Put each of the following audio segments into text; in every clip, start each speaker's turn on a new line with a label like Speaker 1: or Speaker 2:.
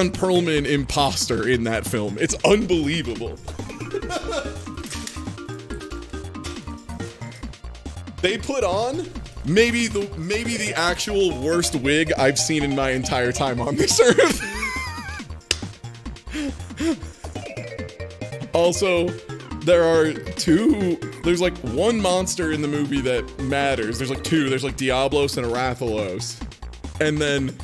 Speaker 1: Ron Perlman imposter in that film. It's unbelievable. They put on maybe the actual worst wig I've seen in my entire time on this earth. Also, there's like one monster in the movie that matters. There's like two. There's like Diablos and Arathalos. And then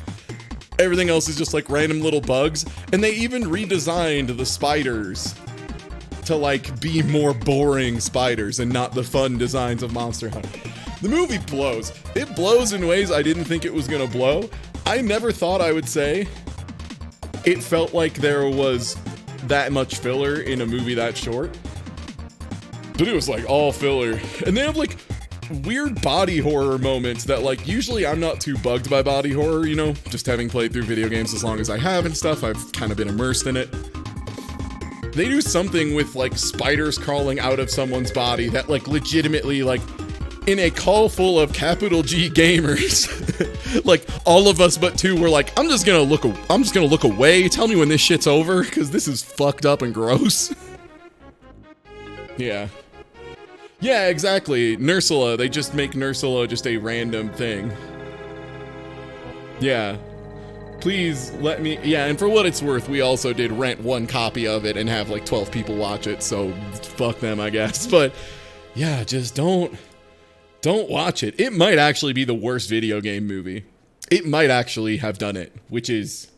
Speaker 1: everything else is just like random little bugs. And they even redesigned the spiders to like be more boring spiders and not the fun designs of Monster Hunter. The movie blows. It blows in ways I didn't think it was gonna blow. I never thought I would say it felt like there was that much filler in a movie that short. But it was like all filler. And they have like weird body horror moments that like usually I'm not too bugged by body horror, you know, just having played through video games as long as I have and stuff. I've kind of been immersed in it. They do something with like spiders crawling out of someone's body that like legitimately like in a call full of capital G gamers, like all of us but two were like, I'm just gonna look away. Tell me when this shit's over, because this is fucked up and gross. Yeah, exactly. Nursula, they just make Nursula just a random thing. Yeah. Please let me, yeah, and for what it's worth, we also did rent one copy of it and have like 12 people watch it, so fuck them, I guess. But yeah, just don't watch it. It might actually be the worst video game movie. It might actually have done it, which is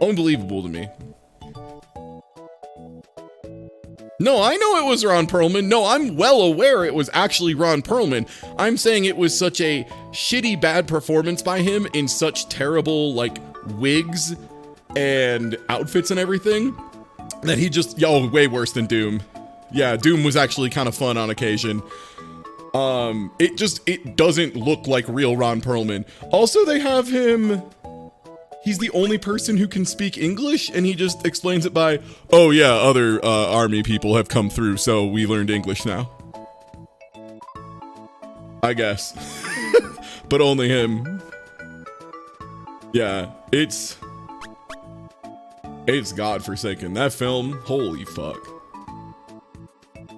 Speaker 1: unbelievable to me. No, I know it was Ron Perlman. No, I'm well aware it was actually Ron Perlman. I'm saying it was such a shitty bad performance by him in such terrible, like, wigs and outfits and everything that he just, way worse than Doom. Yeah, Doom was actually kind of fun on occasion. It doesn't look like real Ron Perlman. Also, they have him... He's the only person who can speak English, and he just explains it by, oh yeah, other army people have come through, so we learned English now. I guess. But only him. Yeah, it's godforsaken. That film, holy fuck.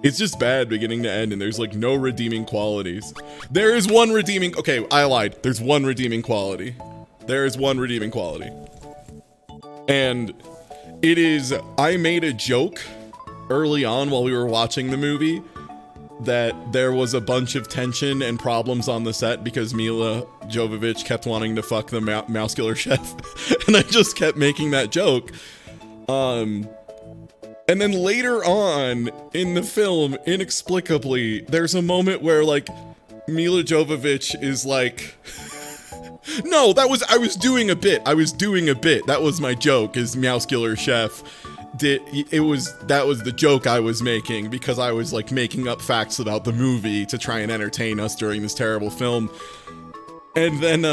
Speaker 1: It's just bad beginning to end, and there's like no redeeming qualities. There is one redeeming, okay, I lied. There's one redeeming quality. There is one redeeming quality. And it is, I made a joke early on while we were watching the movie that there was a bunch of tension and problems on the set because Mila Jovovich kept wanting to fuck the muscular chef. And I just kept making that joke. And then later on in the film, inexplicably, there's a moment where like Mila Jovovich is like... No, I was doing a bit. That was my joke, is Meowscular Chef. That was the joke I was making, because I was like making up facts about the movie to try and entertain us during this terrible film. And then,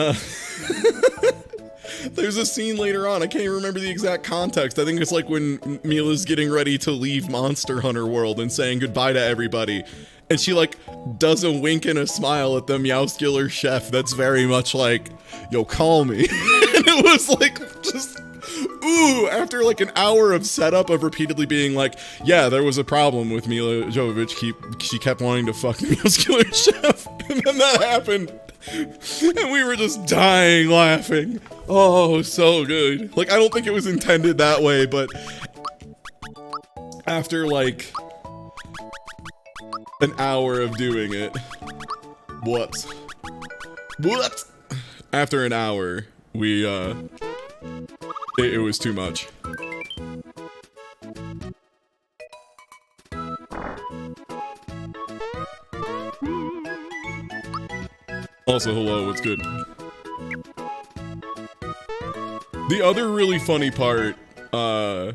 Speaker 1: there's a scene later on, I can't even remember the exact context. I think it's like when Mila's getting ready to leave Monster Hunter World and saying goodbye to everybody. And she like does a wink and a smile at the Meowscular Chef that's very much like, yo, call me. And it was like, just, ooh, after like an hour of setup of repeatedly being like, yeah, there was a problem with Mila Jovovich. She kept wanting to fuck the Meowscular Chef. And then that happened. And we were just dying laughing. Oh, so good. Like, I don't think it was intended that way, but after like an hour of doing it. What? After an hour, we, it was too much. Also, hello, what's good? The other really funny part, trying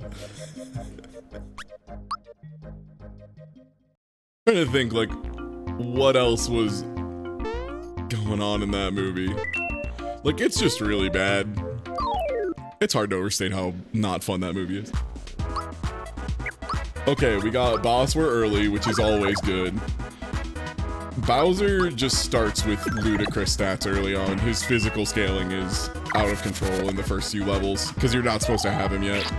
Speaker 1: to think, like, what else was going on in that movie. Like, it's just really bad. It's hard to overstate how not fun that movie is. Okay, we got Boss We're Early, which is always good. Bowser just starts with ludicrous stats early on. His physical scaling is out of control in the first few levels because you're not supposed to have him yet.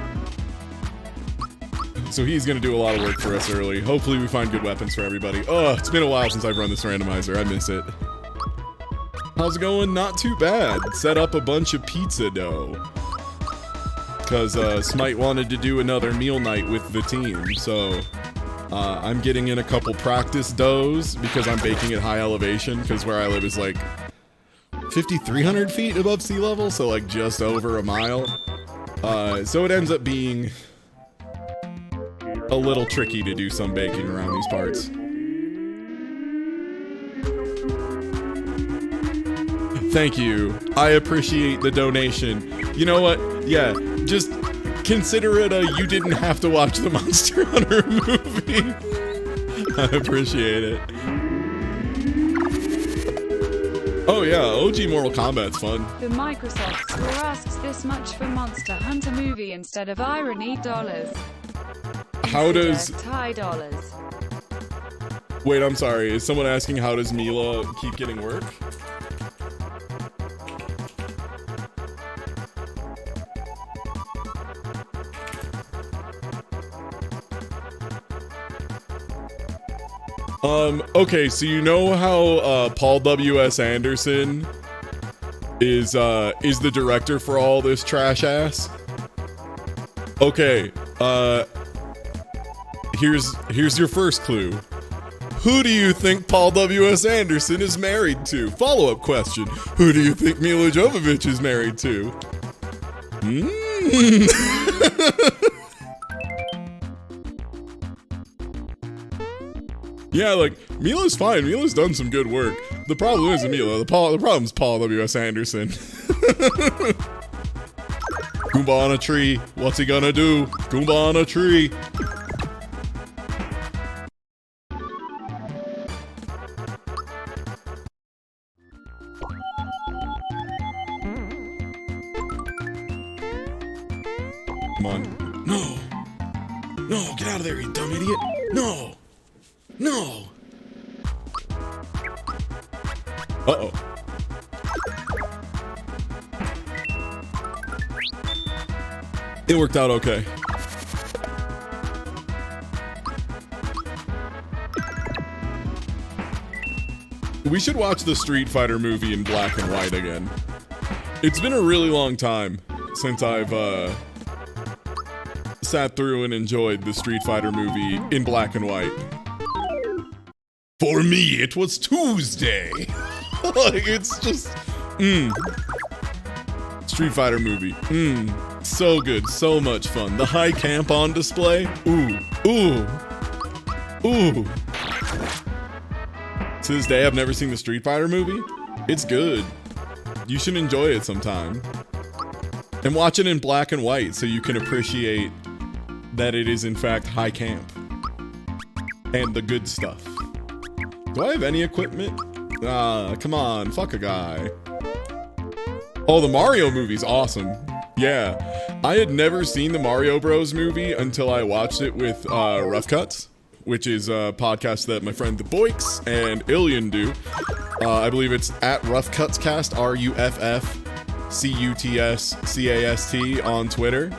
Speaker 1: So he's going to do a lot of work for us early. Hopefully we find good weapons for everybody. Oh, it's been a while since I've run this randomizer. I miss it. How's it going? Not too bad. Set up a bunch of pizza dough. Because Smite wanted to do another meal night with the team. So I'm getting in a couple practice doughs because I'm baking at high elevation. Because where I live is like 5,300 feet above sea level. So like just over a mile. So it ends up being a little tricky to do some baking around these parts. Thank you. I appreciate the donation. You know what? Yeah, just consider it a you didn't have to watch the Monster Hunter movie. I appreciate it. Oh yeah, OG Mortal Kombat's fun.
Speaker 2: The Microsoft Store asks this much for Monster Hunter movie instead of irony dollars.
Speaker 1: How does
Speaker 2: Thai dollars?
Speaker 1: Wait, I'm sorry. Is someone asking how does Mila keep getting work? Okay, so you know how Paul W.S. Anderson is the director for all this trash ass? Okay, here's your first clue. Who do you think Paul W.S. Anderson is married to? Follow-up question. Who do you think Mila Jovovich is married to? Yeah, like, Mila's fine. Mila's done some good work. The problem isn't Mila. The problem's Paul W.S. Anderson. Goomba on a tree. What's he gonna do? Goomba on a tree. Come on. No. No, get out of there, you dumb idiot. No. No. Uh-oh. It worked out okay. We should watch the Street Fighter movie in black and white again. It's been a really long time since I've sat through and enjoyed the Street Fighter movie in black and white. For me, it was Tuesday. Like, it's just, Street Fighter movie, so good, so much fun. The high camp on display, ooh. To this day, I've never seen the Street Fighter movie. It's good. You should enjoy it sometime. And watch it in black and white so you can appreciate that it is in fact high camp. And the good stuff. Do I have any equipment? Come on, fuck a guy. Oh, the Mario movie's awesome. Yeah, I had never seen the Mario Bros movie until I watched it with Rough Cuts, which is a podcast that my friend The Boix and Ilian do. I believe it's at Rough Cuts Cast, RUFFCUTSCAST on Twitter.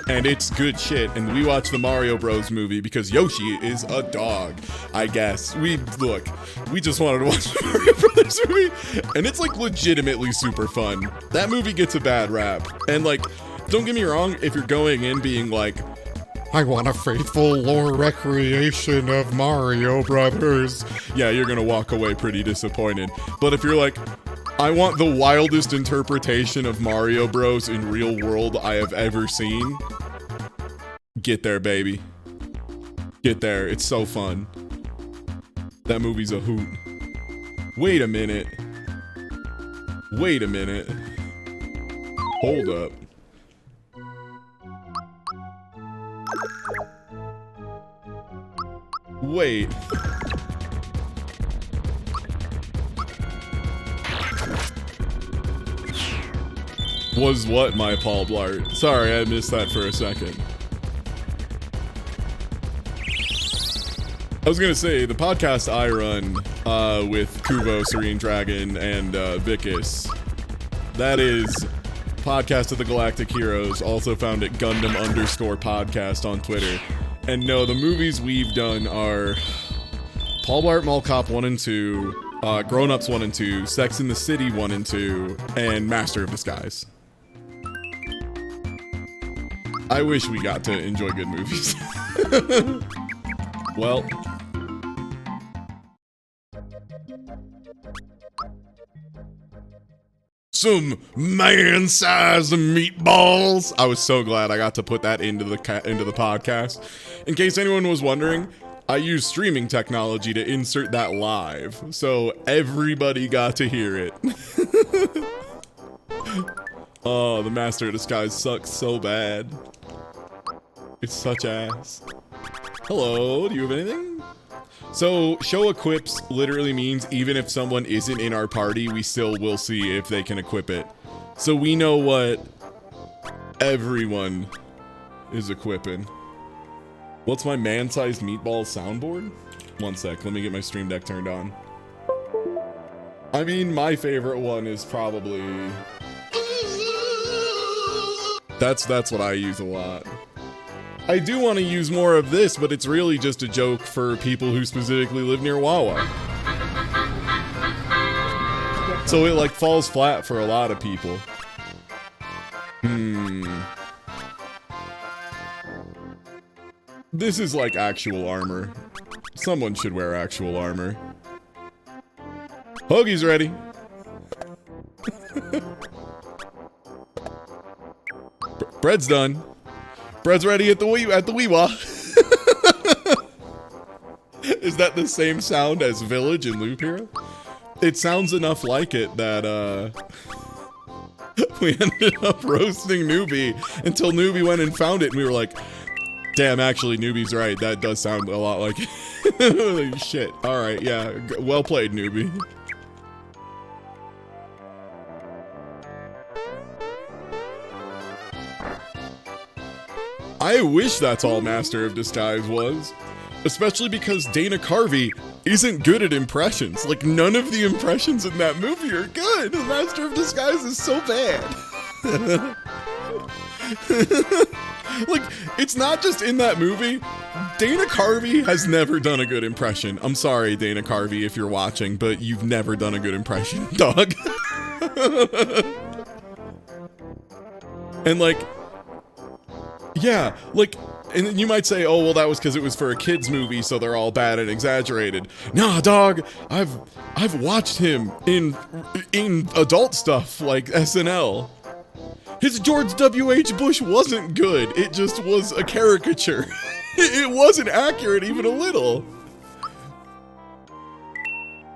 Speaker 1: And it's good shit, and we watched the Mario Bros movie because Yoshi is a dog, I guess. We just wanted to watch the Mario Brothers movie, and it's like legitimately super fun. That movie gets a bad rap, and like, don't get me wrong, if you're going in being like, I want a faithful lore recreation of Mario Brothers, yeah, you're gonna walk away pretty disappointed. But if you're like, I want the wildest interpretation of Mario Bros in real world I have ever seen, get there, baby. Get there. It's so fun. That movie's a hoot. Wait a minute. Wait a minute. Hold up. Wait. Was what, my Paul Blart? Sorry, I missed that for a second. I was gonna say, the podcast I run with Kuvo, Serene Dragon, and Vicus, that is Podcast of the Galactic Heroes, also found at Gundam_podcast on Twitter. And no, the movies we've done are Paul Blart Mall Cop 1 and 2, Grown Ups 1 and 2, Sex and the City 1 and 2, and Master of Disguise. I wish we got to enjoy good movies. Well. Some man-sized meatballs. I was so glad I got to put that into the podcast. In case anyone was wondering, I use streaming technology to insert that live, so everybody got to hear it. Oh, the Master of Disguise sucks so bad. It's such ass. Hello, do you have anything? So, showequips literally means even if someone isn't in our party, we still will see if they can equip it. So we know what everyone is equipping. What's my man-sized meatball soundboard? One sec, let me get my stream deck turned on. I mean, my favorite one is probably... That's what I use a lot. I do want to use more of this, but it's really just a joke for people who specifically live near Wawa. So it like falls flat for a lot of people. This is like actual armor. Someone should wear actual armor. Hoagie's ready. Bread's done. Bread's ready at the Weewa. Is that the same sound as Village in Loop Hero? It sounds enough like it that we ended up roasting Newbie until Newbie went and found it, and we were like, damn, actually Newbie's right. That does sound a lot like it. Holy shit. Alright, yeah. Well played, Newbie. I wish that's all Master of Disguise was. Especially because Dana Carvey isn't good at impressions. Like, none of the impressions in that movie are good. The Master of Disguise is so bad. Like, it's not just in that movie. Dana Carvey has never done a good impression. I'm sorry, Dana Carvey, if you're watching, but you've never done a good impression, dog. And like... yeah, like, and you might say, oh, well, that was because it was for a kid's movie, so they're all bad and exaggerated. Nah, dog, I've watched him in adult stuff like SNL. His George W.H. Bush wasn't good. It just was a caricature. It wasn't accurate even a little.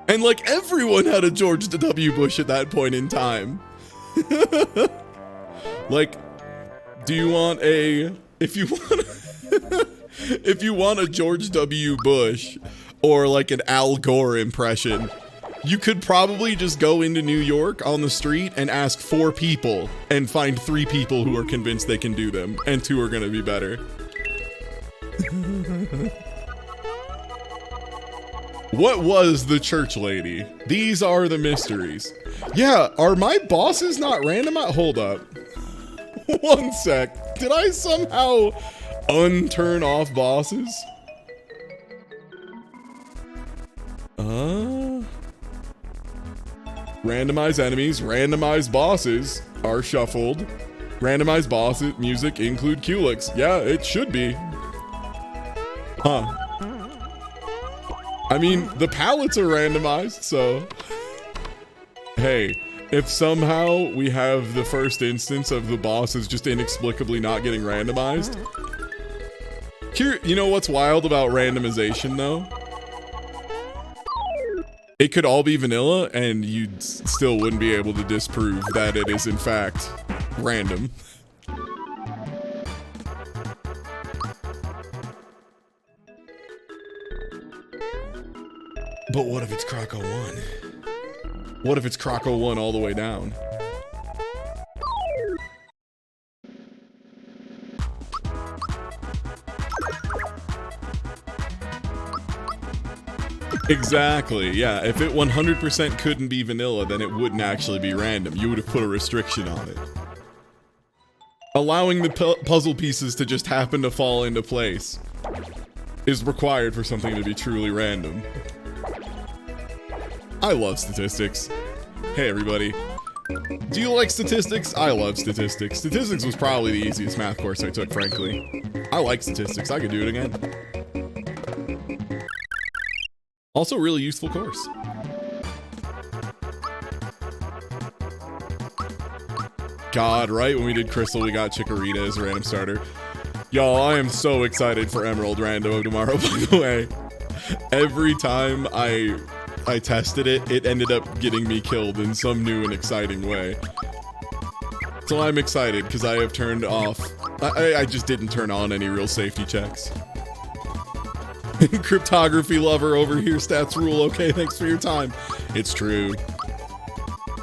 Speaker 1: And like everyone had a George W. Bush at that point in time. Like, do you want a, if you want a George W. Bush or like an Al Gore impression, you could probably just go into New York on the street and ask 4 people and find 3 people who are convinced they can do them, and 2 are gonna be better. What was the church lady? These are the mysteries. Yeah, are my bosses not random? Hold up. One sec. Did I somehow unturn off bosses? Randomize enemies, randomize bosses are shuffled. Randomize bosses, music include Culex. Yeah, it should be. Huh. I mean, the palettes are randomized, so... Hey, if somehow we have the first instance of the bosses just inexplicably not getting randomized... Here, you know what's wild about randomization, though? It could all be vanilla, and you still wouldn't be able to disprove that it is, in fact, random. But what if it's Croco 1? What if it's Croco 1 all the way down? Exactly, yeah. If it 100% couldn't be vanilla, then it wouldn't actually be random. You would have put a restriction on it. Allowing the puzzle pieces to just happen to fall into place is required for something to be truly random. I love statistics. Hey everybody. Do you like statistics? I love statistics. Statistics was probably the easiest math course I took, frankly. I like statistics. I could do it again. Also, really useful course. God, right when we did Crystal, we got Chikorita as a random starter. Y'all, I am so excited for Emerald Rando tomorrow, by the way. Every time I tested it, it ended up getting me killed in some new and exciting way. So I'm excited because I have turned off... I just didn't turn on any real safety checks. Cryptography lover over here, stats rule. Okay, thanks for your time. It's true.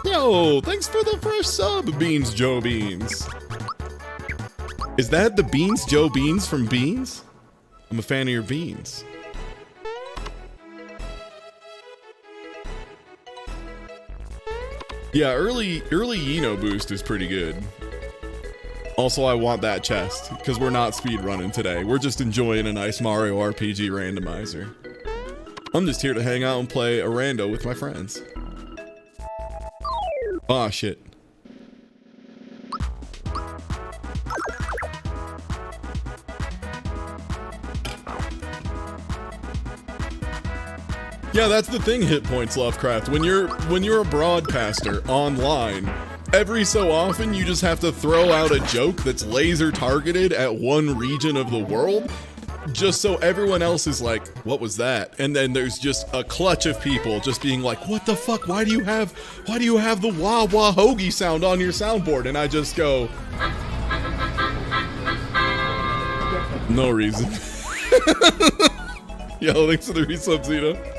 Speaker 1: Yo, thanks for the first sub, Beans Joe Beans. Is that the Beans Joe Beans from Beans? I'm a fan of your beans. Yeah, early Yino boost is pretty good. Also, I want that chest, because we're not speedrunning today. We're just enjoying a nice Mario RPG randomizer. I'm just here to hang out and play a rando with my friends. Aw, shit. Yeah, that's the thing, Hit Points Lovecraft. When you're a broadcaster online, every so often you just have to throw out a joke that's laser targeted at one region of the world, just so everyone else is like, what was that? And then there's just a clutch of people just being like, what the fuck? Why do you have the wah wah hoagie sound on your soundboard? And I just go, no reason. Yo, thanks for the resub, Zeta.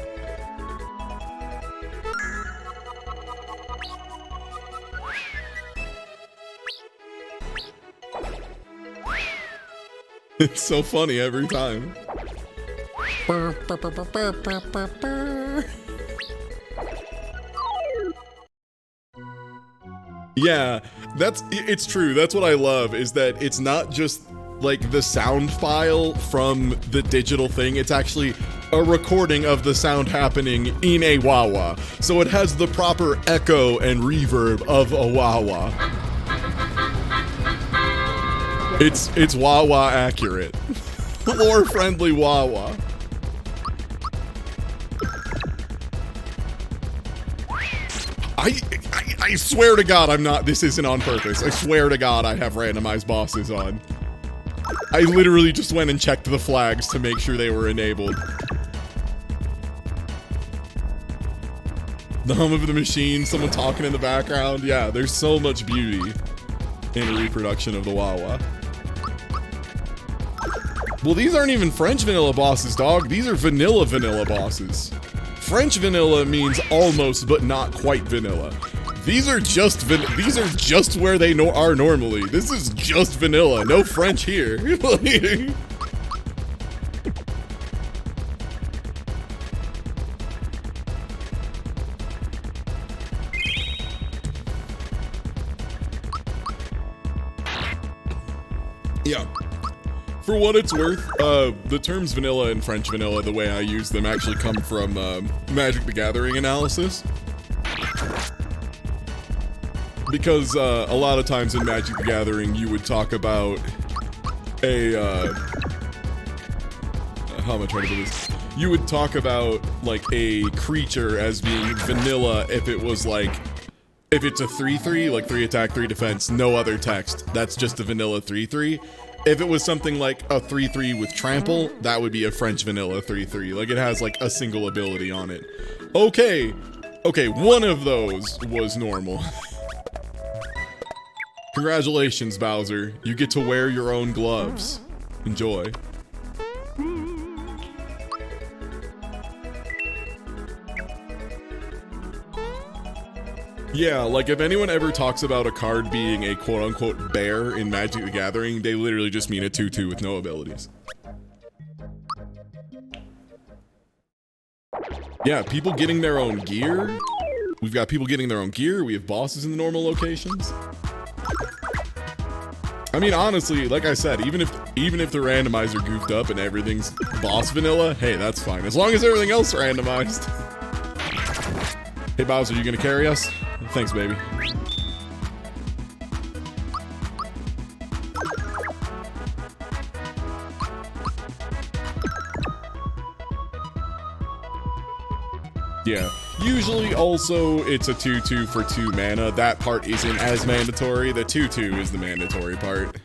Speaker 1: It's so funny every time. Yeah, it's true. That's what I love, is that it's not just like the sound file from the digital thing. It's actually a recording of the sound happening in a wah-wah. So it has the proper echo and reverb of a wah-wah. It's wah-wah accurate. Lore-friendly wah-wah. I swear to God I'm not, this isn't on purpose. I swear to God I have randomized bosses on. I literally just went and checked the flags to make sure they were enabled. The hum of the machine, someone talking in the background. Yeah, there's so much beauty in a reproduction of the wah-wah. Well, these aren't even French vanilla bosses, dog. These are vanilla bosses. French vanilla means almost but not quite vanilla. These are just where they are normally. This is just vanilla, no French here. Yeah. For what it's worth, the terms vanilla and French vanilla, the way I use them, actually come from Magic the Gathering analysis. Because a lot of times in Magic the Gathering, you would talk about a... how am I trying to do this? You would talk about, like, a creature as being vanilla if it was, like... If it's a 3-3, like 3 attack, 3 defense, no other text. That's just a vanilla 3-3. If it was something like a 3-3 with trample, that would be a French vanilla 3-3. Like, it has, like, a single ability on it. Okay, one of those was normal. Congratulations, Bowser. You get to wear your own gloves. Enjoy. Yeah, like if anyone ever talks about a card being a quote-unquote bear in Magic the Gathering, they literally just mean a 2-2 with no abilities. Yeah, people getting their own gear. We've got people getting their own gear. We have bosses in the normal locations. I mean, honestly, like I said, even if the randomizer goofed up and everything's boss vanilla, hey, that's fine. As long as everything else randomized. Hey, Bowser, you gonna carry us? Thanks, baby. Yeah. Usually also it's a 2/2 for 2 mana. That part isn't as mandatory. The 2/2 is the mandatory part.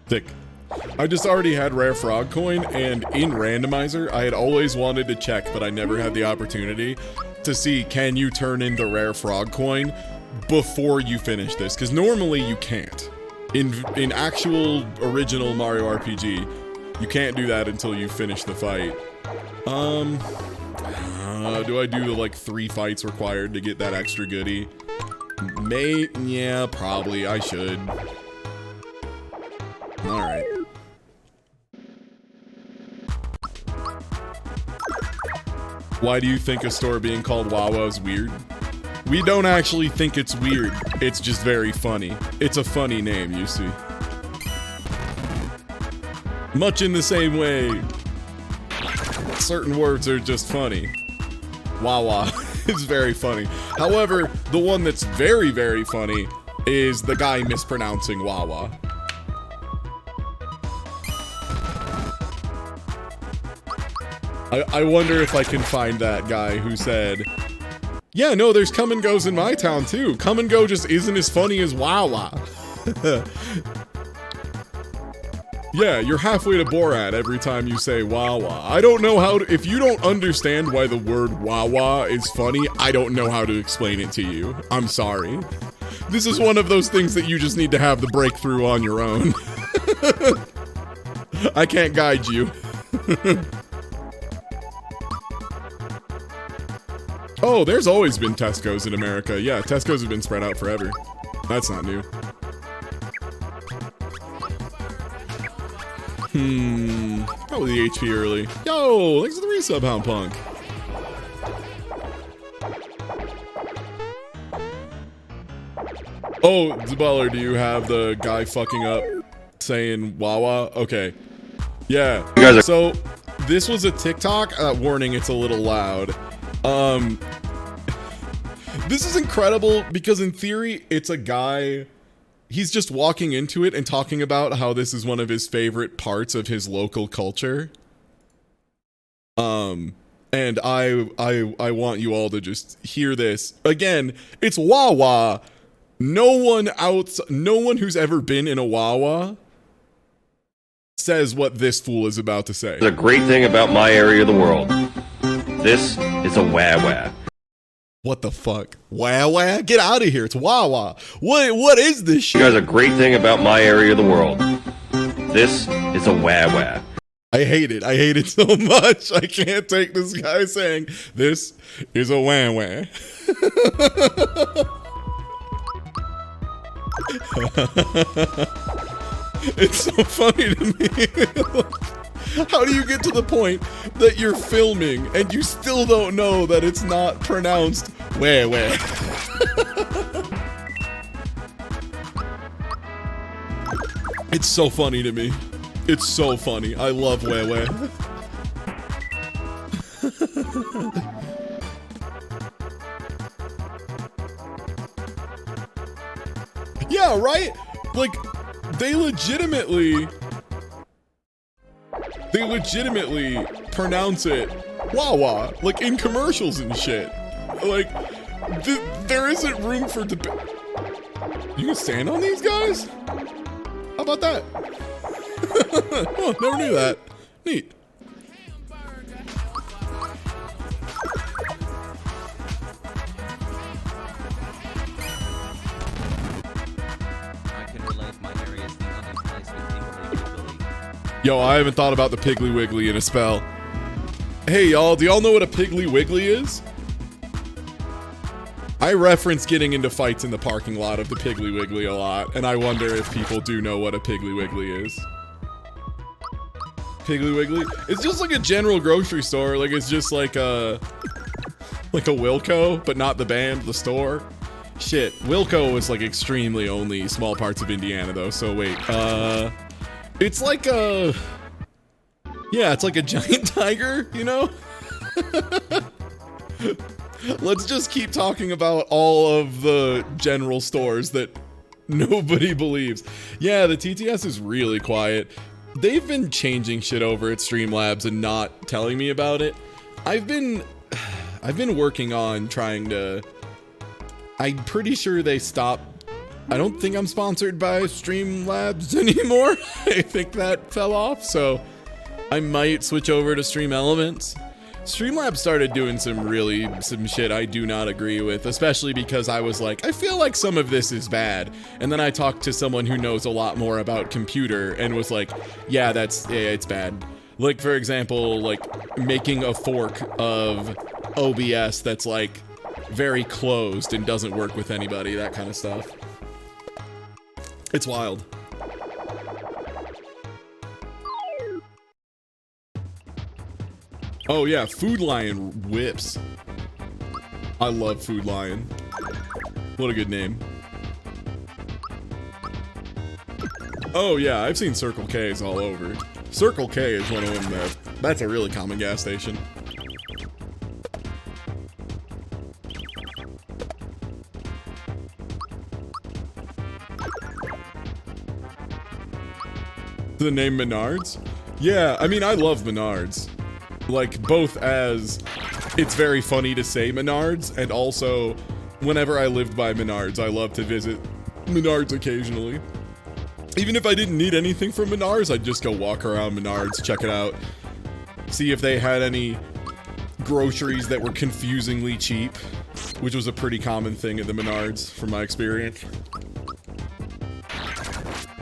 Speaker 1: Thick. I just already had rare frog coin, and in randomizer, I had always wanted to check, but I never had the opportunity to see, can you turn in the rare frog coin before you finish this? Because normally you can't. In actual original Mario RPG, you can't do that until you finish the fight. Do I do the like 3 fights required to get that extra goodie? Yeah, probably. I should. Alright. Why do you think a store being called Wawa is weird? We don't actually think it's weird. It's just very funny. It's a funny name, you see. Much in the same way, certain words are just funny. Wawa is very funny. However, the one that's very, very funny is the guy mispronouncing Wawa. I wonder if I can find that guy who said, yeah, no, there's come and goes in my town too. Come and go just isn't as funny as Wawa. Yeah, you're halfway to Borat every time you say Wawa. I don't know how to, if you don't understand why the word Wawa is funny, I don't know how to explain it to you. I'm sorry. This is one of those things that you just need to have the breakthrough on your own. I can't guide you. Oh, there's always been Tesco's in America. Yeah, Tesco's have been spread out forever. That's not new. Probably the HP early. Yo, thanks for the resub, Hound Punk. Oh, Zabeller, do you have the guy fucking up saying Wawa? Okay. Yeah. So, this was a TikTok. Warning, it's a little loud. This is incredible because in theory, it's a guy, he's just walking into it and talking about how this is one of his favorite parts of his local culture. And I want you all to just hear this. Again, it's Wawa. No one who's ever been in a Wawa says what this fool is about to say.
Speaker 3: The great thing about my area of the world. This is a Wawa.
Speaker 1: What the fuck? Wawa? Get out of here. It's Wawa. What is this shit?
Speaker 3: You guys, a great thing about my area of the world. This is a Wawa.
Speaker 1: I hate it. I hate it so much. I can't take this guy saying, this is a Wawa. It's so funny to me. How do you get to the point that you're filming and you still don't know that it's not pronounced wah wah? It's so funny to me. It's so funny. I love wah wah. Yeah, right? Like, they legitimately pronounce it Wawa, like in commercials and shit. Like, there isn't room for debate. You can stand on these guys? How about that? Oh, never knew that. Neat. Yo, I haven't thought about the Piggly Wiggly in a spell. Hey, y'all, do y'all know what a Piggly Wiggly is? I reference getting into fights in the parking lot of the Piggly Wiggly a lot, and I wonder if people do know what a Piggly Wiggly is. Piggly Wiggly? It's just like a general grocery store. Like, it's just like a Wilco, but not the band, the store. Shit, Wilco was like extremely only small parts of Indiana though, so wait, it's like a, yeah, it's like a giant tiger, you know? Let's just keep talking about all of the general stores that nobody believes. Yeah, the TTS is really quiet. They've been changing shit over at Streamlabs and not telling me about it. I've been working on trying to, I'm pretty sure they stopped. I don't think I'm sponsored by Streamlabs anymore. I think that fell off, so I might switch over to Stream Elements. Streamlabs started doing some shit I do not agree with, especially because I was like, I feel like some of this is bad. And then I talked to someone who knows a lot more about computer and was like, yeah, it's bad. Like, for example, like making a fork of OBS that's like very closed and doesn't work with anybody, that kind of stuff. It's wild. Oh yeah, Food Lion whips. I love Food Lion. What a good name. Oh yeah, I've seen Circle K's all over. Circle K is one of them that's a really common gas station. The name Menards? Yeah, I mean, I love Menards. Like, both as it's very funny to say Menards, and also whenever I lived by Menards, I love to visit Menards occasionally. Even if I didn't need anything from Menards, I'd just go walk around Menards, check it out, see if they had any groceries that were confusingly cheap, which was a pretty common thing at the Menards from my experience.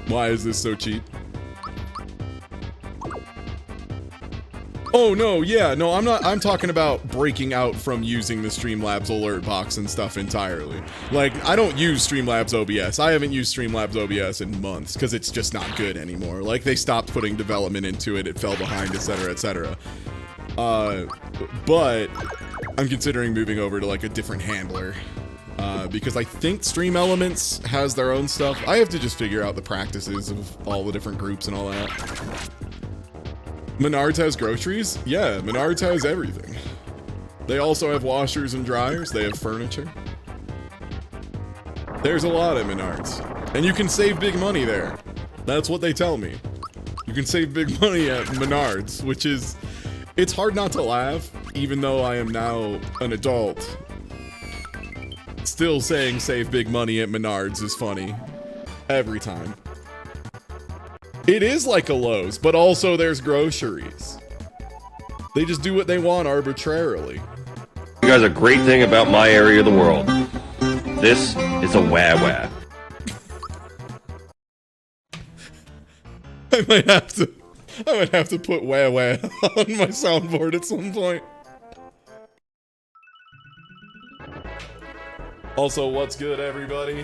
Speaker 1: Why is this so cheap? Oh no, yeah, no, I'm talking about breaking out from using the Streamlabs alert box and stuff entirely. Like, I don't use Streamlabs OBS. I haven't used Streamlabs OBS in months because it's just not good anymore. Like, they stopped putting development into it, it fell behind, etc., etc. But I'm considering moving over to like a different handler. Because I think Stream Elements has their own stuff. I have to just figure out the practices of all the different groups and all that. Menards has groceries? Yeah, Menards has everything. They also have washers and dryers. They have furniture. There's a lot at Menards. And you can save big money there. That's what they tell me. You can save big money at Menards, which is... It's hard not to laugh, even though I am now an adult. Still saying save big money at Menards is funny. Every time. It is like a Lowe's, but also there's groceries. They just do what they want arbitrarily.
Speaker 3: You guys, a great thing about my area of the world. This is a wah-wah.
Speaker 1: I might have to put wah wah on my soundboard at some point. Also, what's good, everybody?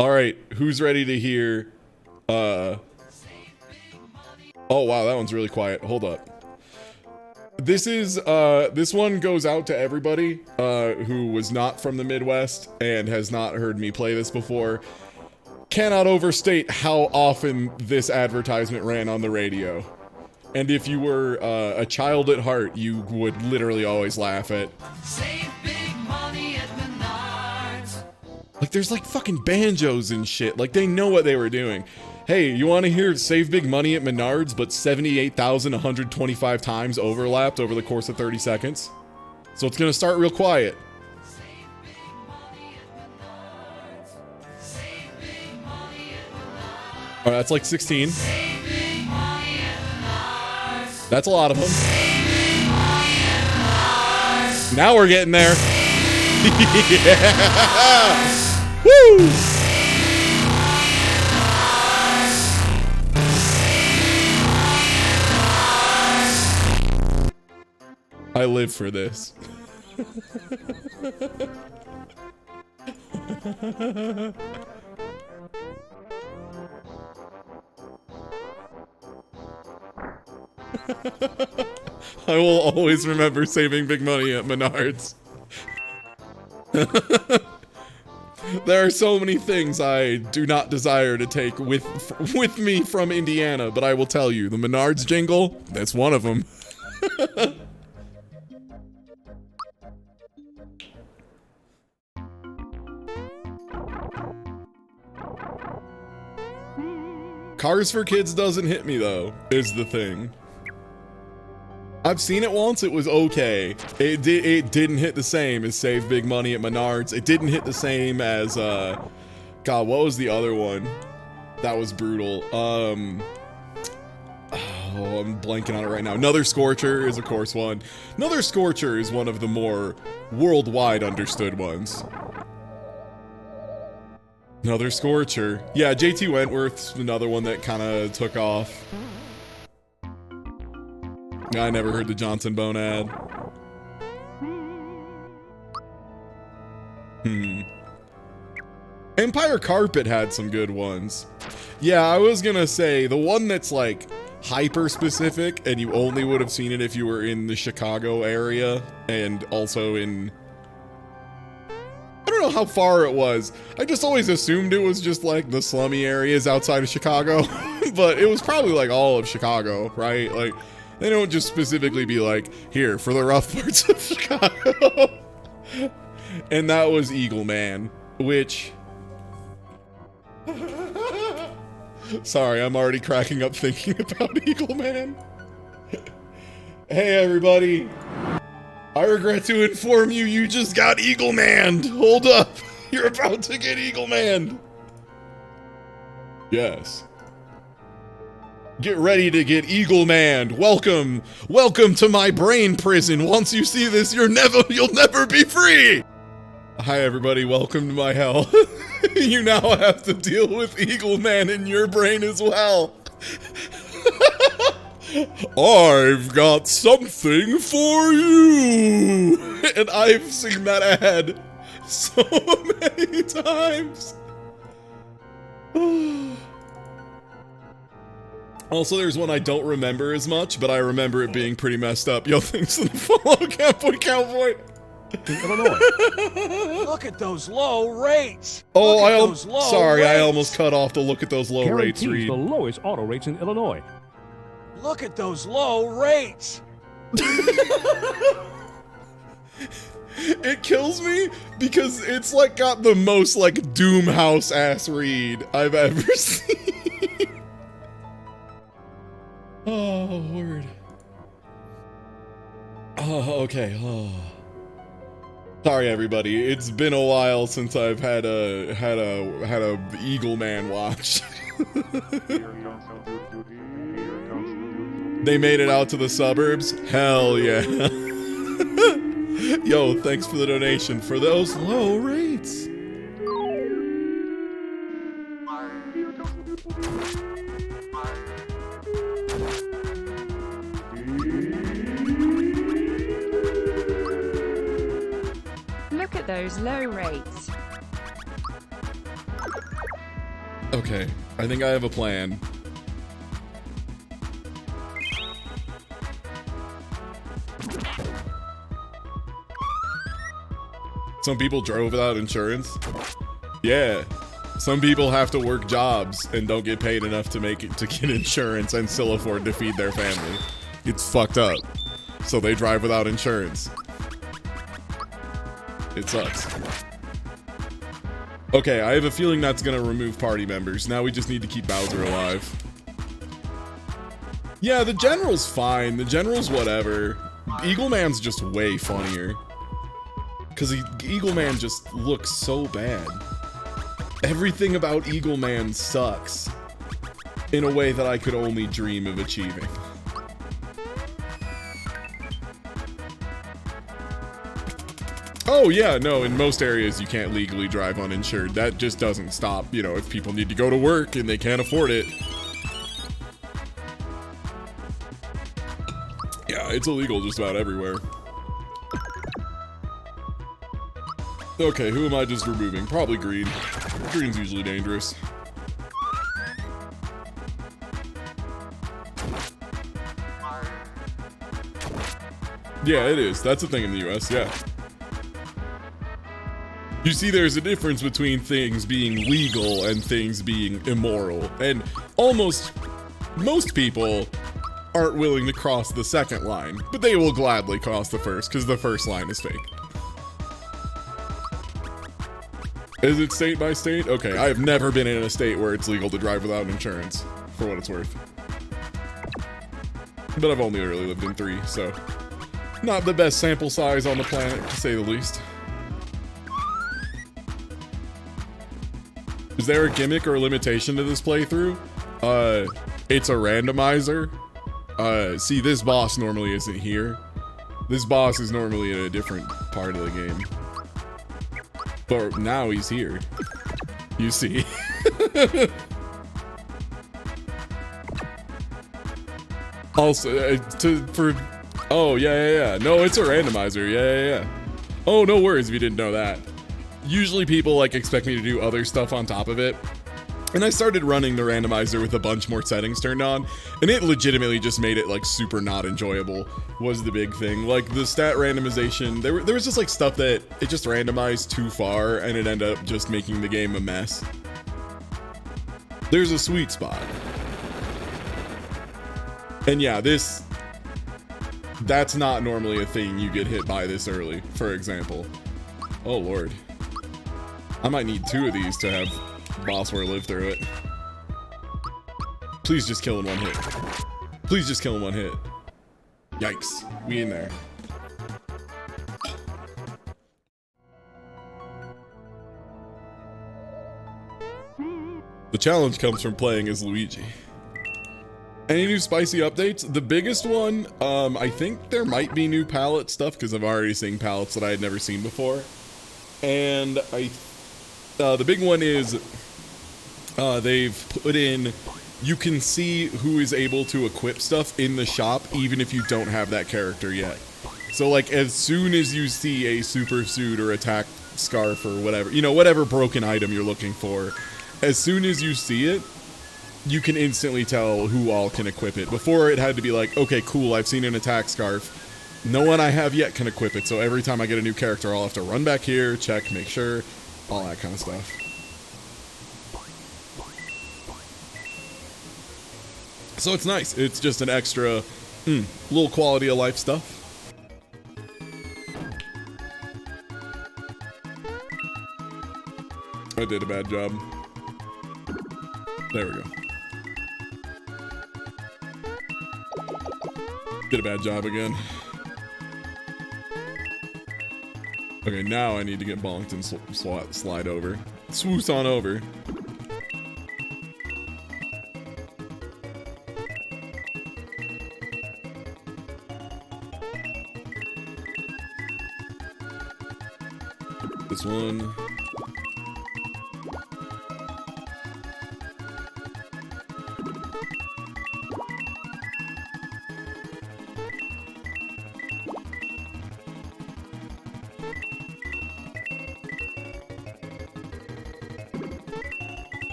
Speaker 1: All right, who's ready to hear? Oh wow, that one's really quiet. Hold up. This is this one goes out to everybody who was not from the Midwest and has not heard me play this before. Cannot overstate how often this advertisement ran on the radio. And if you were a child at heart, you would literally always laugh at. Save big money at Menards. Like, there's like fucking banjos and shit. Like, they know what they were doing. Hey, you want to hear save big money at Menards, but 78,125 times overlapped over the course of 30 seconds? So it's gonna start real quiet. Oh, that's like 16. That's a lot of them. Now we're getting there. Yeah. Woo! I live for this. I will always remember saving big money at Menards. There are so many things I do not desire to take with me from Indiana, but I will tell you, the Menards jingle, that's one of them. Cars for Kids doesn't hit me though, is the thing. I've seen it once, it was okay. It didn't hit the same as Save Big Money at Menards. It didn't hit the same as, God, what was the other one? That was brutal. Oh, I'm blanking on it right now. Another Scorcher is, of course, one. Another Scorcher is one of the more worldwide understood ones. Another Scorcher. Yeah, JT Wentworth's another one that kind of took off. I never heard the Johnson Bone ad. Empire Carpet had some good ones. Yeah, I was gonna say, the one that's like hyper specific and you only would have seen it if you were in the Chicago area and also in... I don't know how far it was. I just always assumed it was just like the slummy areas outside of Chicago, but it was probably like all of Chicago, right? Like, they don't just specifically be like, here, for the rough parts of Chicago. And that was Eagle Man, which... Sorry, I'm already cracking up thinking about Eagle Man. Hey, everybody. I regret to inform you, you just got Eagle Manned. Hold up. You're about to get Eagle Manned. Yes. Get ready to get Eagle Manned. Welcome to my brain prison. Once you see this, you'll never be free. Hi everybody, welcome to my hell. You now have to deal with Eagle Man in your brain as well. I've got something for you. And I've seen that ad so many times. Also, there's one I don't remember as much, but I remember it being pretty messed up. Yo, thanks for the follow, Cowboy.
Speaker 4: Illinois. Look at those low rates.
Speaker 1: Oh, I almost cut off the look at those low rates
Speaker 4: Guarantees
Speaker 1: read.
Speaker 4: the lowest auto rates in Illinois.
Speaker 5: Look at those low rates.
Speaker 1: It kills me because it's like got the most like Doomhouse ass read I've ever seen. Oh, word. Oh, okay. Oh. Sorry, everybody. It's been a while since I've had a Eagle Man watch. They made it out to the suburbs. Hell yeah. Yo, thanks for the donation for those low rates.
Speaker 2: Look at those low rates.
Speaker 1: Okay, I think I have a plan. Some people drove without insurance. Yeah. Some people have to work jobs and don't get paid enough to get insurance and still afford to feed their family. It's fucked up. So they drive without insurance. It sucks. Okay, I have a feeling that's gonna remove party members. Now we just need to keep Bowser alive. Yeah, the General's fine. The General's whatever. Eagle Man's just way funnier. Because Eagle Man just looks so bad. Everything about Eagle Man sucks. In a way that I could only dream of achieving. Oh yeah, no, in most areas you can't legally drive uninsured. That just doesn't stop, you know, if people need to go to work and they can't afford it. Yeah, it's illegal just about everywhere. Okay, who am I just removing? Probably green. Green's usually dangerous. Yeah, it is. That's a thing in the US, yeah. You see, there's a difference between things being legal and things being immoral. And almost most people aren't willing to cross the second line, but they will gladly cross the first because the first line is fake. Is it state by state? Okay, I have never been in a state where it's legal to drive without insurance, for what it's worth. But I've only really lived in 3, so not the best sample size on the planet, to say the least. Is there a gimmick or a limitation to this playthrough? It's a randomizer. See, this boss normally isn't here. This boss is normally in a different part of the game. But now he's here. You see. Also, oh, yeah. No, it's a randomizer. Yeah. Oh, no worries if you didn't know that. Usually people like expect me to do other stuff on top of it. And I started running the randomizer with a bunch more settings turned on, and it legitimately just made it like super not enjoyable was the big thing. Like the stat randomization, there was just like stuff that it just randomized too far and it ended up just making the game a mess. There's a sweet spot. And yeah, that's not normally a thing you get hit by this early, for example. Oh lord. I might need 2 of these to have Bossware live through it. Please just kill in 1 hit. Please just kill in 1 hit. Yikes. We in there. The challenge comes from playing as Luigi. Any new spicy updates? The biggest one, I think there might be new palette stuff because I've already seen palettes that I had never seen before. And the big one is they've put in, you can see who is able to equip stuff in the shop even if you don't have that character yet. So like as soon as you see a super suit or attack scarf or whatever, you know, whatever broken item you're looking for, as soon as you see it, you can instantly tell who all can equip it. Before it had to be like, okay, cool, I've seen an attack scarf. No one I have yet can equip it, so every time I get a new character, I'll have to run back here, check, make sure, all that kind of stuff. So it's nice. It's just an extra, little quality of life stuff. I did a bad job. There we go. Did a bad job again. Okay, now I need to get bonked and slide over. Swoosh on over. This one.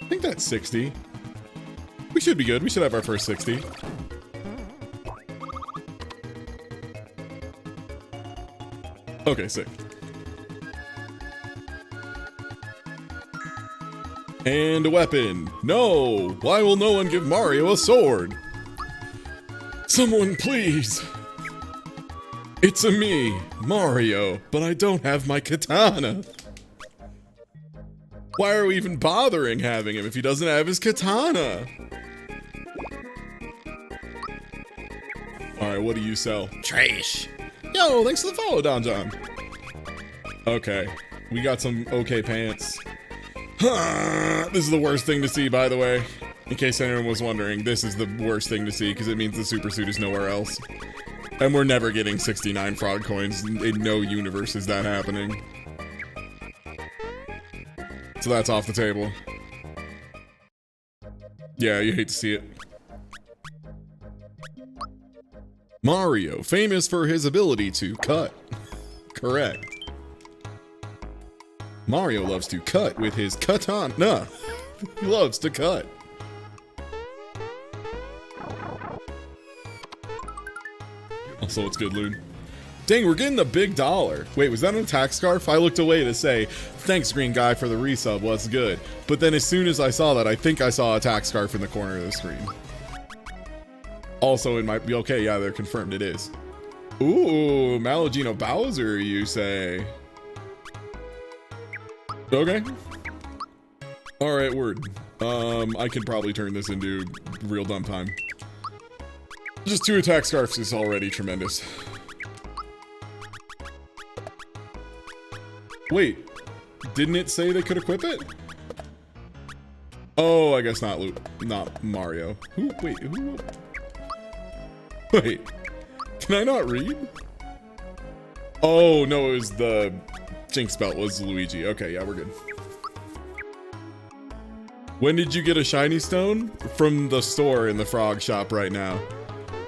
Speaker 1: I think that's 60. We should be good. We should have our first 60. Okay, sick. And a weapon. No! Why will no one give Mario a sword? Someone please! It's a me, Mario, but I don't have my katana. Why are we even bothering having him if he doesn't have his katana? Alright, what do you sell? Trash! Yo, thanks for the follow, Don John. Okay, we got some okay pants. This is the worst thing to see, by the way. In case anyone was wondering, this is the worst thing to see because it means the super suit is nowhere else. And we're never getting 69 frog coins. In no universe is that happening. So that's off the table. Yeah, you hate to see it. Mario, famous for his ability to cut. Correct. Mario loves to cut with his katana. He loves to cut. Also, it's good, Loon. Dang, we're getting the big dollar. Wait, was that an attack scarf? I looked away to say, thanks, green guy, for the resub. What's good? But then as soon as I saw that, I think I saw a attack scarf in the corner of the screen. Also, it might be okay. Yeah, they're confirmed it is. Ooh, Malagino Bowser, you say? Okay. All right, word. I could probably turn this into real dumb time. Just 2 attack scarfs is already tremendous. Wait, didn't it say they could equip it? Oh, I guess not not Mario. Who? Wait, can I not read? Oh, no, it was the Jinx belt was Luigi. Okay, yeah, we're good. When did you get a shiny stone? From the store in the frog shop right now.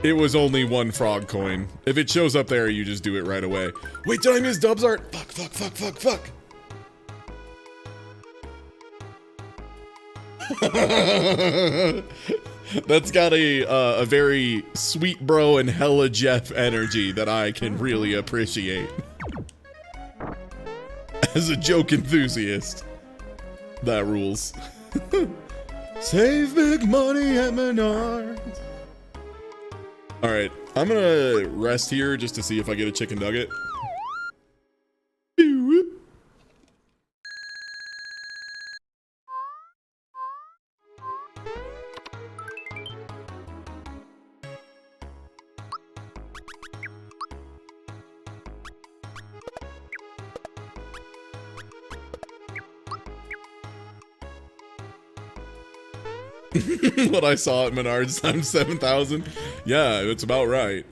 Speaker 1: It was only 1 frog coin. If it shows up there, you just do it right away. Wait, did I miss Dub's art? Fuck. That's got a very sweet bro and hella Jeff energy that I can really appreciate. As a joke enthusiast. That rules. Save big money at Menards. Alright, I'm gonna rest here just to see if I get a chicken nugget. What I saw at Menards times 7,000. Yeah, that's about right.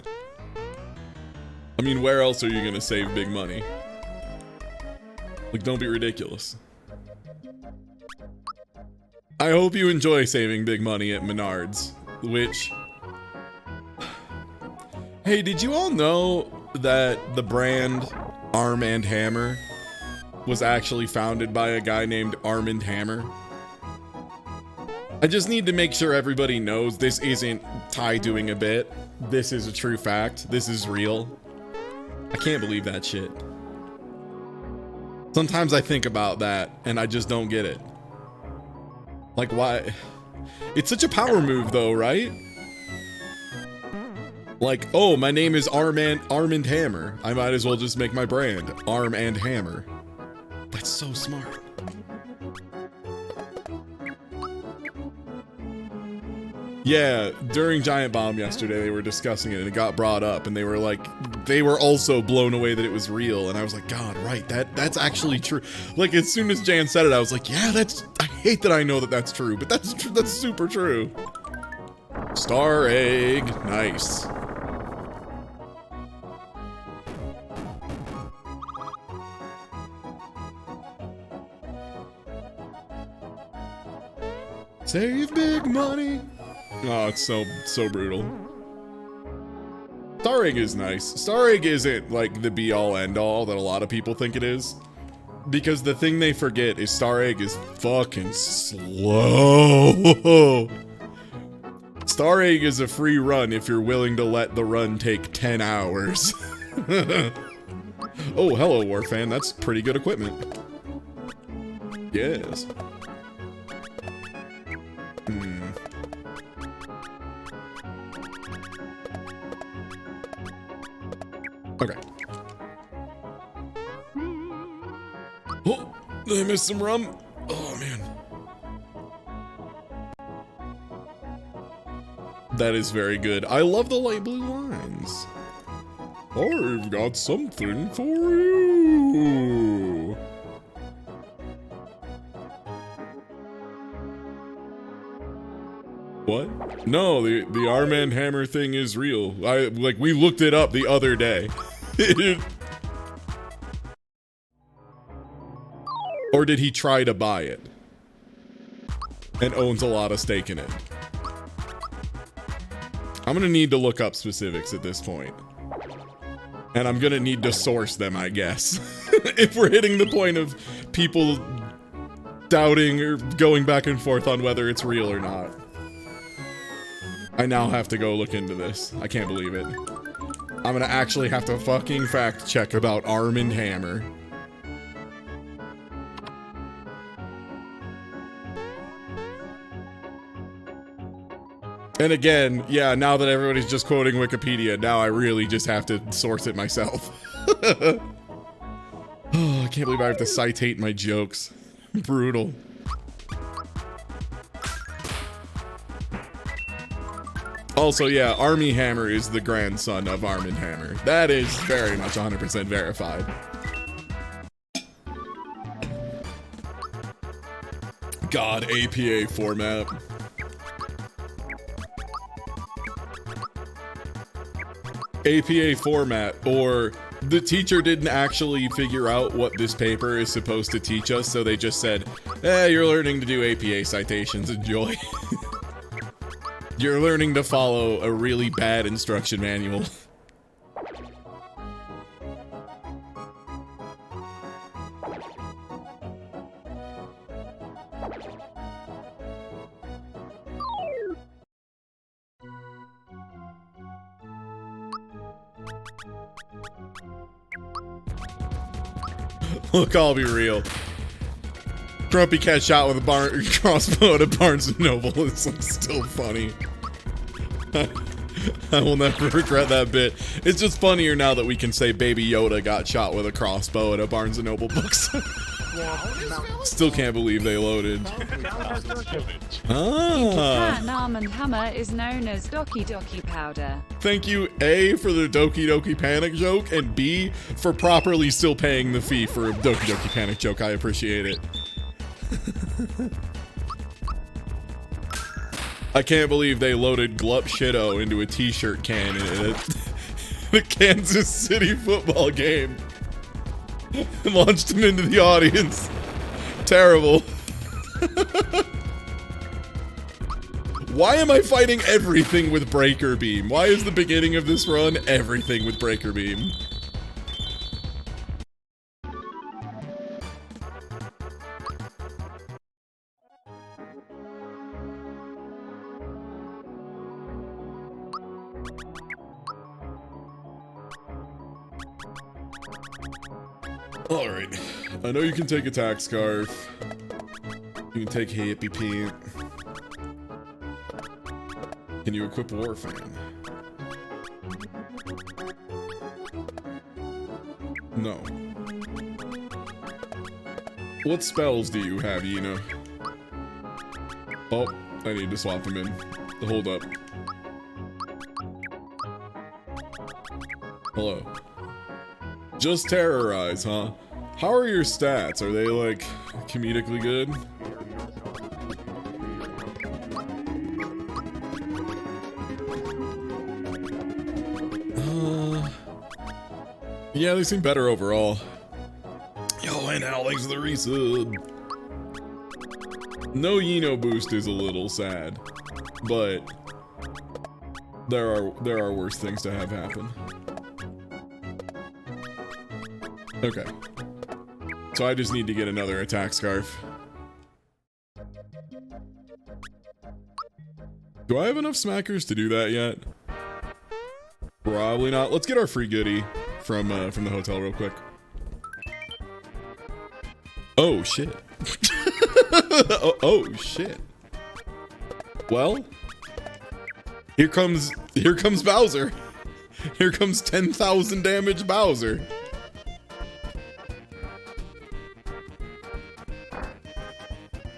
Speaker 1: I mean, where else are you gonna save big money? Like, don't be ridiculous. I hope you enjoy saving big money at Menards, which... Hey, did you all know that the brand Arm & Hammer was actually founded by a guy named Armand Hammer? I just need to make sure everybody knows this isn't Ty doing a bit. This is a true fact. This is real. I can't believe that shit. Sometimes I think about that and I just don't get it. Like, why? It's such a power move though, right? Like, oh, my name is Arm and Hammer. I might as well just make my brand Arm and Hammer. That's so smart. Yeah, during Giant Bomb yesterday, they were discussing it and it got brought up and they were like, they were also blown away that it was real. And I was like, God, right, that's actually true. Like, as soon as Jan said it, I was like, yeah, I hate that I know that that's true, but that's super true. Star egg, nice. Save big money. Oh, it's so brutal. Star Egg is nice. Star Egg isn't like the be-all end-all that a lot of people think it is. Because the thing they forget is Star Egg is fucking slow. Star Egg is a free run if you're willing to let the run take 10 hours. Oh, hello, Warfan. That's pretty good equipment. Yes. Okay. Oh, did I miss some rum? Oh, man. That is very good. I love the light blue lines. I've got something for you. What? No, the Arm and Hammer thing is real. We looked it up the other day. Or Or did he try to buy it? And owns a lot of stake in it. I'm gonna need to look up specifics at this point. And I'm gonna need to source them, I guess. If we're hitting the point of people doubting or going back and forth on whether it's real or not. I now have to go look into this. I can't believe it. I'm gonna actually have to fucking fact check about Arm & Hammer. And again, yeah, now that everybody's just quoting Wikipedia, now I really just have to source it myself. Oh, I can't believe I have to citate my jokes. Brutal. Also, yeah, Armie Hammer is the grandson of Arm & Hammer. That is very much 100% verified. God, APA format. APA format, or the teacher didn't actually figure out what this paper is supposed to teach us, so they just said, you're learning to do APA citations, enjoy. You're learning to follow a really bad instruction manual. Look, I'll be real. Grumpy Cat shot with a crossbow at a Barnes & Noble is like still funny. I will never regret that bit. It's just funnier now that we can say Baby Yoda got shot with a crossbow at a Barnes & Noble bookstore. Still can't believe they loaded.
Speaker 2: Japan, Arm & Hammer is known as Doki Doki Powder.
Speaker 1: Thank you, A, for the Doki Doki Panic joke, and B, for properly still paying the fee for a Doki Doki Panic joke. I appreciate it. I can't believe they loaded Glup Shitto into a t-shirt can in a Kansas City football game. And launched him into the audience. Terrible. Why am I fighting everything with Breaker Beam? Why is the beginning of this run everything with Breaker Beam? Alright, I know you can take Attack Scarf. You can take Hippie Paint. Can you equip War Fan? No. What spells do you have, Yina? Oh, I need to swap them in. Hold up. Hello. Just Terrorize, huh? How are your stats? Are they, like, comedically good? Yeah, they seem better overall. Yo, and Alex the resub. No Yino boost is a little sad, but there are worse things to have happen. Okay. So I just need to get another Attack Scarf. Do I have enough smackers to do that yet? Probably not. Let's get our free goodie from the hotel real quick. Oh shit. oh shit. Well, here comes Bowser. Here comes 10,000 damage Bowser.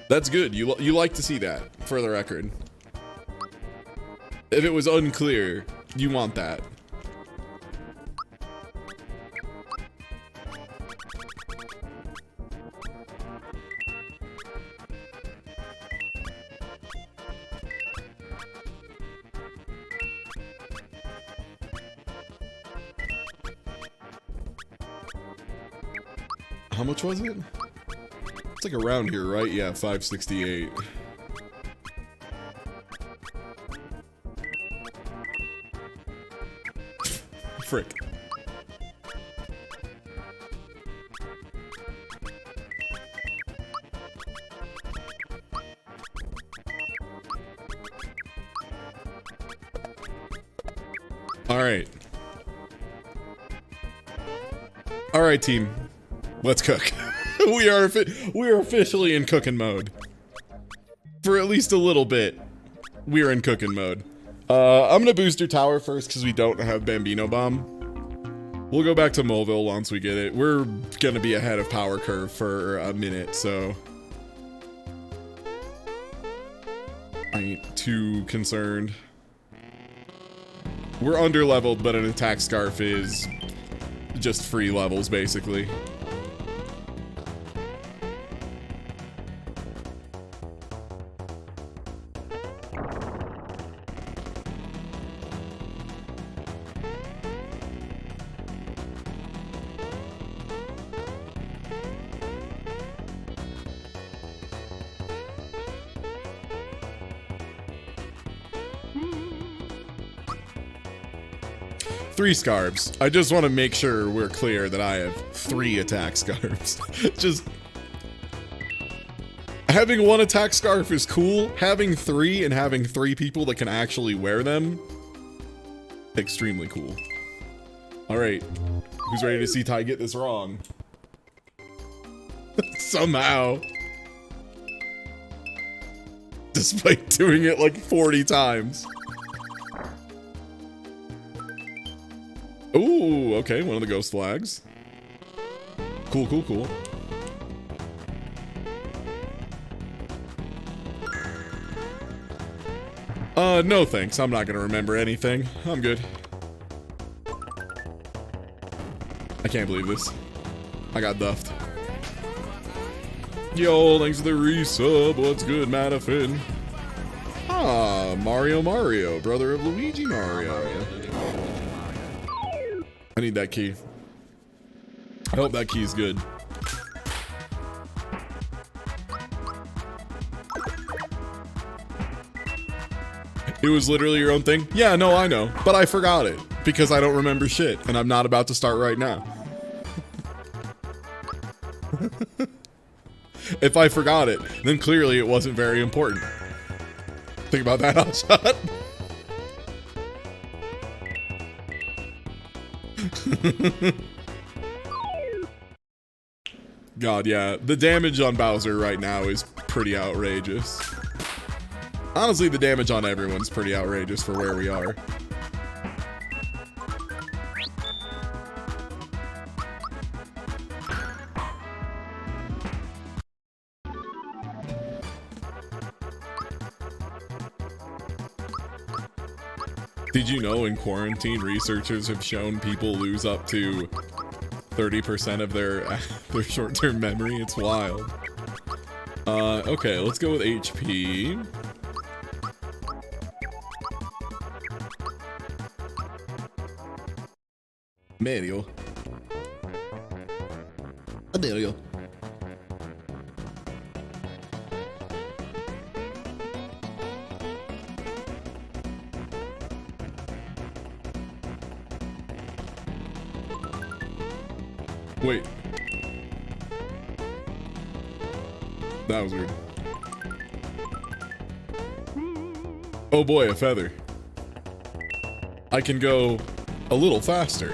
Speaker 1: That's good. You like to see that, for the record. If it was unclear, you want that. How much was it? It's like around here, right? Yeah, 568. Frick. All right. All right, team. Let's cook. we are officially in cooking mode. For at least a little bit, we're in cooking mode. I'm gonna booster tower first because we don't have Bambino Bomb. We'll go back to Mulville once we get it. We're gonna be ahead of power curve for a minute, so I ain't too concerned. We're under leveled, but an attack scarf is just free levels, basically. Three scarves. I just want to make sure we're clear that I have 3 attack scarves. Just having 1 attack scarf is cool. Having 3 and having 3 people that can actually wear them, extremely cool. All right, who's ready to see Ty get this wrong? Somehow, despite doing it like 40 times. Ooh, okay, one of the ghost flags. Cool, cool, cool. No thanks. I'm not gonna remember anything. I'm good. I can't believe this. I got duffed. Yo, thanks for the resub. What's good, Madafin? Ah, Mario, brother of Luigi Mario. I need that key. I hope that key is good. It was literally your own thing? Yeah, no, I know. But I forgot it because I don't remember shit and I'm not about to start right now. If I forgot it, then clearly it wasn't very important. Think about that, Hotshot. God, yeah. The damage on Bowser right now is pretty outrageous. Honestly, the damage on everyone's pretty outrageous for where we are. Did you know in quarantine, researchers have shown people lose up to 30% of their short-term memory? It's wild. Okay, let's go with HP. Mario. Mario. Wait. That was weird. Oh boy, a feather. I can go a little faster.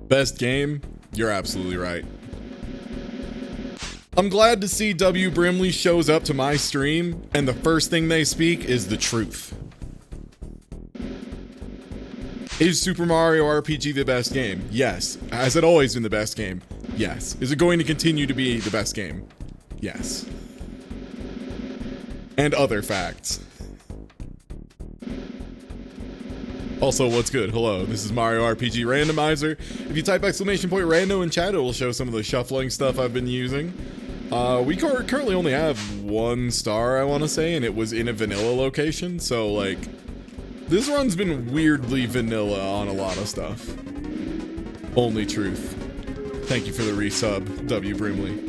Speaker 1: Best game? You're absolutely right. I'm glad to see W. Brimley shows up to my stream and the first thing they speak is the truth. Is Super Mario RPG the best game? Yes. Has it always been the best game? Yes. Is it going to continue to be the best game? Yes. And other facts. Also, what's good? Hello, this is Mario RPG Randomizer. If you type !rando in chat, it will show some of the shuffling stuff I've been using. We currently only have 1 star, I want to say, and it was in a vanilla location, so, like, this run's been weirdly vanilla on a lot of stuff. Only truth. Thank you for the resub, W. Brimley.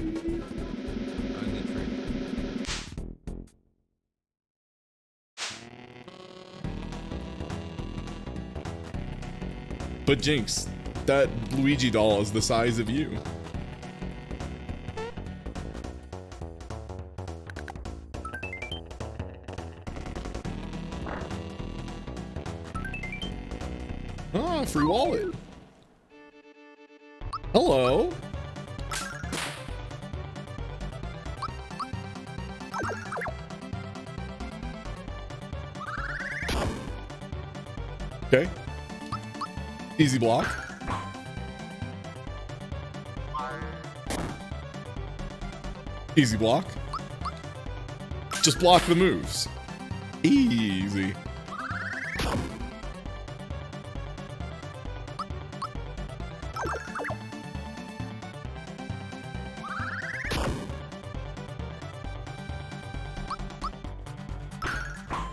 Speaker 1: But Jinx, that Luigi doll is the size of you. Ah, free wallet. Hello. Okay. Easy block. Easy block. Just block the moves. Easy.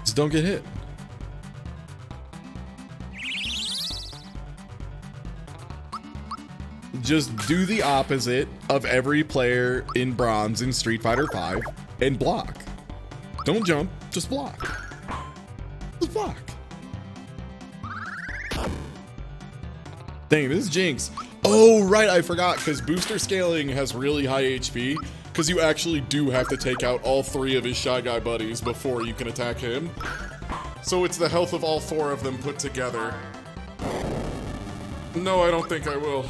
Speaker 1: Just don't get hit. Just do the opposite of every player in bronze in Street Fighter V and block. Don't jump, just block. Just block. Dang, this is Jinx. Oh, right, I forgot, because booster scaling has really high HP, because you actually do have to take out all 3 of his Shy Guy buddies before you can attack him. So it's the health of all 4 of them put together. No, I don't think I will.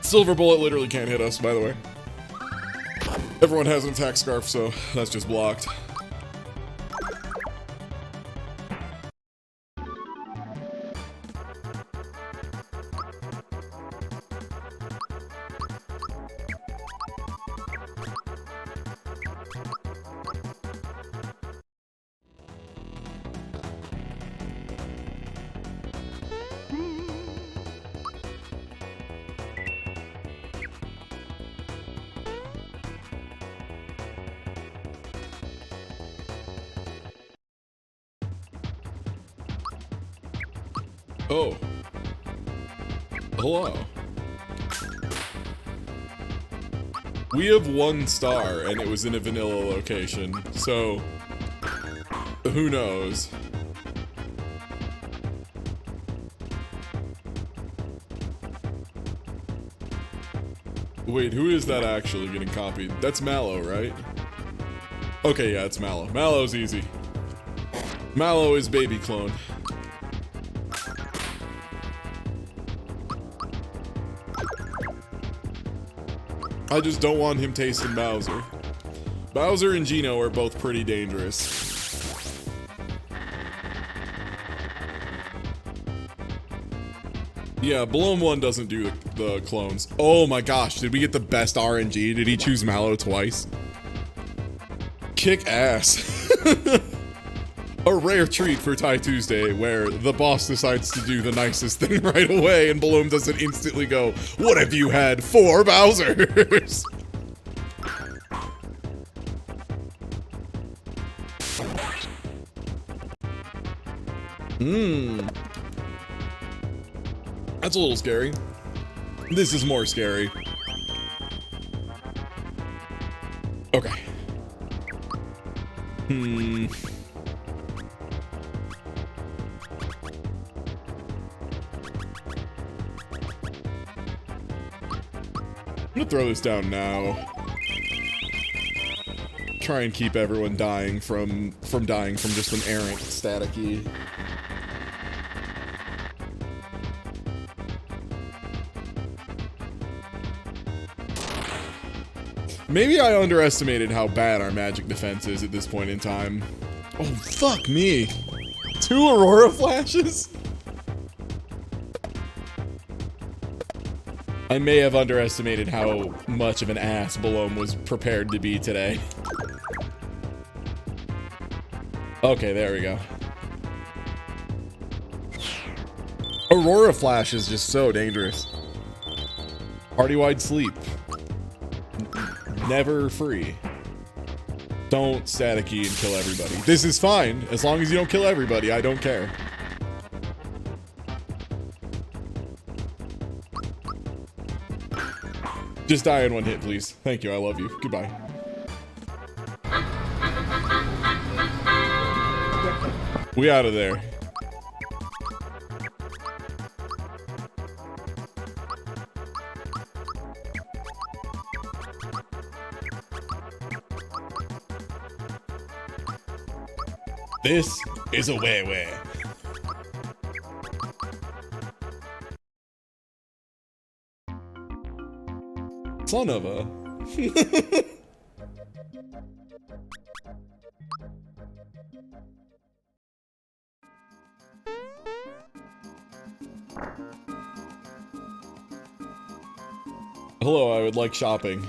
Speaker 1: Silver Bullet literally can't hit us, by the way. Everyone has an attack scarf, so that's just blocked. Oh. Hello. We have 1 star, and it was in a vanilla location, so who knows? Wait, who is that actually getting copied? That's Mallow, right? Okay, yeah, it's Mallow. Mallow's easy. Mallow is baby clone. I just don't want him tasting Bowser. Bowser and Geno are both pretty dangerous. Yeah, Bloom 1 doesn't do the clones. Oh my gosh, did we get the best RNG? Did he choose Mallow twice? Kick ass. A rare treat for Tie Tuesday, where the boss decides to do the nicest thing right away, and Bloom doesn't instantly go, "What have you had? 4 Bowsers?" That's a little scary. This is more scary. Okay. I'm gonna throw this down now. Try and keep everyone dying from dying from just an errant staticky. Maybe I underestimated how bad our magic defense is at this point in time. Oh, fuck me. 2 Aurora flashes? I may have underestimated how much of an ass Balloam was prepared to be today. Okay, there we go. Aurora Flash is just so dangerous. Party-wide sleep. Never free. Don't static key and kill everybody. This is fine. As long as you don't kill everybody, I don't care. Just die in one hit, please. Thank you, I love you. Goodbye. We out of there. This is a way. Son of a. Hello, I would like shopping.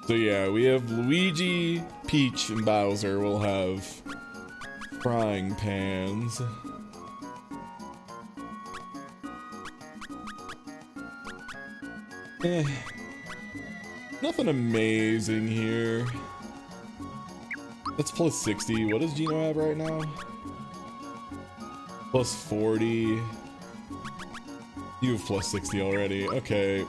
Speaker 1: So yeah, we have Luigi, Peach, and Bowser. We'll have frying pans. Nothing amazing here. That's plus 60. What does Gino have right now? Plus 40. You have plus 60 already. Okay.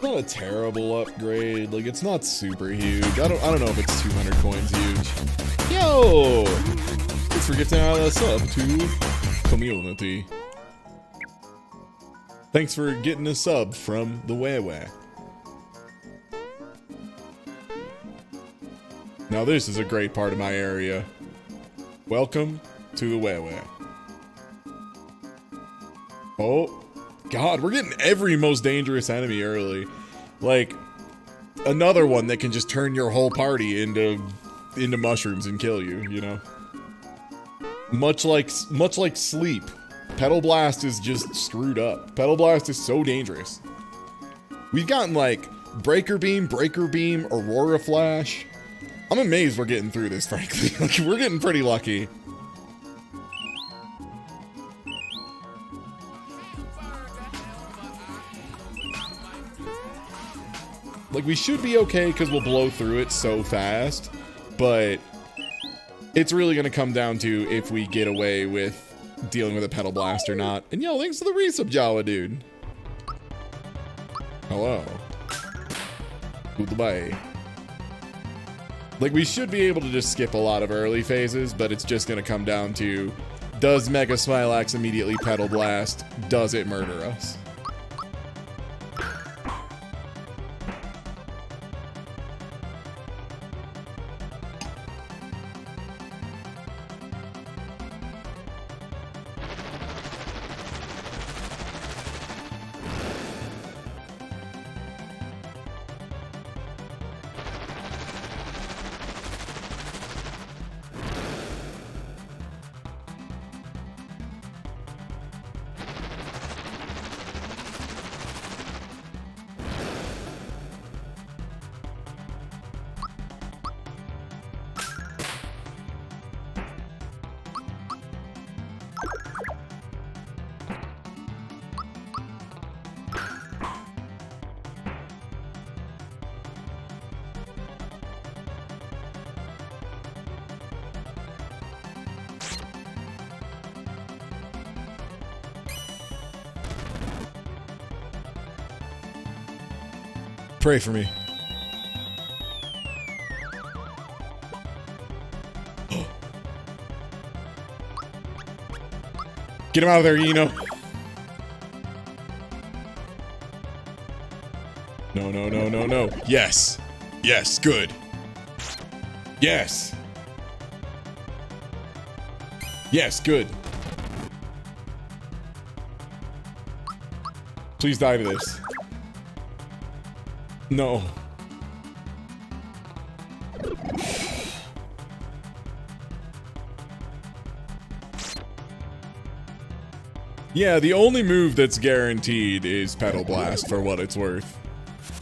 Speaker 1: Not a terrible upgrade. Like, it's not super huge. I don't know if it's 200 coins huge. Yo! Let's forget to add a sub to community. Thanks for getting a sub from the Way. Now this is a great part of my area. Welcome to the Way. Oh. God, we're getting every most dangerous enemy early. Like, another one that can just turn your whole party into mushrooms and kill you, you know? Much like sleep. Petal Blast is just screwed up. Petal Blast is so dangerous. We've gotten like Breaker Beam, Aurora Flash. I'm amazed we're getting through this, frankly. Like, we're getting pretty lucky. Like, we should be okay because we'll blow through it so fast, but it's really going to come down to if we get away with dealing with a Petal Blast or not. And yo, thanks for the resub, Jawa, dude. Hello. Goodbye. Like, we should be able to just skip a lot of early phases, but it's just going to come down to, does Mega Smilax immediately Petal Blast? Does it murder us? Pray for me. Get him out of there, Eno. No. Yes. Yes, good. Yes. Yes, good. Please die to this. No. Yeah, the only move that's guaranteed is Petal Blast for what it's worth.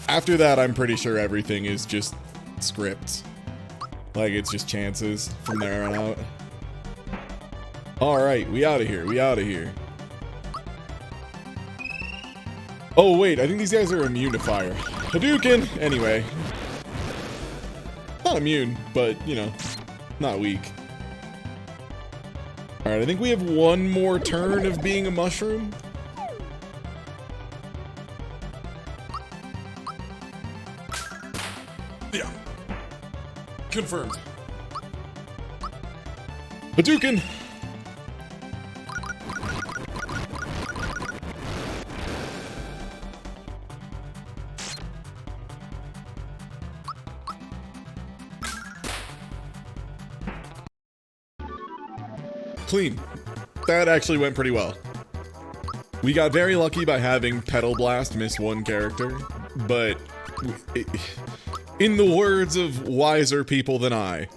Speaker 1: After that, I'm pretty sure everything is just scripts. Like, it's just chances from there on out. Alright, we out of here. We out of here. Oh, wait. I think these guys are immune to fire. Hadouken! Anyway. Not immune, but, you know, not weak. Alright, I think we have one more turn of being a mushroom. Yeah. Confirmed. Hadouken! Clean. That actually went pretty well. We got very lucky by having Petal Blast miss one character, but in the words of wiser people than I,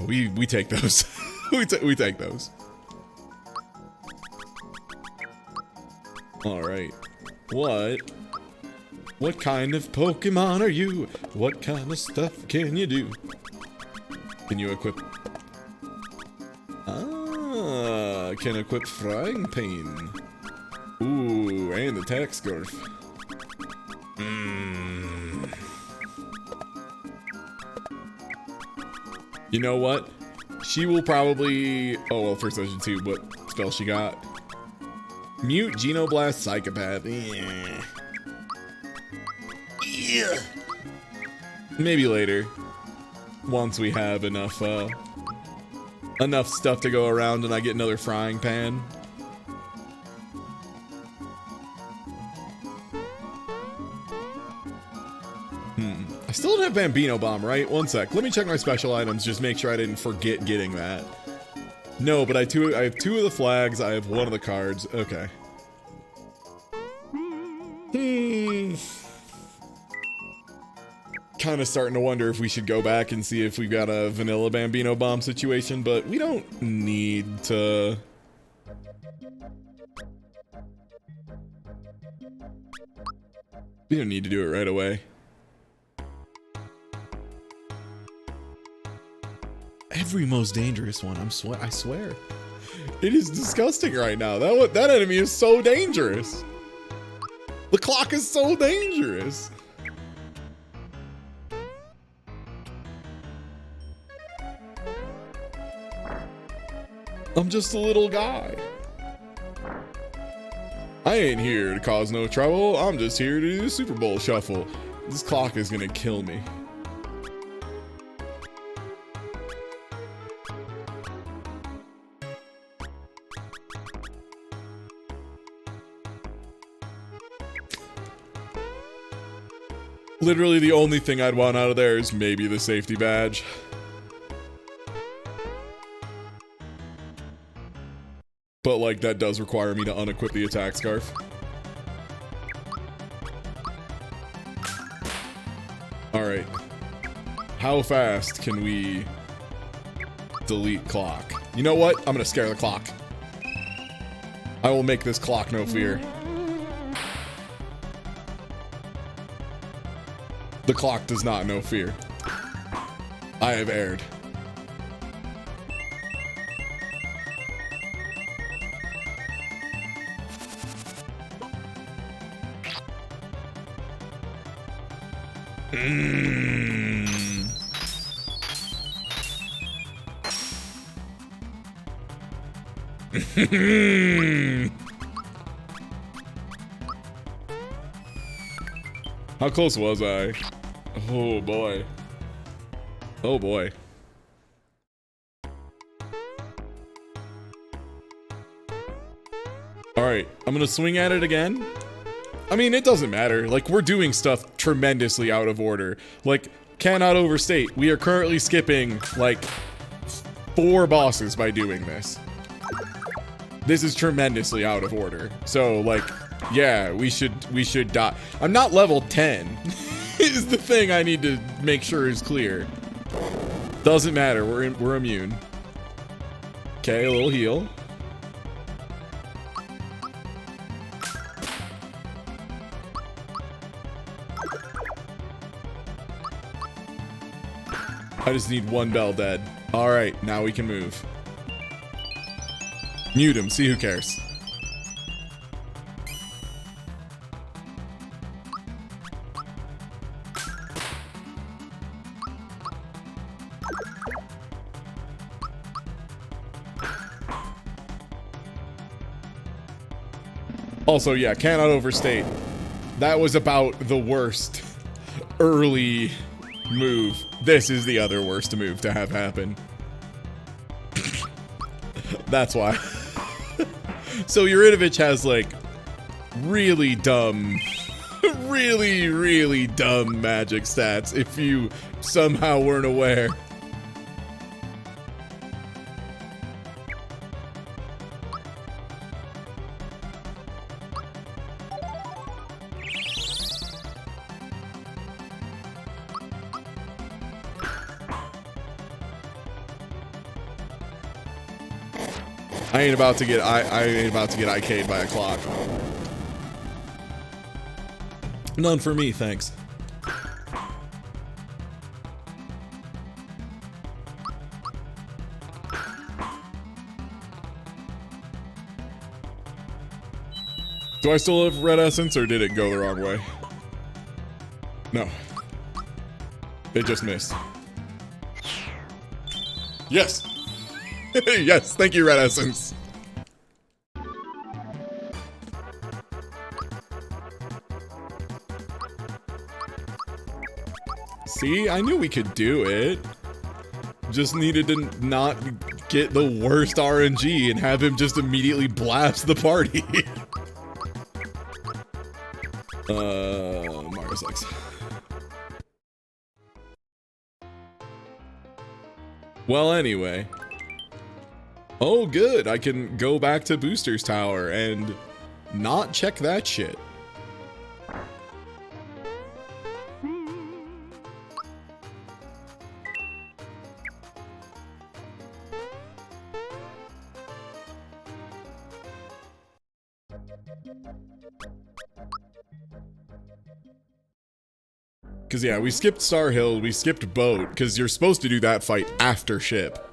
Speaker 1: we take those. we take those. All right. What kind of Pokemon are you? What kind of stuff can you do? Can you equip? Can equip Frying Pan. Ooh, and Attack Scarf. You know what? She will probably... Oh, well, first I should see what spell she got. Mute, Genoblast, Psychopath. Yeah. Maybe later. Once we have enough stuff to go around and I get another Frying Pan. I still don't have Bambino Bomb, right? One sec. Let me check my special items, just make sure I didn't forget getting that. No, but I have two of the flags, I have one of the cards. Okay. Kind of starting to wonder if we should go back and see if we've got a vanilla Bambino Bomb situation, but we don't need to. We don't need to do it right away. Every most dangerous one, I swear. It is disgusting right now. That enemy is so dangerous. The clock is so dangerous. I'm just a little guy. I ain't here to cause no trouble. I'm just here to do the Super Bowl shuffle. This clock is gonna kill me. Literally the only thing I'd want out of there is maybe the safety badge. But, like, that does require me to unequip the attack scarf. Alright. How fast can we delete clock? You know what? I'm gonna scare the clock. I will make this clock no fear. The clock does not know fear. I have erred. How close was I? Oh boy. Oh boy. Alright, I'm gonna swing at it again. I mean, it doesn't matter. Like, we're doing stuff tremendously out of order. Like, cannot overstate. We are currently skipping, like, 4 bosses by doing this. This is tremendously out of order. So, like, yeah, we should die. I'm not level 10. Is the thing I need to make sure is clear. Doesn't matter. We're immune. Okay, a little heal. I just need one bell dead. All right, now we can move. Mute him, see who cares. Also, yeah, cannot overstate. That was about the worst early move. This is the other worst move to have happen. That's why. So Yuridovich has like really dumb, really dumb magic stats if you somehow weren't aware. I ain't about to get IK'd by a clock. None for me, thanks. Do I still have red essence or did it go the wrong way? No. It just missed. Yes! Yes, thank you, red essence. See, I knew we could do it. Just needed to not get the worst RNG and have him just immediately blast the party. Mario 6. Well, anyway. Oh, good. I can go back to Booster's Tower and not check that shit. Because, yeah, we skipped Star Hill, we skipped Boat, because you're supposed to do that fight after Ship.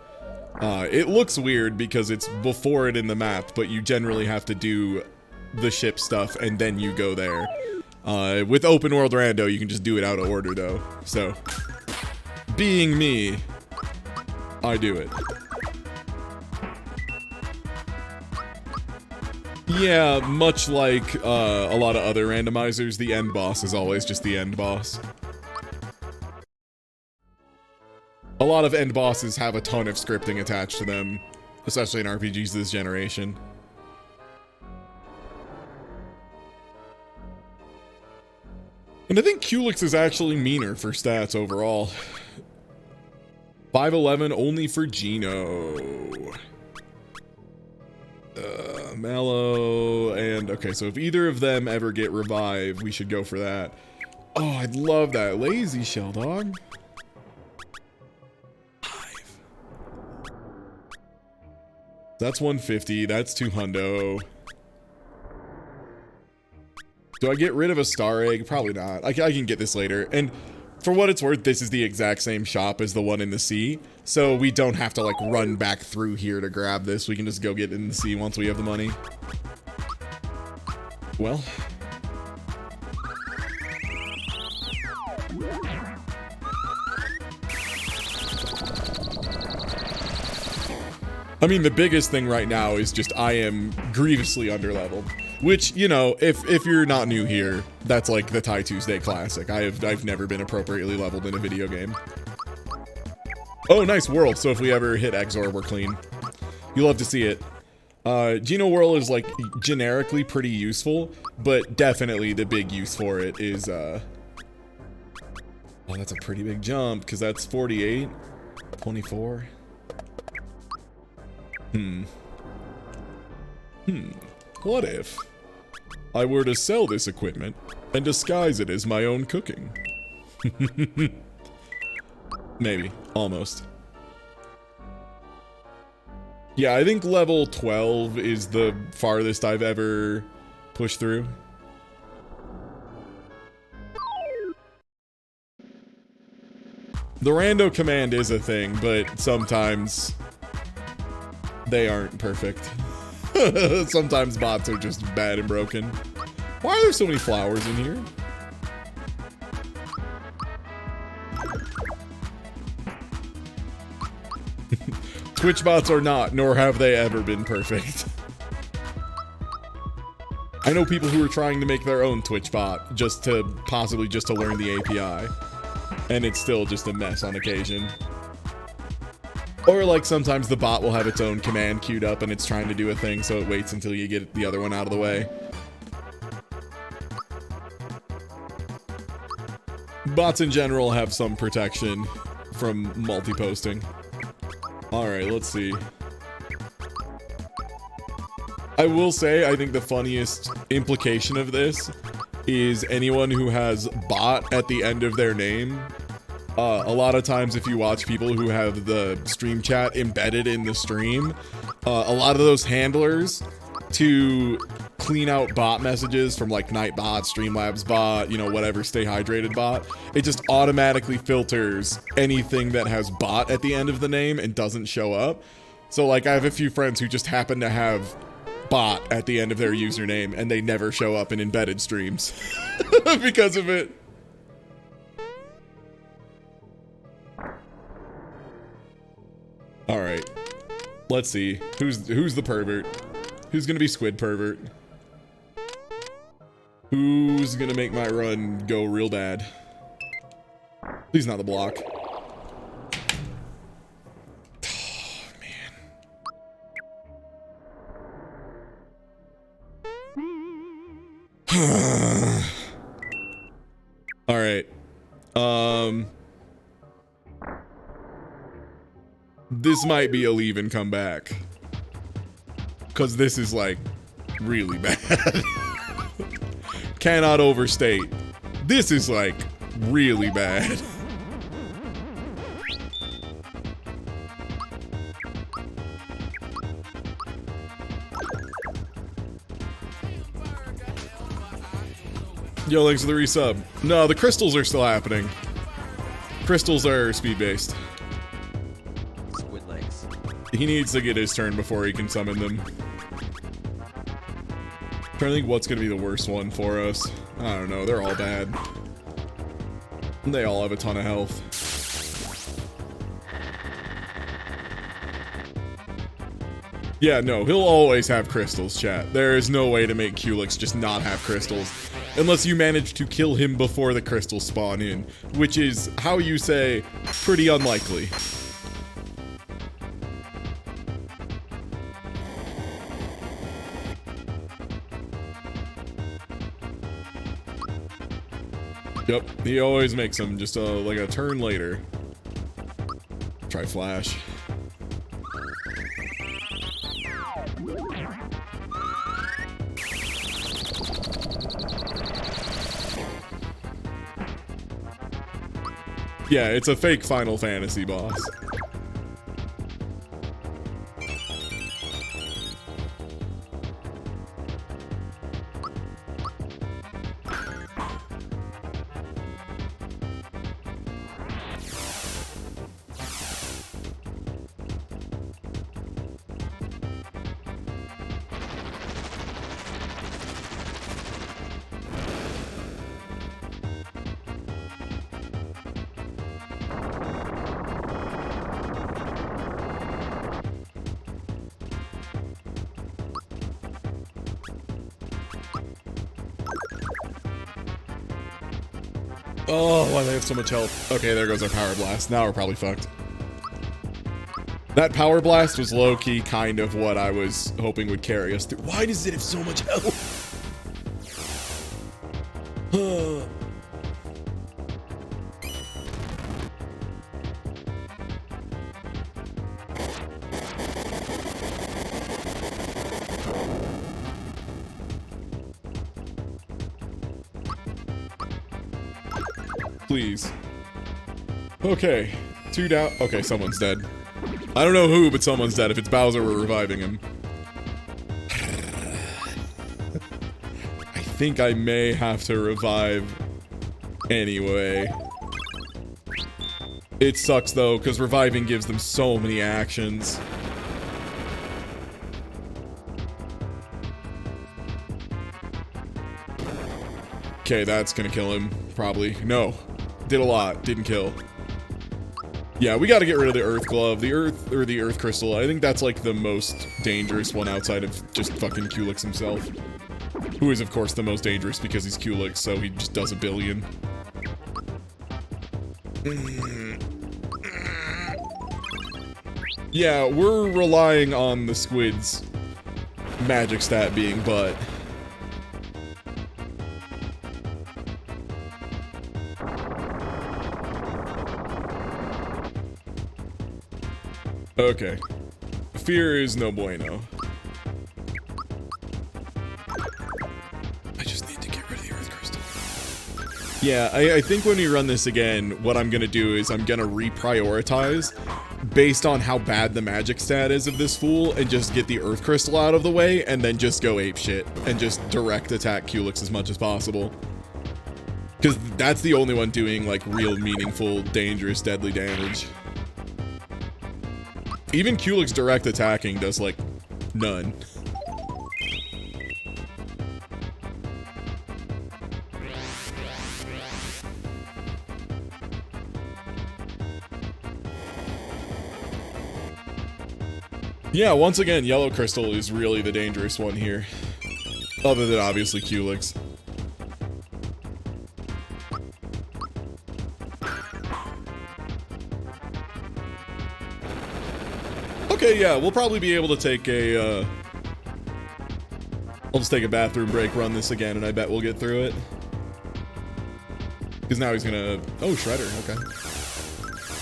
Speaker 1: It looks weird because it's before it in the map, but you generally have to do the ship stuff and then you go there. With Open World Rando, you can just do it out of order, though. So, being me, I do it. Yeah, much like a lot of other randomizers, the end boss is always just the end boss. A lot of end bosses have a ton of scripting attached to them, especially in RPGs this generation. And I think Culex is actually meaner for stats overall. 511 only for Gino. Mallow, and okay, so if either of them ever get revived, we should go for that. Oh, I'd love that. Lazy Shell Dog. That's 150. That's 200. Do I get rid of a star egg? Probably not. I can get this later. And for what it's worth, this is the exact same shop as the one in the sea. So we don't have to like run back through here to grab this. We can just go get it in the sea once we have the money. Well. I mean, the biggest thing right now is just I am grievously underleveled. Which, you know, if you're not new here, that's like the Tie Tuesday classic. I've never been appropriately leveled in a video game. Oh, nice world. So if we ever hit Exor, we're clean. You love to see it. Geno Whirl is like generically pretty useful, but definitely the big use for it is oh, that's a pretty big jump because that's 48, 24. What if I were to sell this equipment and disguise it as my own cooking? Maybe. Almost. Yeah, I think level 12 is the farthest I've ever pushed through. The rando command is a thing, but sometimes they aren't perfect. Sometimes bots are just bad and broken. Why are there so many flowers in here? Twitch bots are not, nor have they ever been perfect. I know people who are trying to make their own Twitch bot just to learn the API. And it's still just a mess on occasion. Or like sometimes the bot will have its own command queued up and it's trying to do a thing, so it waits until you get the other one out of the way. Bots in general have some protection from multi-posting. Alright, let's see. I will say, I think the funniest implication of this is anyone who has bot at the end of their name. A lot of times if you watch people who have the stream chat embedded in the stream, a lot of those handlers to clean out bot messages from like Nightbot, Streamlabs bot, you know, whatever, Stay Hydrated bot, it just automatically filters anything that has bot at the end of the name and doesn't show up. So like I have a few friends who just happen to have bot at the end of their username and they never show up in embedded streams because of it. All right, let's see who's the pervert. Who's gonna be Squid Pervert? Who's gonna make my run go real bad? Please not the block. Oh, man. All right. This might be a leave and come back. Because this is, like, really bad. Cannot overstate. This is, like, really bad. Yo, thanks for the resub. No, the crystals are still happening. Crystals are speed-based.
Speaker 6: Squid legs.
Speaker 1: He needs to get his turn before he can summon them. Trying to think what's gonna be the worst one for us. I don't know, they're all bad. They all have a ton of health. Yeah, no, he'll always have crystals, chat. There is no way to make Culex just not have crystals. Unless you manage to kill him before the crystals spawn in. Which is, how you say, pretty unlikely. Yep, he always makes them just like a turn later. Try flash. Yeah, it's a fake Final Fantasy boss. Oh, why do they have so much health? Okay, there goes our power blast. Now we're probably fucked. That power blast was low-key kind of what I was hoping would carry us through. Why does it have so much health? Please. Okay. 2 down. Okay, someone's dead. I don't know who, but someone's dead. If it's Bowser, we're reviving him. I think I may have to revive anyway. It sucks though, because reviving gives them so many actions. Okay, that's gonna kill him, probably. No. Did a lot, didn't kill. Yeah, we gotta get rid of the Earth Glove. The Earth Crystal. I think that's like the most dangerous one outside of just fucking Culex himself. Who is, of course, the most dangerous because he's Culex, so he just does a billion. Yeah, we're relying on the squid's magic stat being butt. Okay. Fear is no bueno. I just need to get rid of the Earth Crystal. Yeah, I think when we run this again, what I'm gonna do is I'm gonna reprioritize based on how bad the magic stat is of this fool and just get the Earth Crystal out of the way and then just go apeshit and just direct attack Culex as much as possible. Because that's the only one doing like real meaningful, dangerous, deadly damage. Even Culex direct attacking does like none. Yeah, once again, Yellow Crystal is really the dangerous one here. Other than obviously Culex. Okay, yeah, we'll probably be able to take a, I'll just take a bathroom break, run this again, and I bet we'll get through it. Because now he's gonna... Oh, Shredder, okay.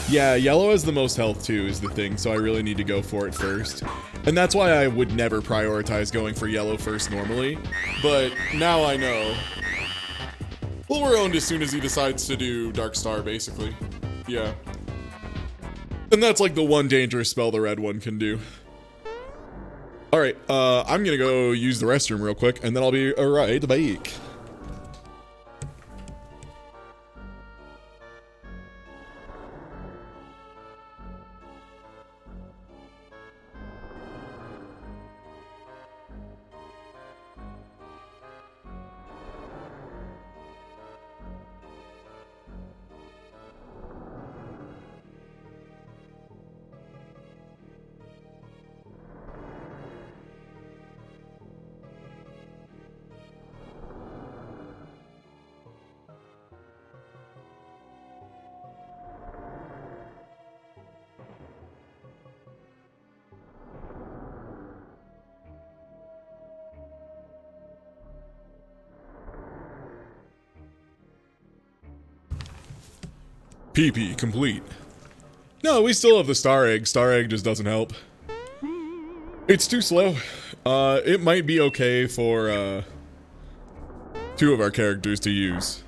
Speaker 1: Yeah, yellow has the most health too, is the thing, so I really need to go for it first. And that's why I would never prioritize going for yellow first normally. But now I know. Well, we're owned as soon as he decides to do Dark Star, basically. Yeah. And that's like the one dangerous spell the red one can do. Alright, I'm gonna go use the restroom real quick, and then I'll be right back. PP complete. No, we still have the Star Egg. Star Egg just doesn't help. It's too slow. It might be okay for two of our characters to use,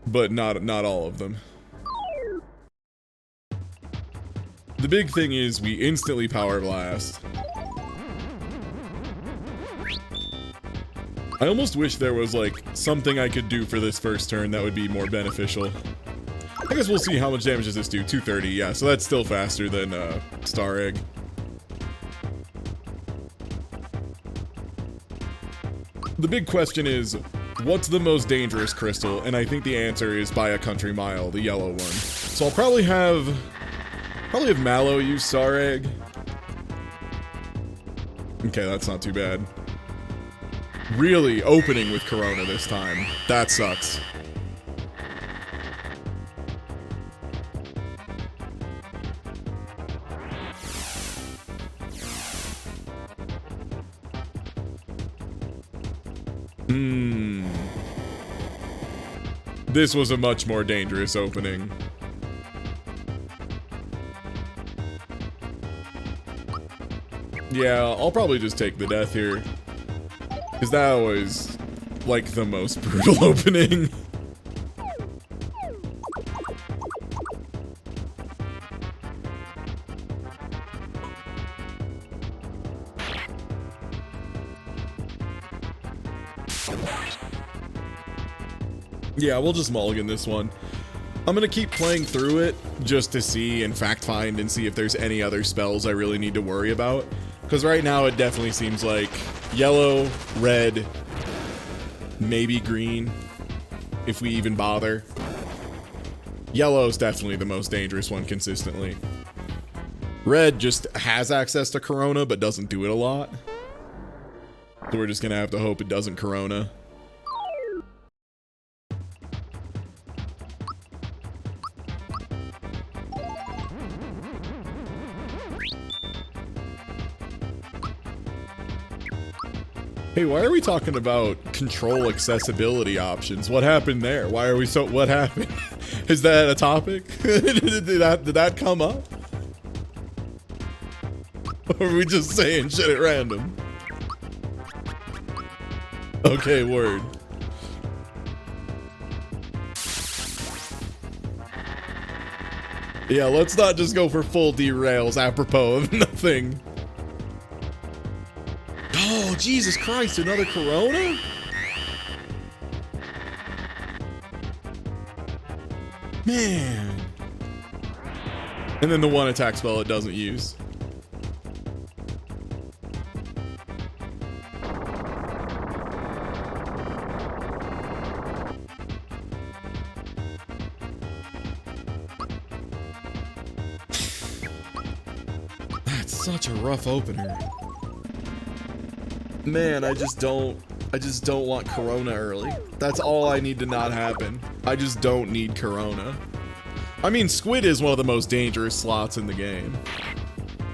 Speaker 1: but not all of them. The big thing is we instantly Power Blast. I almost wish there was like something I could do for this first turn that would be more beneficial. I guess we'll see how much damage does this do. 230, yeah, so that's still faster than Star Egg. The big question is, what's the most dangerous crystal? And I think the answer is by a country mile, the yellow one. So I'll probably have Mallow use Star Egg. Okay, that's not too bad. Really opening with Corona this time. That sucks. This was a much more dangerous opening. Yeah, I'll probably just take the death here. Because that was, like, the most brutal opening. Yeah, we'll just mulligan this one. I'm gonna keep playing through it just to see and fact find and see if there's any other spells I really need to worry about. Because right now it definitely seems like yellow, red, maybe green, if we even bother. Yellow's definitely the most dangerous one consistently. Red just has access to Corona but doesn't do it a lot. So we're just gonna have to hope it doesn't Corona. Hey, why are we talking about control accessibility options? What happened there? Why are we so... What happened? Is that a topic? did that come up? Or are we just saying shit at random? Okay, word. Yeah, let's not just go for full derails apropos of nothing. Oh, Jesus Christ, another Corona? Man. And then the one attack spell it doesn't use. That's such a rough opener. Man, I just don't want Corona early. That's all I need to not happen. I just don't need Corona. I mean, Squid is one of the most dangerous slots in the game.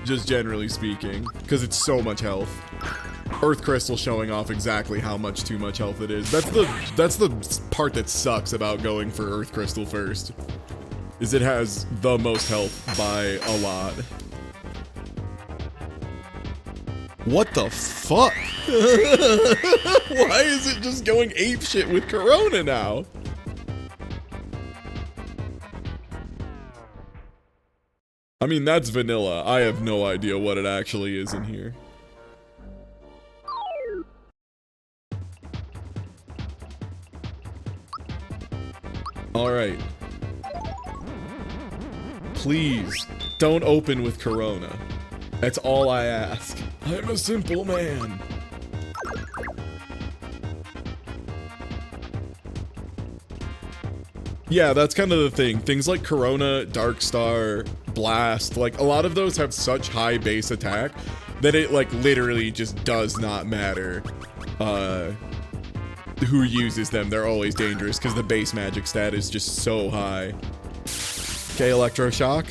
Speaker 1: Just generally speaking, because it's so much health. Earth Crystal showing off exactly how much too much health it is. That's the part that sucks about going for Earth Crystal first. Is it has the most health by a lot. What the fuck? Why is it just going apeshit with Corona now? I mean, that's vanilla. I have no idea what it actually is in here. Alright. Please, don't open with Corona. That's all I ask. I'm a simple man. Yeah, that's kind of the thing. Things like Corona, Dark Star, Blast, like a lot of those have such high base attack that it like literally just does not matter who uses them. They're always dangerous because the base magic stat is just so high. Okay, Electroshock.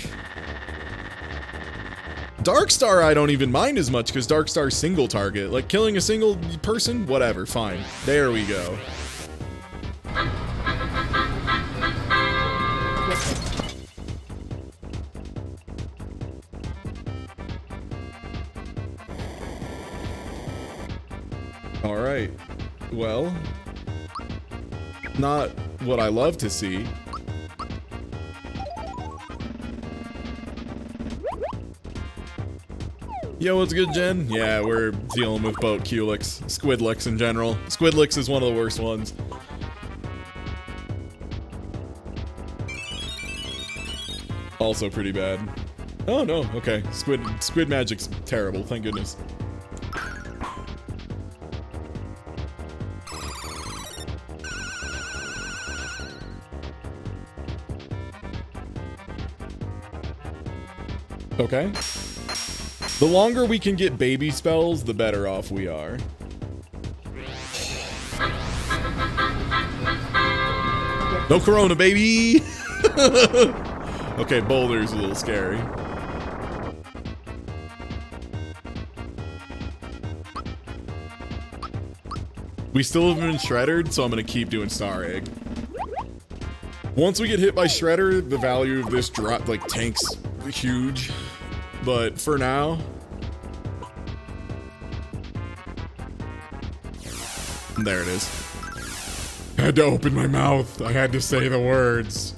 Speaker 1: Darkstar I don't even mind as much because Darkstar's single target. Like killing a single person, whatever, fine. There we go. Alright. Well, not what I love to see. Yo, what's good, Jen? Yeah, we're dealing with boat Culex, Squidlix in general. Squidlix is one of the worst ones. Also pretty bad. Oh no, okay. Squid magic's terrible, thank goodness. Okay. The longer we can get baby spells, the better off we are. No Corona, baby! Okay, Boulder's a little scary. We still haven't been shredded, so I'm gonna keep doing Star Egg. Once we get hit by Shredder, the value of this drop, like, tanks huge. But for now... There it is. I had to open my mouth. I had to say the words.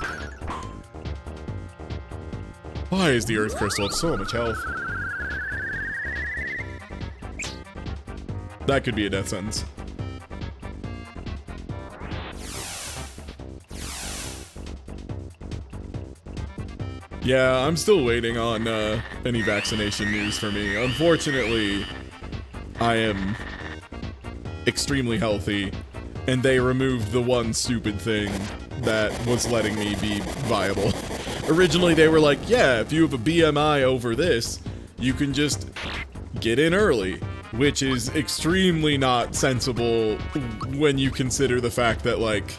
Speaker 1: Why is the Earth Crystal have so much health? That could be a death sentence. Yeah, I'm still waiting on any vaccination news for me. Unfortunately, I am extremely healthy, and they removed the one stupid thing that was letting me be viable. Originally, they were like, yeah, if you have a BMI over this, you can just get in early, which is extremely not sensible when you consider the fact that, like,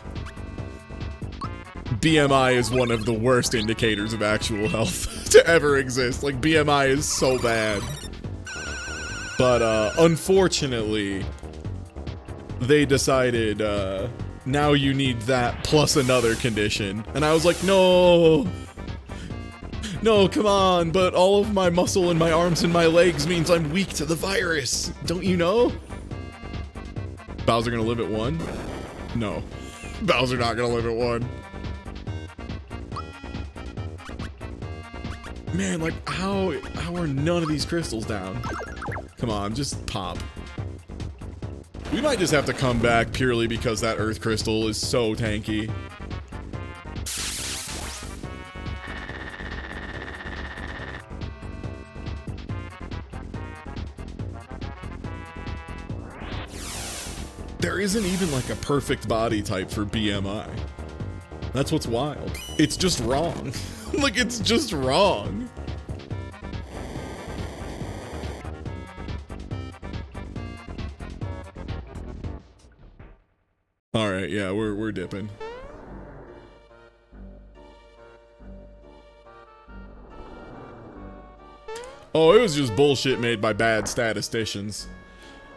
Speaker 1: BMI is one of the worst indicators of actual health to ever exist. Like, BMI is so bad. But, unfortunately, they decided, now you need that plus another condition. And I was like, no! No, come on, but all of my muscle in my arms and my legs means I'm weak to the virus. Don't you know? Bowser gonna live at 1? No. Bowser not gonna live at 1. Man, like, how are none of these crystals down? Come on, just pop. We might just have to come back purely because that earth crystal is so tanky. There isn't even like a perfect body type for BMI. That's what's wild. It's just wrong. Like, it's just wrong. All right, yeah, we're dipping. Oh, it was just bullshit made by bad statisticians.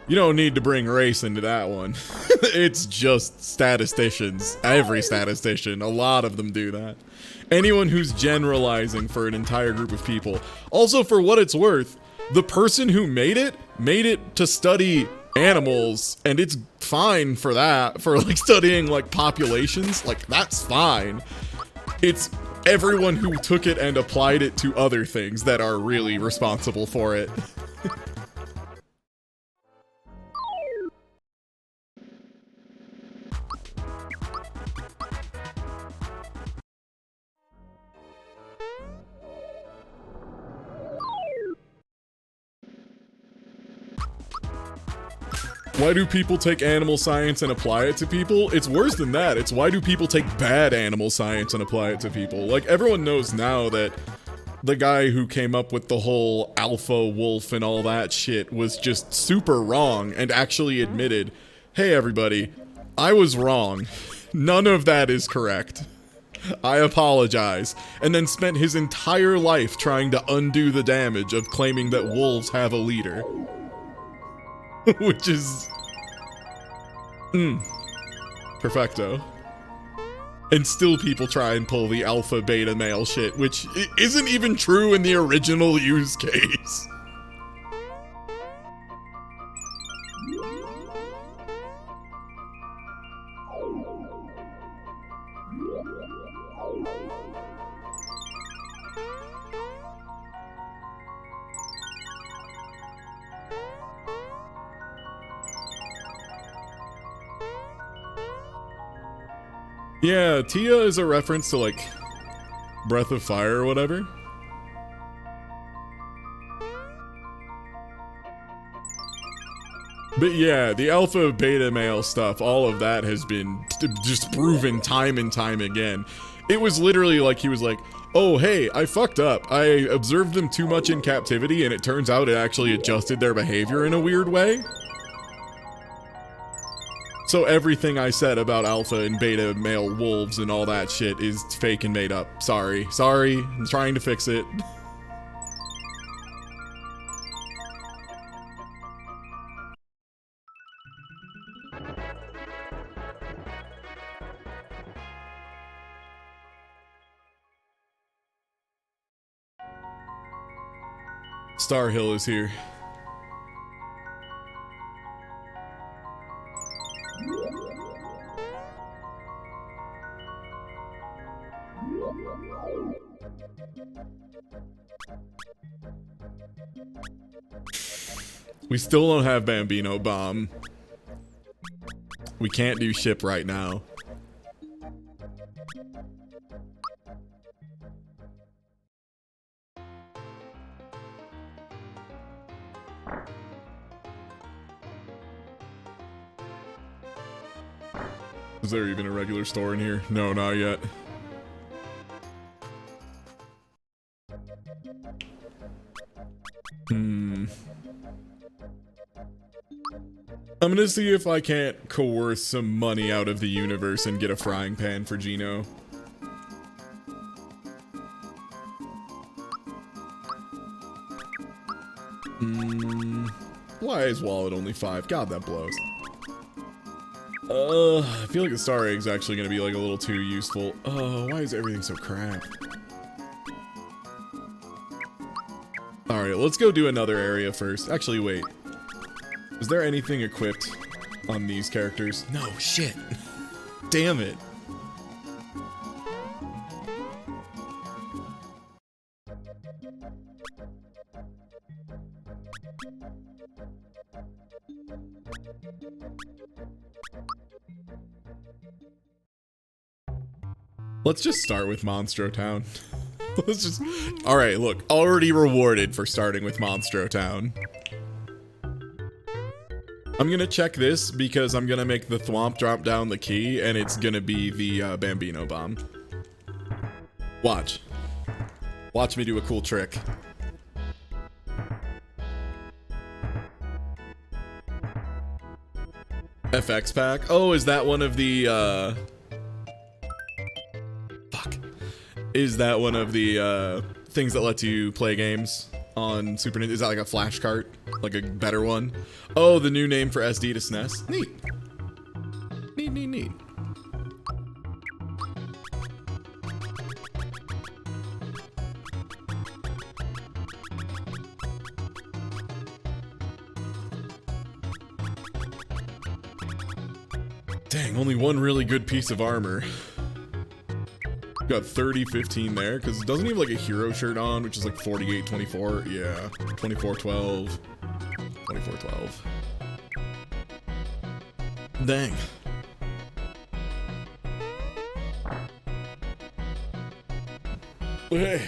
Speaker 1: You don't need to bring race into that one. It's just statisticians. Every statistician, a lot of them do that. Anyone who's generalizing for an entire group of people. Also, for what it's worth, the person who made it to study animals, and it's fine for that, for like studying like populations, like that's fine. It's everyone who took it and applied it to other things that are really responsible for it. Why do people take animal science and apply it to people? It's worse than that. It's why do people take bad animal science and apply it to people? Like, everyone knows now that the guy who came up with the whole alpha wolf and all that shit was just super wrong and actually admitted, hey everybody, I was wrong. None of that is correct. I apologize. And then spent his entire life trying to undo the damage of claiming that wolves have a leader. Which is... perfecto. And still people try and pull the alpha beta male shit, which isn't even true in the original use case. Yeah, Tia is a reference to, like, Breath of Fire or whatever. But yeah, the alpha beta male stuff, all of that has been just proven time and time again. It was literally like he was like, oh hey, I fucked up. I observed them too much in captivity and it turns out it actually adjusted their behavior in a weird way. So everything I said about alpha and beta male wolves and all that shit is fake and made up. Sorry, I'm trying to fix it. Star Hill is here. We still don't have Bambino Bomb. We can't do ship right now. Is there even a regular store in here? No, not yet. I'm gonna see if I can't coerce some money out of the universe and get a frying pan for Gino. Why is wallet only 5? God, that blows. I feel like the star egg's actually gonna be like a little too useful. Oh, why is everything so crap? Alright, let's go do another area first. Actually, wait. Is there anything equipped on these characters? No, shit. Damn it. Let's just start with Monstro Town. Let's just... Alright, look. Already rewarded for starting with Monstro Town. I'm gonna check this because I'm gonna make the Thwomp drop down the key and it's gonna be the Bambino Bomb. Watch. Watch me do a cool trick. FX pack? Oh, is that one of the, Fuck. Is that one of the, things that lets you play games on Super Nintendo? Is that like a flash cart? Like a better one? Oh, the new name for SD to SNES? Neat. Neat, neat, neat. Dang, only one really good piece of armor. Got 30-15 there, because doesn't he have like a hero shirt on, which is like 48-24? Yeah, 24-12. 24-12. Dang. Hey.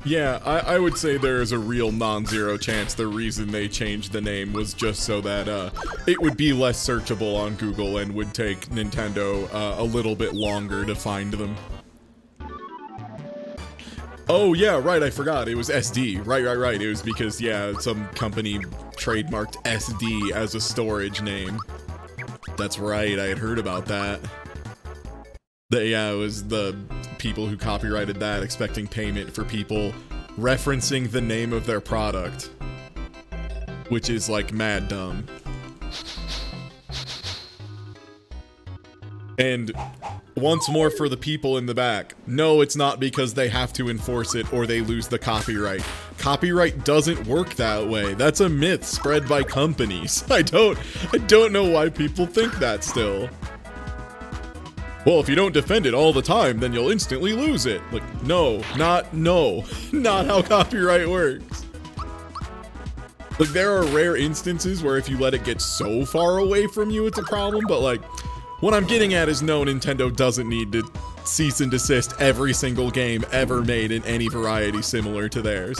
Speaker 1: Yeah, I would say there is a real non-zero chance the reason they changed the name was just so that it would be less searchable on Google and would take Nintendo a little bit longer to find them. Oh yeah, right, I forgot, it was SD. Right. It was because, yeah, some company trademarked SD as a storage name. That's right, I had heard about that. Yeah, it was the people who copyrighted that expecting payment for people referencing the name of their product. Which is, like, mad dumb. And once more for the people in the back. No, it's not because they have to enforce it or they lose the copyright. Copyright doesn't work that way. That's a myth spread by companies. I don't know why people think that still. Well, if you don't defend it all the time, then you'll instantly lose it. Like, no, not how copyright works. Like, there are rare instances where if you let it get so far away from you, it's a problem, but like, what I'm getting at is no, Nintendo doesn't need to cease and desist every single game ever made in any variety similar to theirs.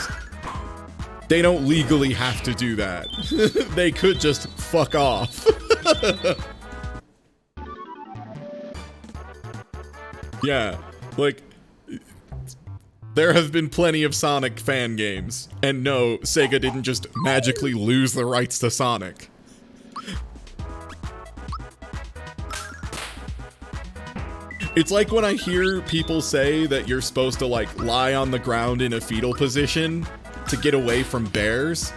Speaker 1: They don't legally have to do that. They could just fuck off. Yeah, like, there have been plenty of Sonic fan games, and no, Sega didn't just magically lose the rights to Sonic. It's like when I hear people say that you're supposed to, like, lie on the ground in a fetal position to get away from bears.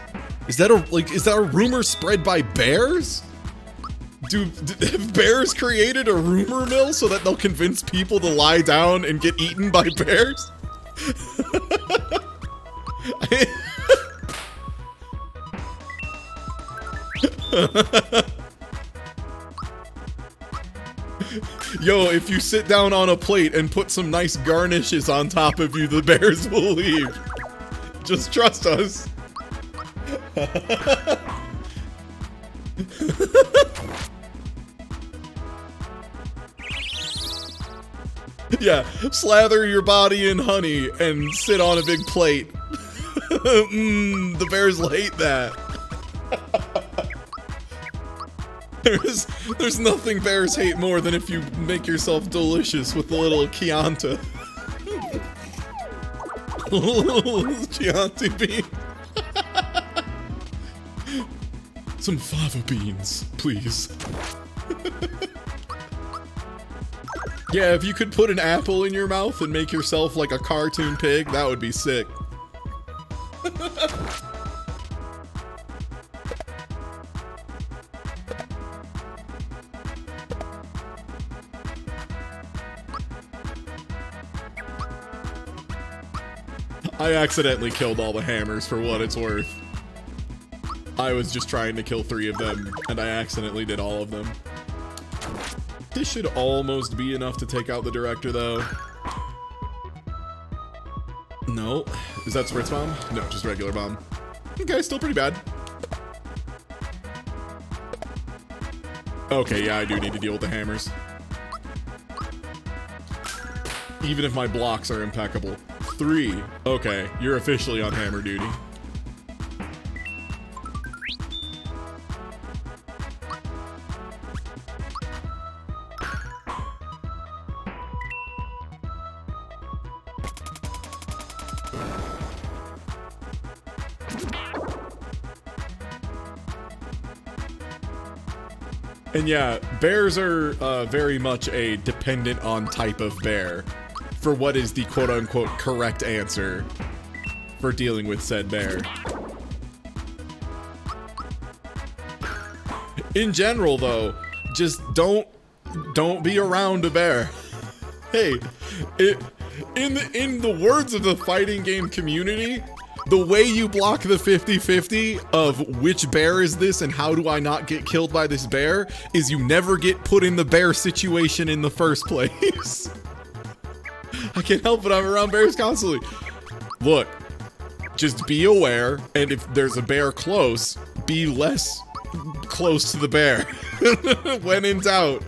Speaker 1: Is that a rumor spread by bears? Have bears created a rumor mill so that they'll convince people to lie down and get eaten by bears? Yo, if you sit down on a plate and put some nice garnishes on top of you, the bears will leave. Just trust us. Yeah, slather your body in honey and sit on a big plate. The bears will hate that. There's nothing bears hate more than if you make yourself delicious with a little Chianti. Chianti bean. Some fava beans, please. Yeah, if you could put an apple in your mouth and make yourself like a cartoon pig, that would be sick. I accidentally killed all the hammers for what it's worth. I was just trying to kill 3 of them, and I accidentally did all of them. This should almost be enough to take out the director, though. No. Is that Spritz Bomb? No, just regular bomb. Okay, still pretty bad. Okay, yeah, I do need to deal with the hammers. Even if my blocks are impeccable. 3. Okay, you're officially on hammer duty. And yeah, bears are very much a dependent on type of bear for what is the quote-unquote correct answer for dealing with said bear. In general, though, just don't be around a bear. Hey, in the words of the fighting game community, the way you block the 50-50 of which bear is this and how do I not get killed by this bear is you never get put in the bear situation in the first place. I can't help it, I'm around bears constantly. Look, just be aware, and if there's a bear close, be less close to the bear. When in doubt,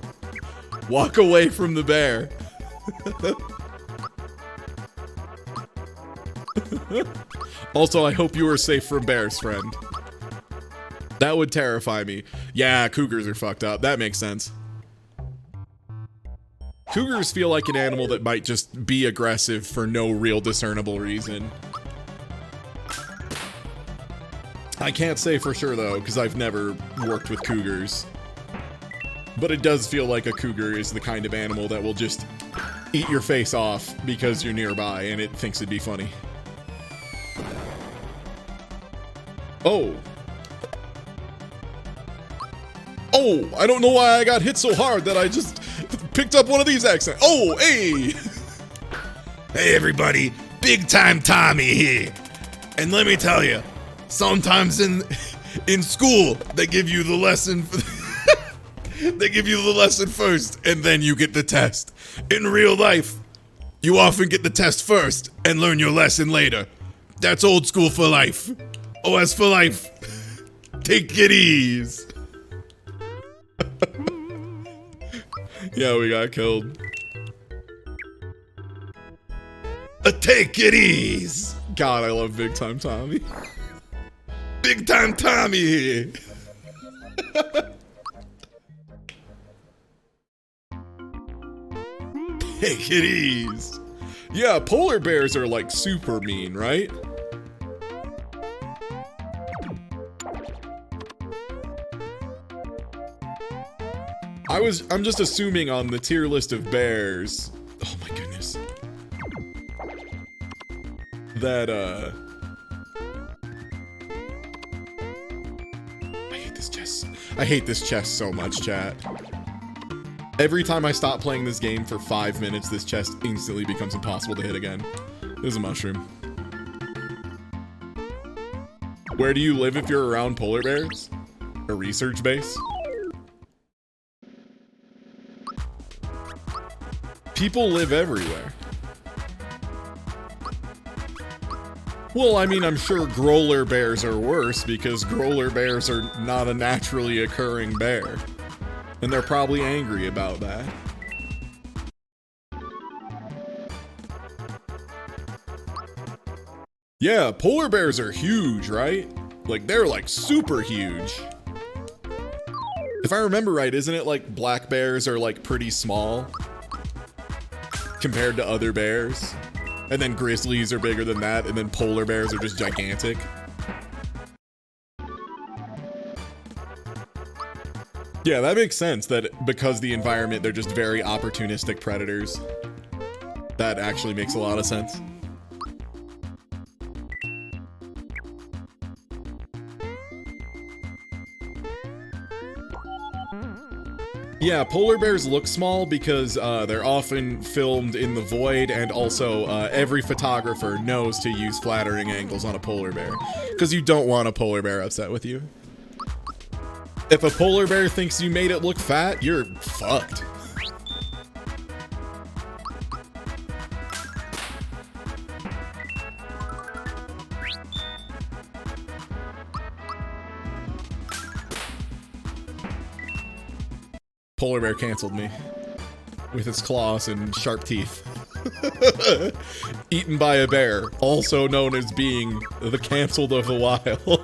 Speaker 1: walk away from the bear. Also, I hope you are safe from bears, friend. That would terrify me. Yeah, cougars are fucked up. That makes sense. Cougars feel like an animal that might just be aggressive for no real discernible reason. I can't say for sure, though, because I've never worked with cougars. But it does feel like a cougar is the kind of animal that will just eat your face off because you're nearby and it thinks it'd be funny. Oh. Oh, I don't know why I got hit so hard that I just picked up one of these accents. Oh, hey. Hey, everybody. Big time Tommy here. And let me tell you, sometimes in school, they give you the lesson. They give you the lesson first, and then you get the test. In real life, you often get the test first and learn your lesson later. That's old school for life. OS for life. Take it easy. Yeah, we got killed. Take it easy. God, I love Big Time Tommy. Big Time Tommy here. Take it easy. Yeah, polar bears are like super mean, right? I'm just assuming on the tier list of bears. Oh my goodness. That I hate this chest. I hate this chest so much, chat. Every time I stop playing this game for 5 minutes, this chest instantly becomes impossible to hit again. There's a mushroom. Where do you live if you're around polar bears? A research base? People live everywhere. Well, I mean, I'm sure growler bears are worse because growler bears are not a naturally occurring bear. And they're probably angry about that. Yeah, polar bears are huge, right? Like, they're like super huge. If I remember right, isn't it like black bears are like pretty small compared to other bears? And then grizzlies are bigger than that, and then polar bears are just gigantic. Yeah, that makes sense, that because the environment, they're just very opportunistic predators. That actually makes a lot of sense. Yeah, polar bears look small because they're often filmed in the void, and also every photographer knows to use flattering angles on a polar bear because you don't want a polar bear upset with you. If a polar bear thinks you made it look fat, you're fucked. Polar bear canceled me with its claws and sharp teeth. Eaten by a bear, also known as being the canceled of the wild.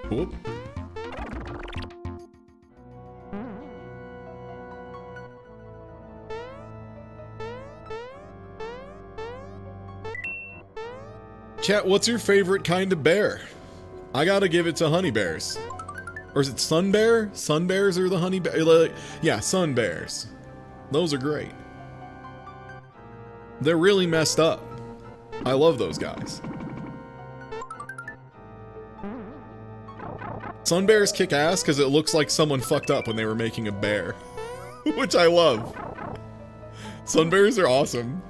Speaker 1: Whoop. Chat, what's your favorite kind of bear? I gotta give it to honey bears. Or is it sun bear? Sun bears are the honey bear? Yeah, sun bears. Those are great. They're really messed up. I love those guys. Sun bears kick ass because it looks like someone fucked up when they were making a bear. Which I love. Sun bears are awesome.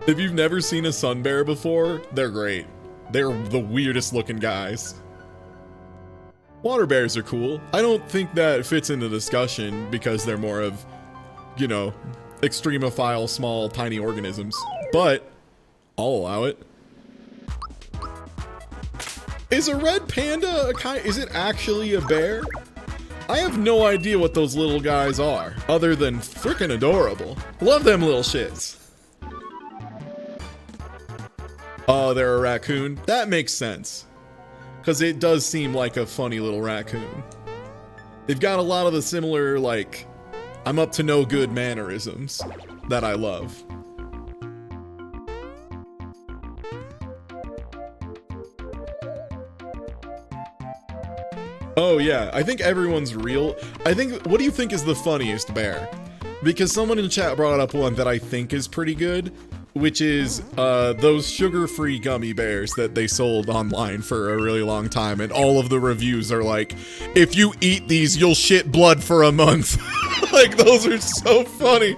Speaker 1: If you've never seen a sun bear before, they're great. They're the weirdest looking guys. Water bears are cool. I don't think that fits into discussion because they're more of, you know, extremophile, small, tiny organisms. But I'll allow it. Is a red panda a kind? Is it actually a bear? I have no idea what those little guys are, other than freaking adorable. Love them little shits. Oh, they're a raccoon? That makes sense. Because it does seem like a funny little raccoon. They've got a lot of the similar, like, I'm up to no good mannerisms that I love. Oh yeah, I think everyone's real. I think, what do you think is the funniest bear? Because someone in chat brought up one that I think is pretty good, which is those sugar-free gummy bears that they sold online for a really long time, and all of the reviews are like, if you eat these, you'll shit blood for a month. Like, those are so funny.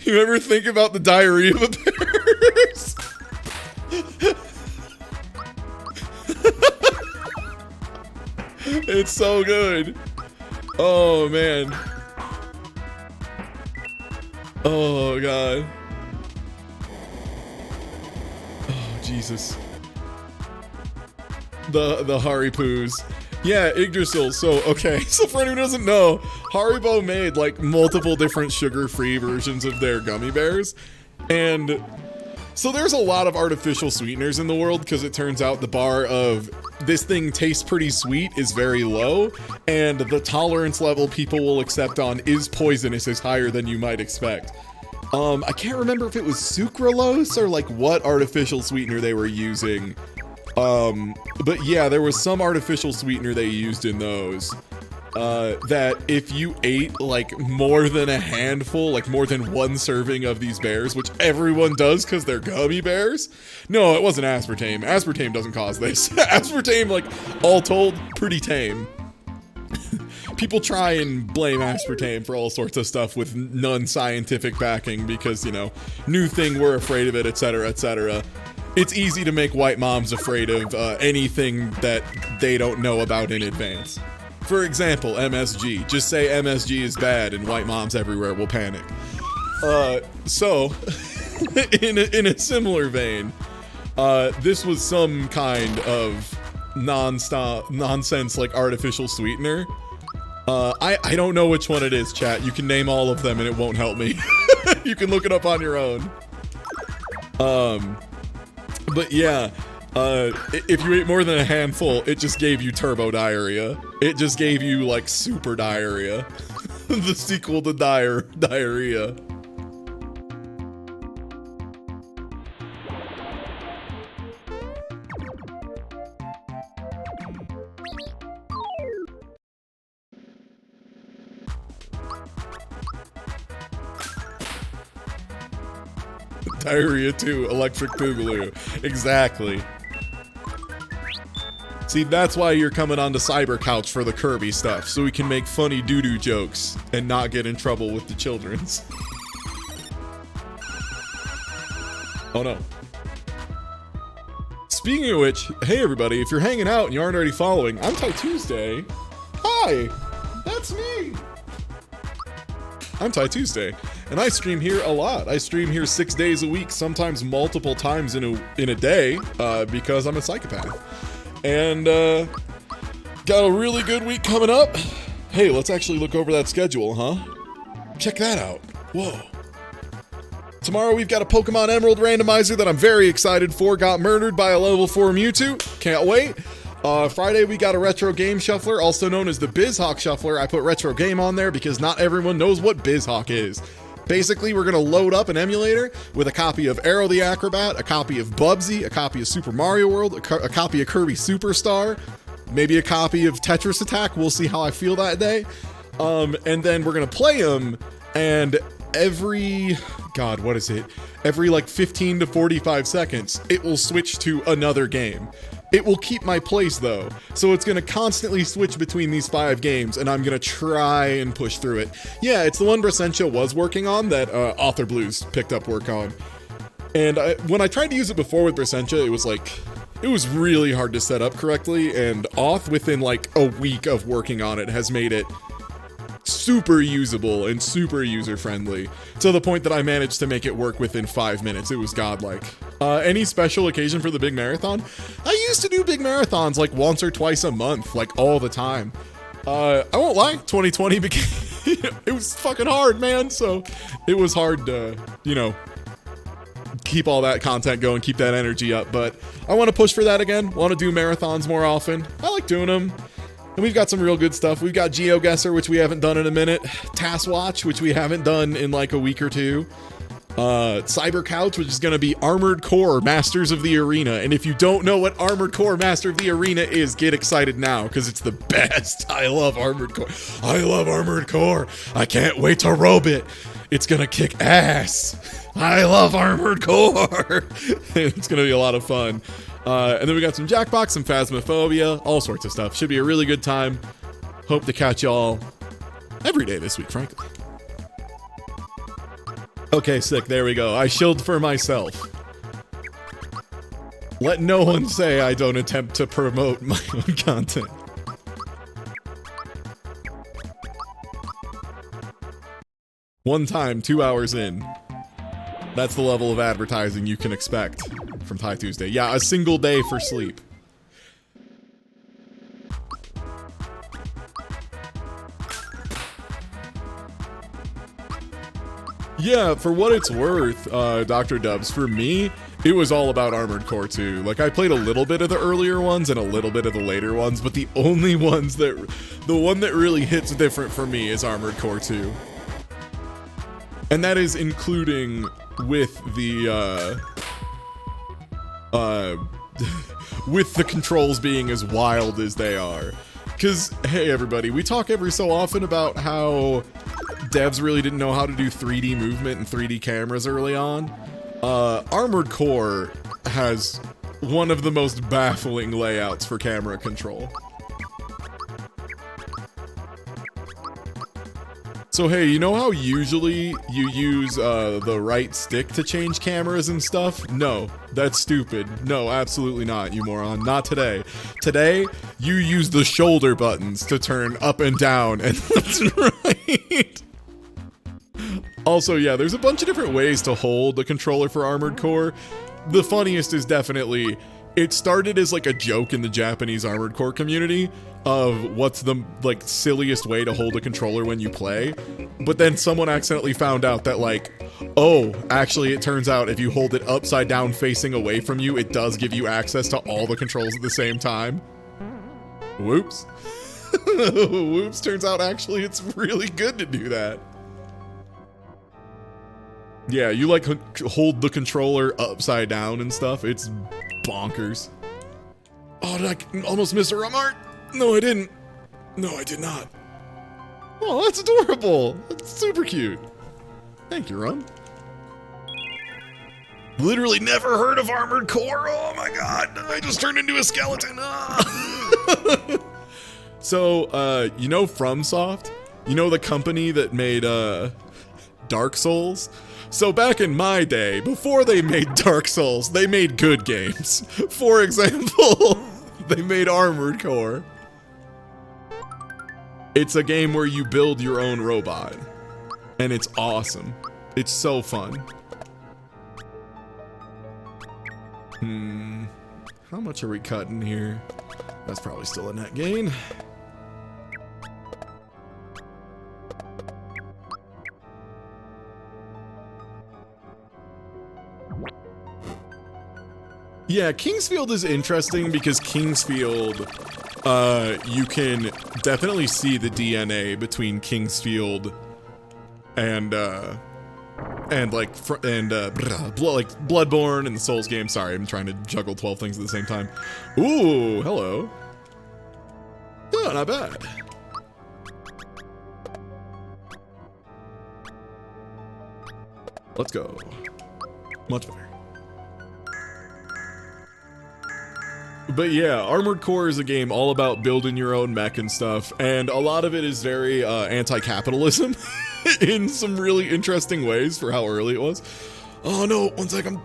Speaker 1: You ever think about the diarrhea of a bears? It's so good. Oh, man. Oh, God. Oh, Jesus. The Haripoos. Yeah, Yggdrasil. So, okay. So, for anyone who doesn't know, Haribo made, like, multiple different sugar-free versions of their gummy bears. And so there's a lot of artificial sweeteners in the world because it turns out the bar of this thing tastes pretty sweet is very low, and the tolerance level people will accept on is poisonous is higher than you might expect. I can't remember if it was sucralose or like what artificial sweetener they were using. But yeah, there was some artificial sweetener they used in those. That if you ate like more than a handful, like more than one serving of these bears, which everyone does because they're gummy bears. No, it wasn't aspartame. Aspartame doesn't cause this. Aspartame, like all told, pretty tame. People try and blame aspartame for all sorts of stuff with non-scientific backing because, you know, new thing, we're afraid of it, etc., etc. it's easy to make white moms afraid of anything that they don't know about in advance. For example, MSG. Just say MSG is bad and white moms everywhere will panic. So, in a similar vein, this was some kind of nonsense like artificial sweetener. I don't know which one it is, chat. You can name all of them and it won't help me. You can look it up on your own. But yeah, if you ate more than a handful, it just gave you turbo diarrhea. It just gave you like super diarrhea. The sequel to diarrhea. Diarrhea 2, Electric Boogaloo. Exactly. See, that's why you're coming onto Cyber Couch for the Kirby stuff, so we can make funny doo-doo jokes and not get in trouble with the children's. Oh no. Speaking of which, hey everybody, if you're hanging out and you aren't already following, I'm Ty Tuesday. Hi, that's me. I'm Ty Tuesday, and I stream here a lot. I stream here 6 days a week, sometimes multiple times in a day, because I'm a psychopath. And got a really good week coming up. Hey, let's actually look over that schedule, huh? Check that out. Whoa. Tomorrow we've got a Pokemon Emerald randomizer that I'm very excited for. Got murdered by a level 4 Mewtwo. Can't wait. Friday we got a retro game shuffler, also known as the BizHawk shuffler. I put retro game on there because not everyone knows what BizHawk is. Basically, we're gonna load up an emulator with a copy of Arrow the Acrobat, a copy of Bubsy, a copy of Super Mario World, a copy of Kirby Superstar, maybe a copy of Tetris Attack. We'll see how I feel that day. And then we're gonna play them, and every like 15 to 45 seconds, it will switch to another game. It will keep my place though, so it's gonna constantly switch between these 5 games, and I'm gonna try and push through it. Yeah, it's the one Brasentia was working on that Author Blues picked up work on. And when I tried to use it before with Brasentia, it was really hard to set up correctly, and Auth, within like a week of working on it, has made it super usable and super user-friendly, to the point that I managed to make it work within 5 minutes. It was godlike. Any special occasion for the big marathon? I used to do big marathons like once or twice a month, like all the time. I won't lie, 2020 became it was fucking hard, man, so it was hard to, keep all that content going, keep that energy up, but I want to push for that again. Want to do marathons more often. I like doing them. And we've got some real good stuff. We've got GeoGuessr, which we haven't done in a minute. Task Watch, which we haven't done in like a week or two. Cyber Couch, which is going to be Armored Core Masters of the Arena. And if you don't know what Armored Core Master of the Arena is, get excited now, because it's the best. I love Armored Core. I love Armored Core. I can't wait to robe it. It's going to kick ass. I love Armored Core. It's going to be a lot of fun. And then we got some Jackbox, some Phasmophobia, all sorts of stuff. Should be a really good time. Hope to catch y'all every day this week, frankly. Okay, sick. There we go. I shilled for myself. Let no one say I don't attempt to promote my own content. One time, 2 hours in. That's the level of advertising you can expect from Ty Tuesday. Yeah, a single day for sleep. Yeah, for what it's worth, Dr. Dubs, for me, it was all about Armored Core 2. Like, I played a little bit of the earlier ones and a little bit of the later ones, but the only ones the one that really hits different for me is Armored Core 2. And that is including with the, with the controls being as wild as they are. Because, hey everybody, we talk every so often about how devs really didn't know how to do 3D movement and 3D cameras early on. Armored Core has one of the most baffling layouts for camera control. So hey, you know how usually you use the right stick to change cameras and stuff? No, that's stupid. No, absolutely not, you moron. Not today. Today, you use the shoulder buttons to turn up and down and left and right. Also, yeah, there's a bunch of different ways to hold the controller for Armored Core. The funniest is definitely, it started as like a joke in the Japanese Armored Core community of what's the like silliest way to hold a controller when you play, but then someone accidentally found out that like, oh, actually it turns out if you hold it upside down facing away from you, it does give you access to all the controls at the same time. Whoops. Whoops, turns out actually it's really good to do that. Yeah, you like hold the controller upside down and stuff. It's bonkers. Oh, did I almost miss a rum art? No, I didn't. No, I did not. Oh, that's adorable. That's super cute. Thank you, Rum. Literally never heard of Armored Core. Oh my god, I just turned into a skeleton. Ah. So, you know FromSoft? You know the company that made Dark Souls? So back in my day, before they made Dark Souls, they made good games. For example, they made Armored Core. It's a game where you build your own robot. And it's awesome. It's so fun. How much are we cutting here? That's probably still a net gain. Yeah, Kingsfield is interesting because Kingsfield, you can definitely see the DNA between Kingsfield and like Bloodborne and the Souls game. Sorry, I'm trying to juggle 12 things at the same time. Ooh, hello. Oh, not bad. Let's go. Much better. But yeah, Armored Core is a game all about building your own mech and stuff, and a lot of it is very anti-capitalism in some really interesting ways for how early it was. Oh no, one second.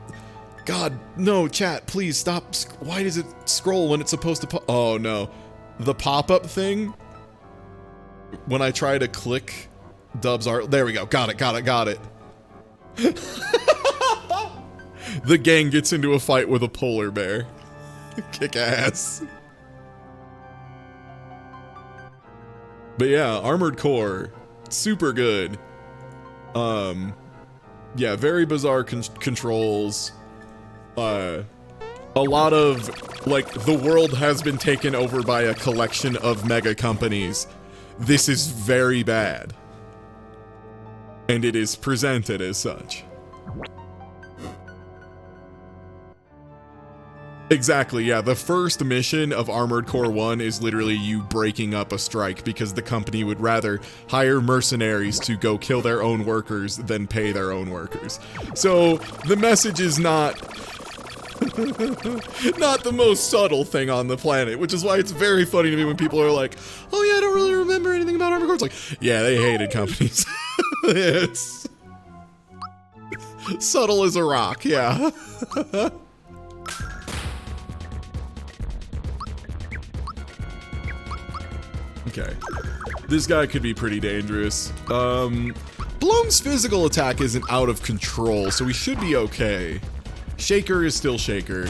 Speaker 1: God, no, chat, please stop. Why does it scroll when it's supposed to oh no. The pop-up thing, when I try to click Dub's art, there we go, got it. The gang gets into a fight with a polar bear. Kick ass. But yeah, Armored Core, super good. Yeah, very bizarre controls. A lot of, like, the world has been taken over by a collection of mega companies. This is very bad. And it is presented as such. Exactly, yeah. The first mission of Armored Core 1 is literally you breaking up a strike because the company would rather hire mercenaries to go kill their own workers than pay their own workers. So the message is not not the most subtle thing on the planet, which is why it's very funny to me when people are like, oh yeah, I don't really remember anything about Armored Core. It's like, yeah, they hated companies. It's subtle as a rock, yeah. Okay, this guy could be pretty dangerous. Bloom's physical attack isn't out of control, so we should be okay. Shaker is still Shaker.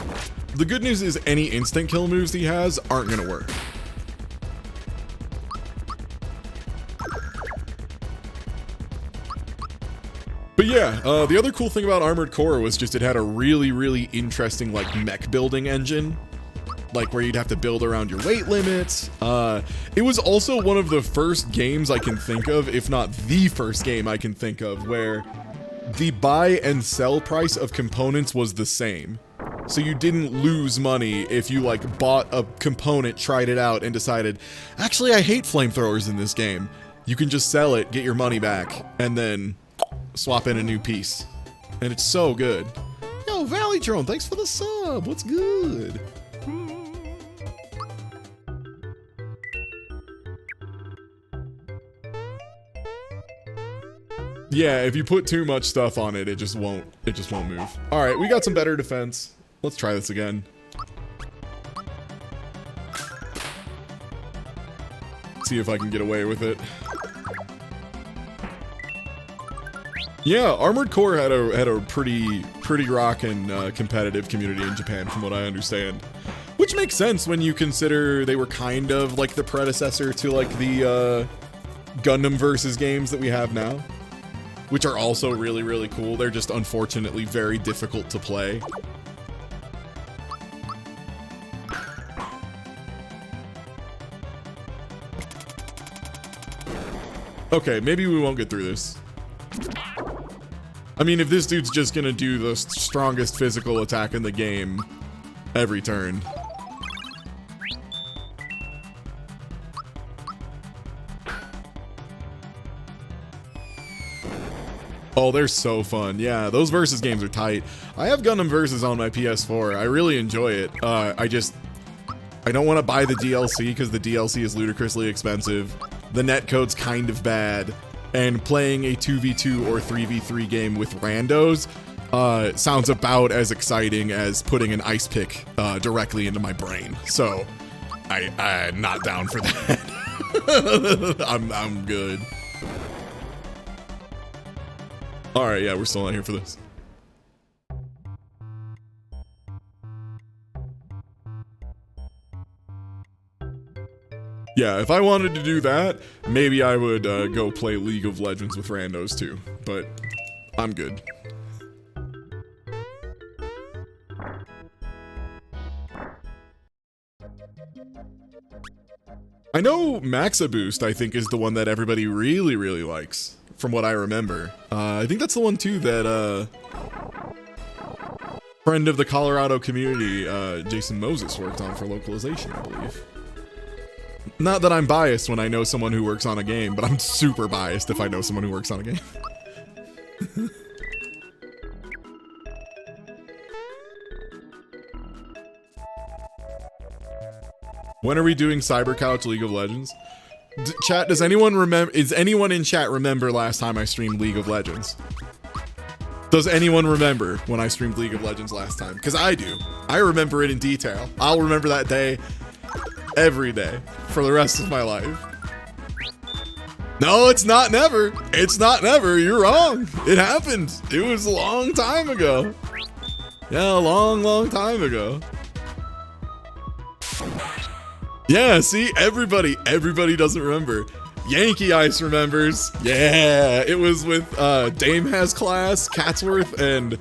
Speaker 1: The good news is any instant kill moves he has aren't gonna work. But yeah, the other cool thing about Armored Core was just it had a really, really interesting like mech building engine. Like where you'd have to build around your weight limits. It was also one of the first games I can think of, if not the first game I can think of, where the buy and sell price of components was the same. So you didn't lose money if you like bought a component, tried it out, and decided, actually I hate flamethrowers in this game. You can just sell it, get your money back, and then swap in a new piece. And it's so good. Yo, Valley Drone, thanks for the sub. What's good? Yeah, if you put too much stuff on it, it just won't move. All right, we got some better defense. Let's try this again. See if I can get away with it. Yeah, Armored Core had a pretty rockin' competitive community in Japan, from what I understand, which makes sense when you consider they were kind of like the predecessor to like the Gundam versus games that we have now, which are also really cool. They're just unfortunately very difficult to play. Okay, maybe we won't get through this. I mean, if this dude's just gonna do the strongest physical attack in the game every turn. Oh, they're so fun. Yeah, those versus games are tight. I have Gundam Versus on my PS4. I really enjoy it. I don't want to buy the DLC because the DLC is ludicrously expensive. The netcode's kind of bad, and playing a 2v2 or 3v3 game with randos sounds about as exciting as putting an ice pick directly into my brain. So I'm not down for that. I'm good. All right, yeah, we're still not here for this. Yeah, if I wanted to do that, maybe I would go play League of Legends with randos too, but I'm good. I know Maxa Boost, I think, is the one that everybody really likes, from what I remember. I think that's the one too that friend of the Colorado community, Jason Moses, worked on for localization, I believe. Not that I'm biased when I know someone who works on a game, but I'm super biased if I know someone who works on a game. When are we doing Cyber Couch League of Legends? Chat, does anyone remember? Is anyone in chat remember last time I streamed League of Legends? Does anyone remember when I streamed League of Legends last time? Because I do. I remember it in detail. I'll remember that day every day for the rest of my life. No, it's not never. It's not never. You're wrong. It happened. It was a long time ago. Yeah, a long time ago. Yeah, see, everybody doesn't remember. Yankee Ice remembers. Yeah, it was with Dame Has Class, Catsworth, and I'm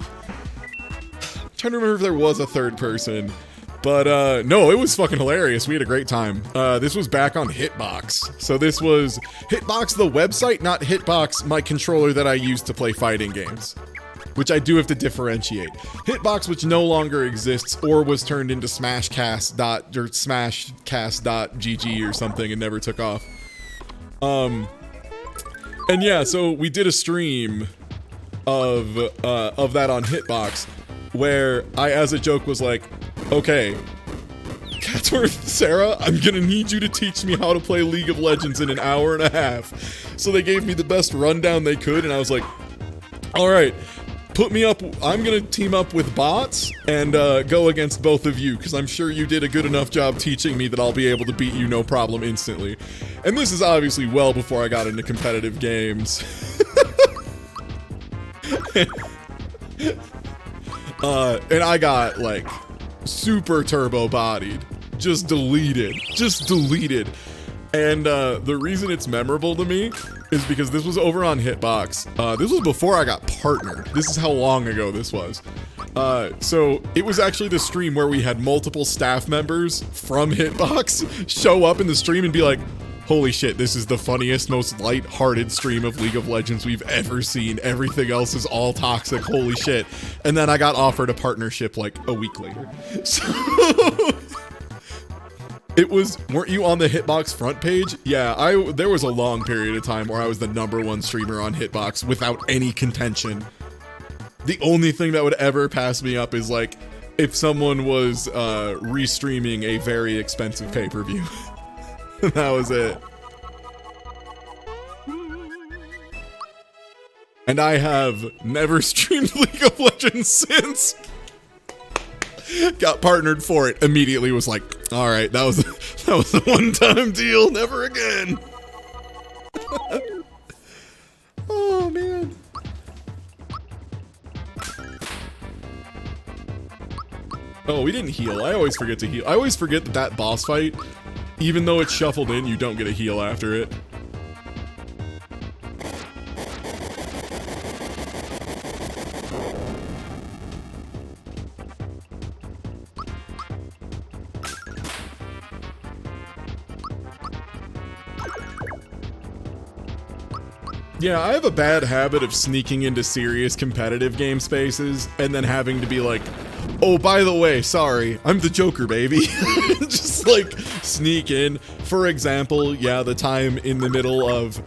Speaker 1: trying to remember if there was a third person. But no, it was fucking hilarious. We had a great time. This was back on Hitbox. So this was Hitbox, the website, not Hitbox, my controller that I use to play fighting games, which I do have to differentiate. Hitbox, which no longer exists or was turned into Smashcast.gg or something and never took off. And yeah, so we did a stream of that on Hitbox where I, as a joke, was like, okay, Catsworth, Sarah, I'm gonna need you to teach me how to play League of Legends in an hour and a half. So they gave me the best rundown they could, and I was like, all right, put me up. I'm gonna team up with bots and go against both of you, because I'm sure you did a good enough job teaching me that I'll be able to beat you no problem instantly. And this is obviously well before I got into competitive games. And I got like super turbo bodied, just deleted. And the reason it's memorable to me is because this was over on Hitbox. This was before I got partnered. This is how long ago this was. So it was actually the stream where we had multiple staff members from Hitbox show up in the stream and be like, holy shit, this is the funniest, most light-hearted stream of League of Legends we've ever seen. Everything else is all toxic, holy shit. And then I got offered a partnership like a week later. So it was, weren't you on the Hitbox front page? Yeah, there was a long period of time where I was the #1 streamer on Hitbox without any contention. The only thing that would ever pass me up is like if someone was restreaming a very expensive pay-per-view. That was it. And I have never streamed League of Legends since. Got partnered for it. Immediately was like, all right, that was a one-time deal. Never again. Oh, man. Oh, we didn't heal. I always forget to heal. I always forget that boss fight, even though it's shuffled in, you don't get a heal after it. Yeah, I have a bad habit of sneaking into serious competitive game spaces and then having to be like, oh, by the way, sorry, I'm the Joker, baby. Just like sneak in. For example, yeah, the time in the middle of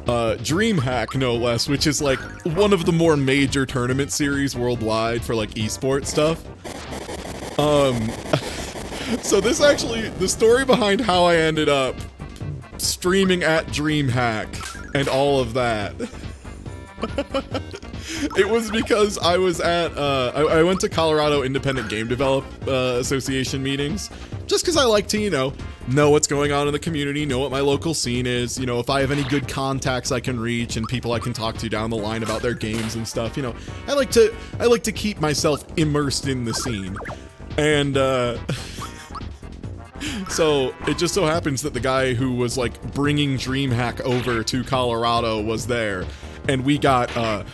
Speaker 1: DreamHack, no less, which is like one of the more major tournament series worldwide for like esports stuff. So this actually, the story behind how I ended up streaming at DreamHack and all of that. It was because I was at, I went to Colorado Independent Game Association meetings, just because I like to, you know what's going on in the community, know what my local scene is, if I have any good contacts I can reach and people I can talk to down the line about their games and stuff, I like to keep myself immersed in the scene. And, so it just so happens that the guy who was like bringing DreamHack over to Colorado was there, and we got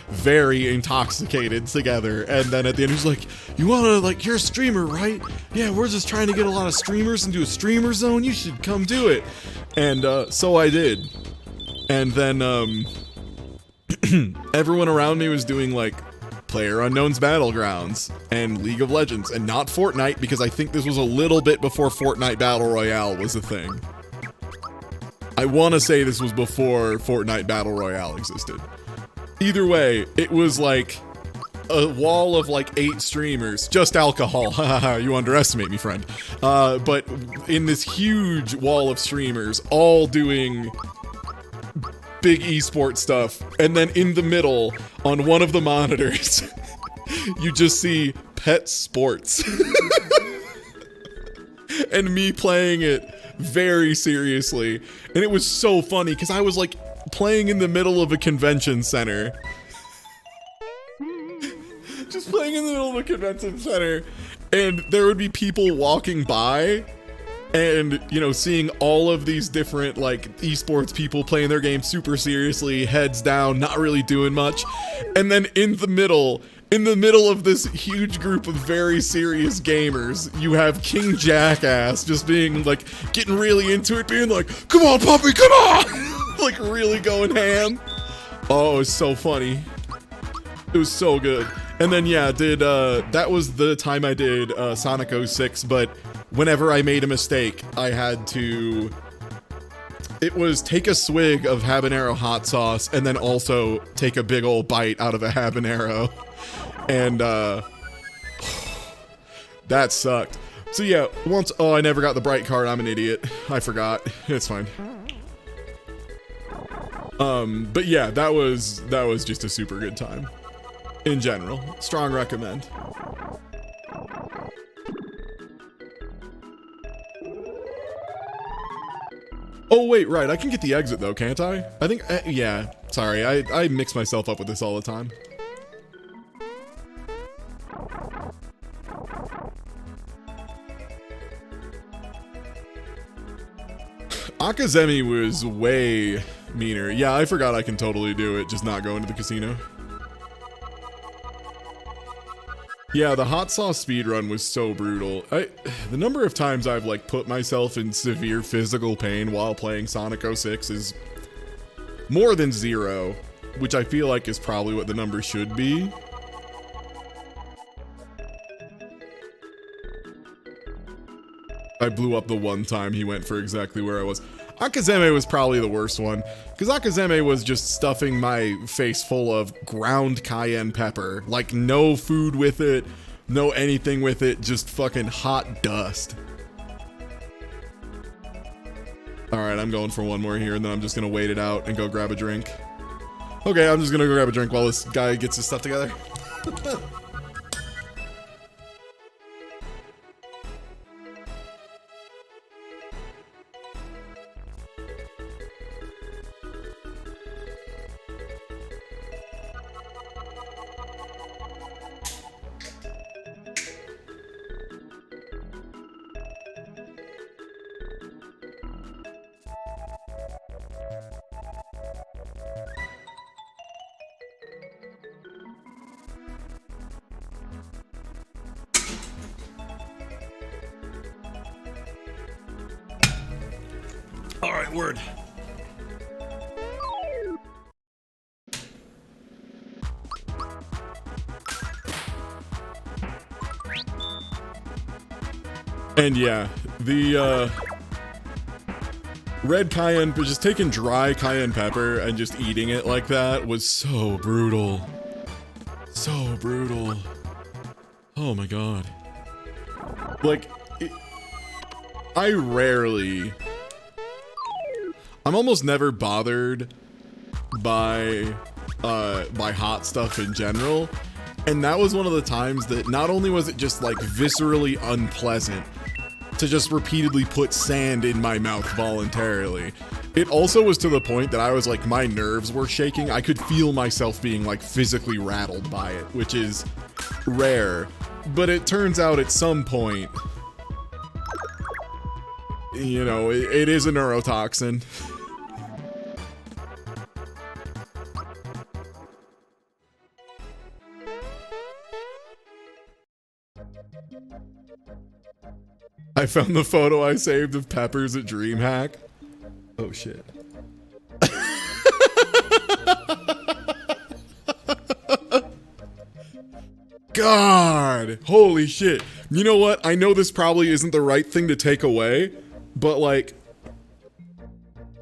Speaker 1: very intoxicated together. And then at the end he's like, you wanna, like, you're a streamer, right? Yeah, we're just trying to get a lot of streamers into a streamer zone, you should come do it. And so I did. And then everyone around me was doing like PlayerUnknown's Battlegrounds and League of Legends, and not Fortnite, because I think this was a little bit before Fortnite Battle Royale was a thing. I want to say this was before Fortnite Battle Royale existed. Either way, it was like a wall of like 8 streamers, just alcohol, haha, you underestimate me, friend. But in this huge wall of streamers, all doing big esports stuff, and then in the middle, on one of the monitors, you just see Pet Sports. And me playing it very seriously. And it was so funny, because I was like playing in the middle of a convention center. Just playing in the middle of a convention center, and there would be people walking by, and, seeing all of these different, like, esports people playing their game super seriously, heads down, not really doing much. And then in the middle of this huge group of very serious gamers, you have King Jackass just being, like, getting really into it, being like, come on, puppy, come on! Like, really going ham. Oh, it was so funny. It was so good. And then, yeah, that was the time I did Sonic 06, but whenever I made a mistake, I had to, it was take a swig of habanero hot sauce and then also take a big old bite out of a habanero. And, that sucked. So yeah, I never got the bright card, I'm an idiot. I forgot. It's fine. But yeah, that was just a super good time. In general. Strong recommend. Oh wait, right, I can get the exit though, can't I? I think, yeah, sorry, I mix myself up with this all the time. Akazemi was way meaner. Yeah, I forgot I can totally do it, just not go into the casino. Yeah, the hot sauce speedrun was so brutal. The number of times I've like put myself in severe physical pain while playing Sonic 06 is more than 0, which I feel like is probably what the number should be. I blew up the one time he went for exactly where I was. Akazeme was probably the worst one, because Akazeme was just stuffing my face full of ground cayenne pepper. Like, no food with it, no anything with it, just fucking hot dust. Alright, I'm going for one more here, and then I'm just gonna wait it out and go grab a drink. Okay, I'm just gonna go grab a drink while this guy gets his stuff together. All right, word. And yeah, the red cayenne, but just taking dry cayenne pepper and just eating it like that was so brutal. So brutal. Oh my god. Like, I'm almost never bothered by hot stuff in general. And that was one of the times that not only was it just like viscerally unpleasant to just repeatedly put sand in my mouth voluntarily, it also was to the point that I was like, my nerves were shaking. I could feel myself being like physically rattled by it, which is rare. But it turns out at some point, you know, it is a neurotoxin. I found the photo I saved of Peppers at DreamHack. Oh shit. God, holy shit. You know what? I know this probably isn't the right thing to take away, but like,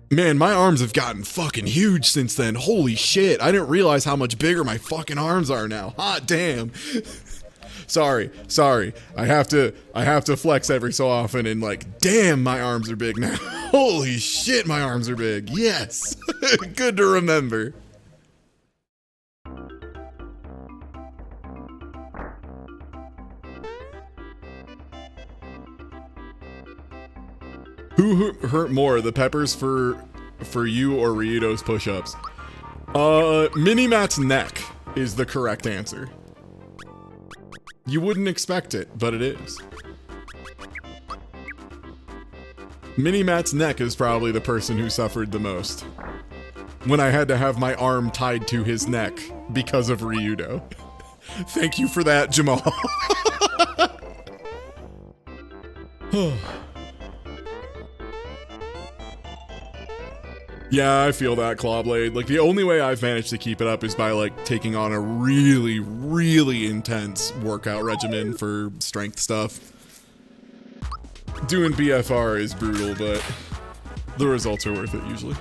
Speaker 1: man, my arms have gotten fucking huge since then. Holy shit. I didn't realize how much bigger my fucking arms are now. Hot damn. Sorry. I have to flex every so often and like, damn, my arms are big now. Holy shit, my arms are big. Yes. Good to remember. Who hurt more, the peppers for you or Ryudo's push-ups? Mini-Matt's neck is the correct answer. You wouldn't expect it, but it is. Mini-Matt's neck is probably the person who suffered the most when I had to have my arm tied to his neck because of Ryudo. Thank you for that, Jamal. Yeah, I feel that, Clawblade. Like, the only way I've managed to keep it up is by, like, taking on a really, really intense workout regimen for strength stuff. Doing BFR is brutal, but the results are worth it, usually.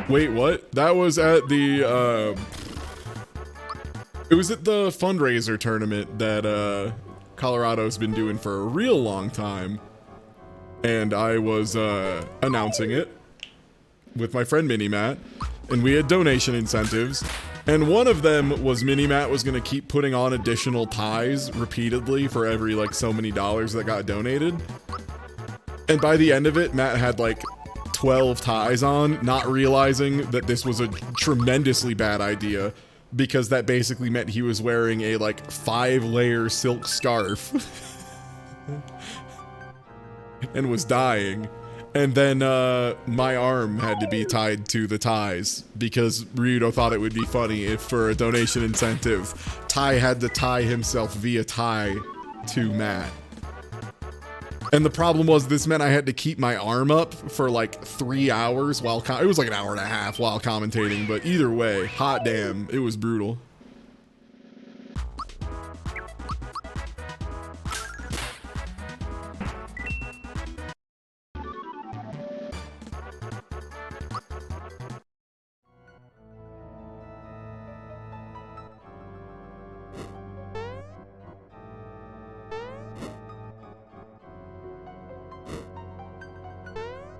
Speaker 1: Wait, what? That was at the, it was at the fundraiser tournament that, Colorado's been doing for a real long time. And I was announcing it with my friend Mini-Matt, and we had donation incentives, and one of them was Mini-Matt was gonna keep putting on additional ties repeatedly for every like so many dollars that got donated. And by the end of it, Matt had like 12 ties on, not realizing that this was a tremendously bad idea, because that basically meant he was wearing a like 5-layer silk scarf. And was dying. And then my arm had to be tied to the ties because Ryudo thought it would be funny if for a donation incentive, Tai had to tie himself via tie to Matt. And the problem was this meant I had to keep my arm up for like 3 hours while it was like an hour and a half while commentating, but either way, hot damn, it was brutal.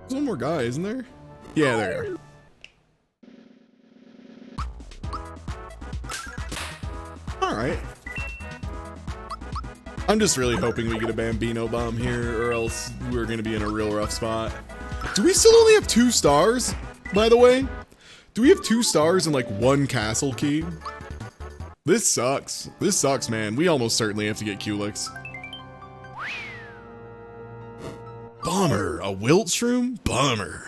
Speaker 1: There's one more guy, isn't there? Yeah, there you are. right. I'm just really hoping we get a Bambino bomb here, or else we're gonna be in a real rough spot. Do we still only have 2 stars, by the way? Do we have 2 stars and like 1 castle key? This sucks. This sucks, man. We almost certainly have to get Culex. Bummer. A wilt shroom? Bummer.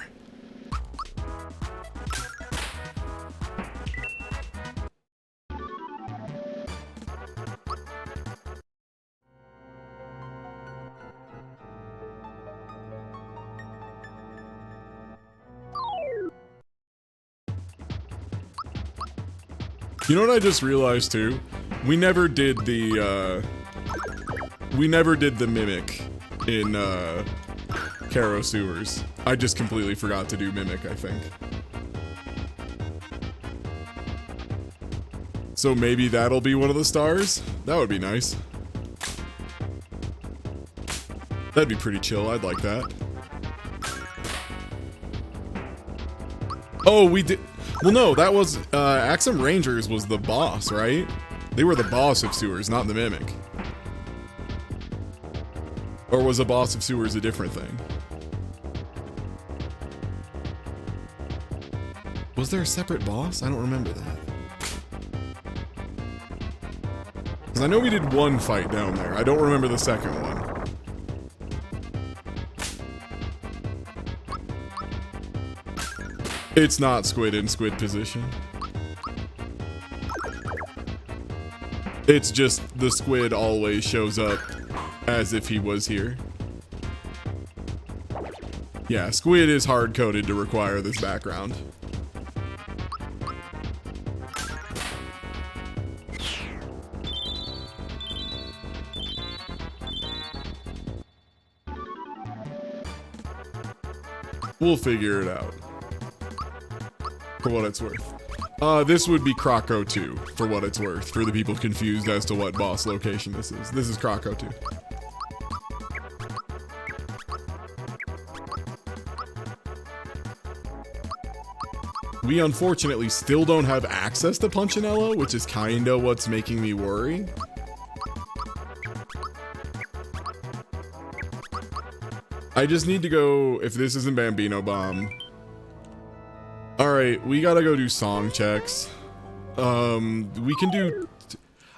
Speaker 1: You know what I just realized too? We never did the mimic in Caro Sewers. I just completely forgot to do mimic, I think. So maybe that'll be one of the stars? That would be nice. That'd be pretty chill, I'd like that. Oh, we did. Well, no, that was, Axum Rangers was the boss, right? They were the boss of Sewers, not the Mimic. Or was the boss of Sewers a different thing? Was there a separate boss? I don't remember that. Because I know we did one fight down there. I don't remember the second one. It's not Squid in Squid position. It's just the Squid always shows up as if he was here. Yeah, Squid is hard-coded to require this background. We'll figure it out. For what it's worth. This would be Croco 2, for what it's worth, for the people confused as to what boss location this is. This is Croco 2. We unfortunately still don't have access to Punchinello, which is kinda what's making me worry. I just need to go, if this isn't Bambino Bomb. Alright, we gotta go do song checks. We can do...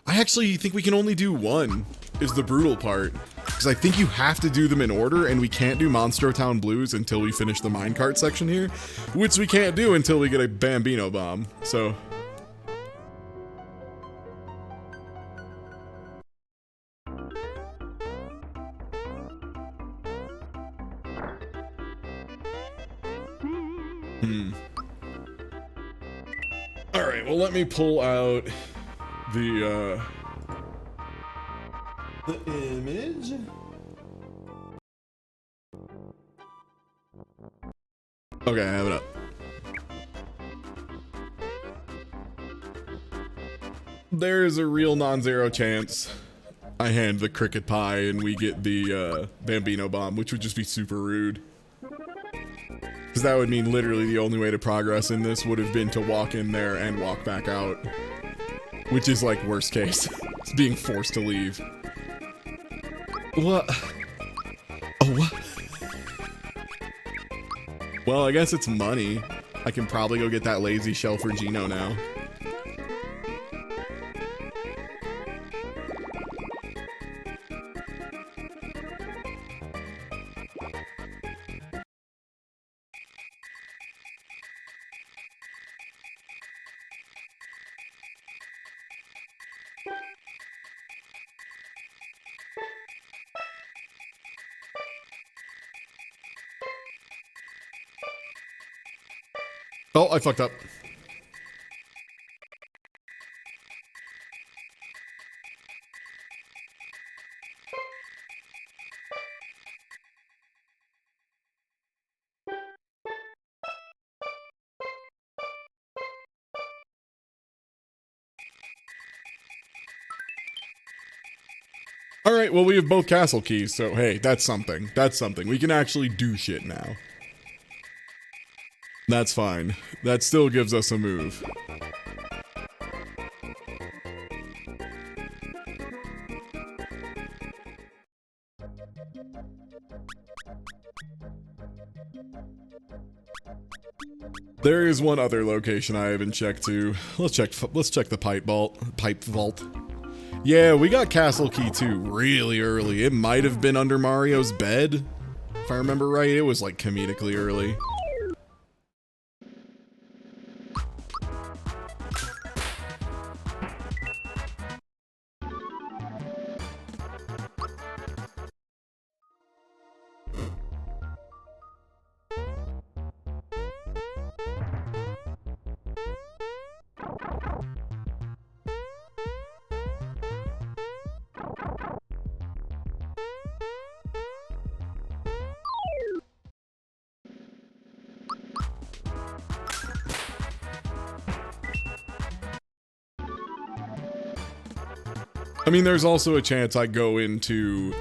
Speaker 1: I actually think we can only do one, is the brutal part. Because I think you have to do them in order, and we can't do Monstro Town Blues until we finish the minecart section here. Which we can't do until we get a Bambino Bomb, so... Alright, well let me pull out the image. Okay, I have it up. There's a real non-zero chance I hand the cricket pie and we get the Bambino Bomb, which would just be super rude. Because that would mean literally the only way to progress in this would have been to walk in there and walk back out. Which is like worst case. It's being forced to leave. What? Oh, what? Well, I guess it's money. I can probably go get that lazy shell for Gino now. Oh, I fucked up. All right, well, we have both castle keys, so hey, that's something. That's something. We can actually do shit now. That's fine. That still gives us a move. There is one other location I haven't checked too. Let's check the pipe vault. Yeah, we got Castle Key 2 really early. It might have been under Mario's bed. If I remember right, it was like comedically early. I mean, there's also a chance I go into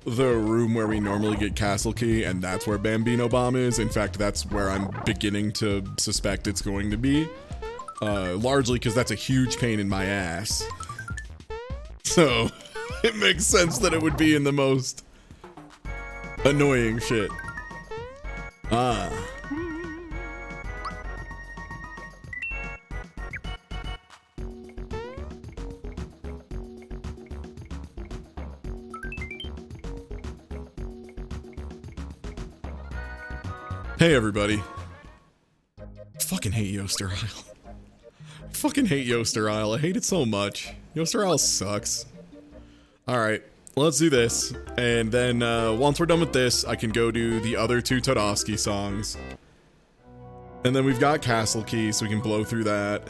Speaker 1: the room where we normally get Castle Key, and that's where Bambino Bomb is. In fact, that's where I'm beginning to suspect it's going to be. Largely because that's a huge pain in my ass. So, it makes sense that it would be in the most annoying shit. Ah. Hey everybody. I fucking hate Yoaster Isle. I fucking hate Yoaster Isle. I hate it so much. Yoaster Isle sucks. Alright, let's do this. And then once we're done with this, I can go do the other two Todovsky songs. And then we've got Castle Key, so we can blow through that.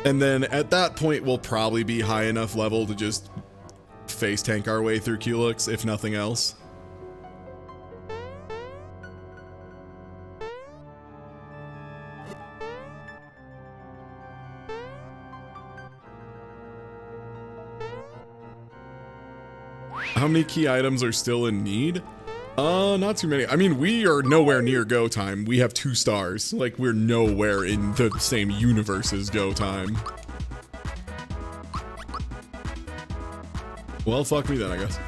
Speaker 1: And then at that point, we'll probably be high enough level to just face tank our way through Culex, if nothing else. How many key items are still in need? Not too many. I mean, we are nowhere near go time. We have 2 stars. Like, we're nowhere in the same universe as go time. Well, fuck me then, I guess.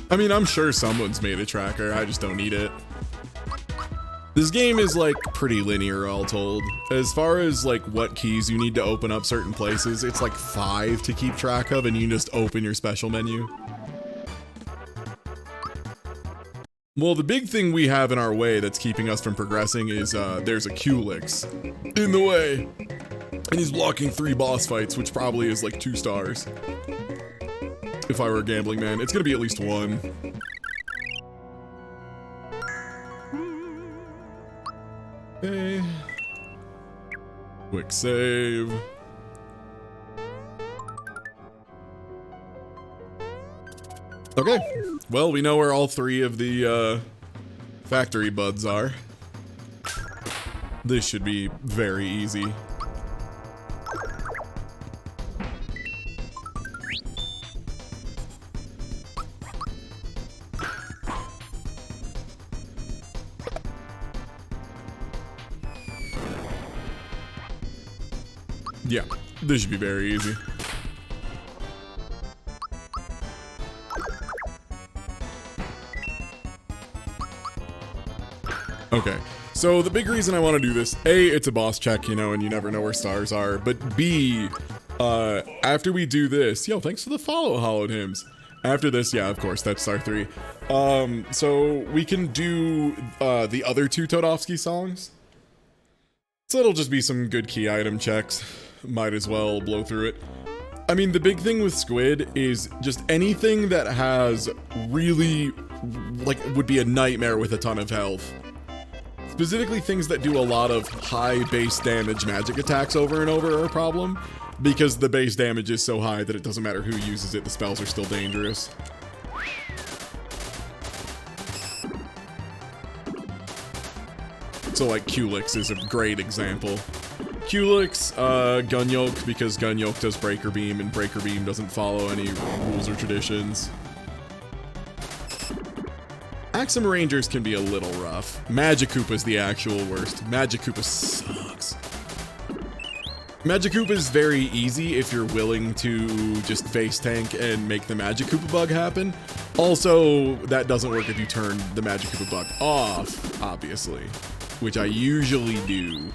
Speaker 1: I mean, I'm sure someone's made a tracker. I just don't need it. This game is like pretty linear all told. As far as like what keys you need to open up certain places, it's like 5 to keep track of, and you can just open your special menu. Well, the big thing we have in our way that's keeping us from progressing is there's a Culex in the way. And he's blocking 3 boss fights, which probably is like 2 stars. If I were a gambling man, it's gonna be at least 1. Okay. Quick save. Okay. Well, we know where all 3 of the factory buds are. This should be very easy. Yeah, this should be very easy. Okay, so the big reason I want to do this, A, it's a boss check, you know, and you never know where stars are, but B, after we do this, yo, thanks for the follow, Hollowed Hymns. After this, yeah, of course, that's star 3. So we can do the other 2 Todovsky songs. So it'll just be some good key item checks. Might as well blow through it. I mean, the big thing with Squid is just anything that has really, like, would be a nightmare with a ton of health. Specifically things that do a lot of high base damage magic attacks over and over are a problem, because the base damage is so high that it doesn't matter who uses it, the spells are still dangerous. So like Culex is a great example. Culex, Gun Yoke, because Gun Yoke does Breaker Beam, and Breaker Beam doesn't follow any rules or traditions. Axum Rangers can be a little rough. Magikoopa is the actual worst. Magikoopa sucks. Magikarp is very easy if you're willing to just face tank and make the Magikarp bug happen. Also, that doesn't work if you turn the Magikarp bug off, obviously, which I usually do.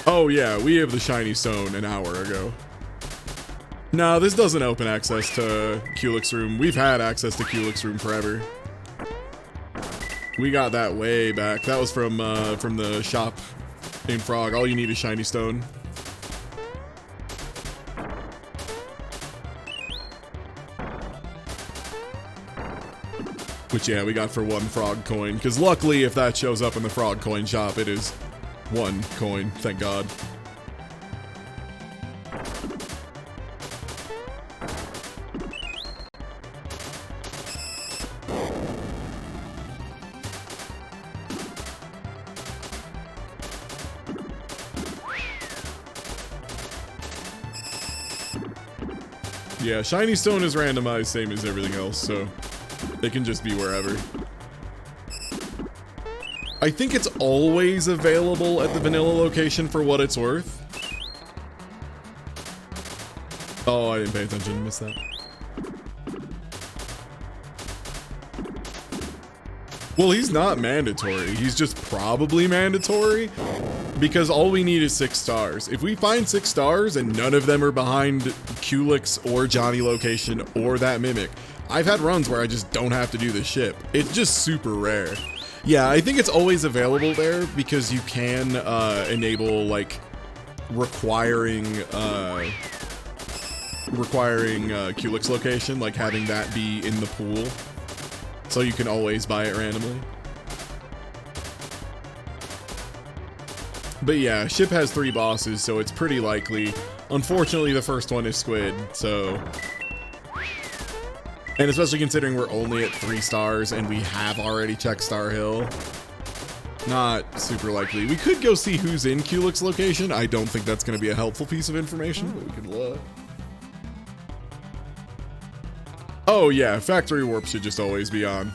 Speaker 1: Oh yeah, we have the shiny stone an hour ago. No, this doesn't open access to Kulik's room. We've had access to Kulik's room forever. We got that way back. That was from the shop in Frog. All you need is shiny stone. Which yeah, we got for 1 frog coin. Because luckily, if that shows up in the frog coin shop, it is 1 coin. Thank God. Yeah, shiny stone is randomized, same as everything else, so it can just be wherever. I think it's always available at the vanilla location for what it's worth. Oh, I didn't pay attention, missed that. Well, he's not mandatory. He's just probably mandatory because all we need is 6 stars. If we find 6 stars and none of them are behind Kulik's or Johnny location or that Mimic, I've had runs where I just don't have to do the ship. It's just super rare. Yeah, I think it's always available there because you can enable like requiring Kulik's location, like having that be in the pool. So you can always buy it randomly. But yeah, ship has 3 bosses, so it's pretty likely. Unfortunately, the first one is Squid, so... And especially considering we're only at 3 stars and we have already checked Star Hill. Not super likely. We could go see who's in Kulik's location. I don't think that's going to be a helpful piece of information, but we could look. Oh yeah, factory warp should just always be on.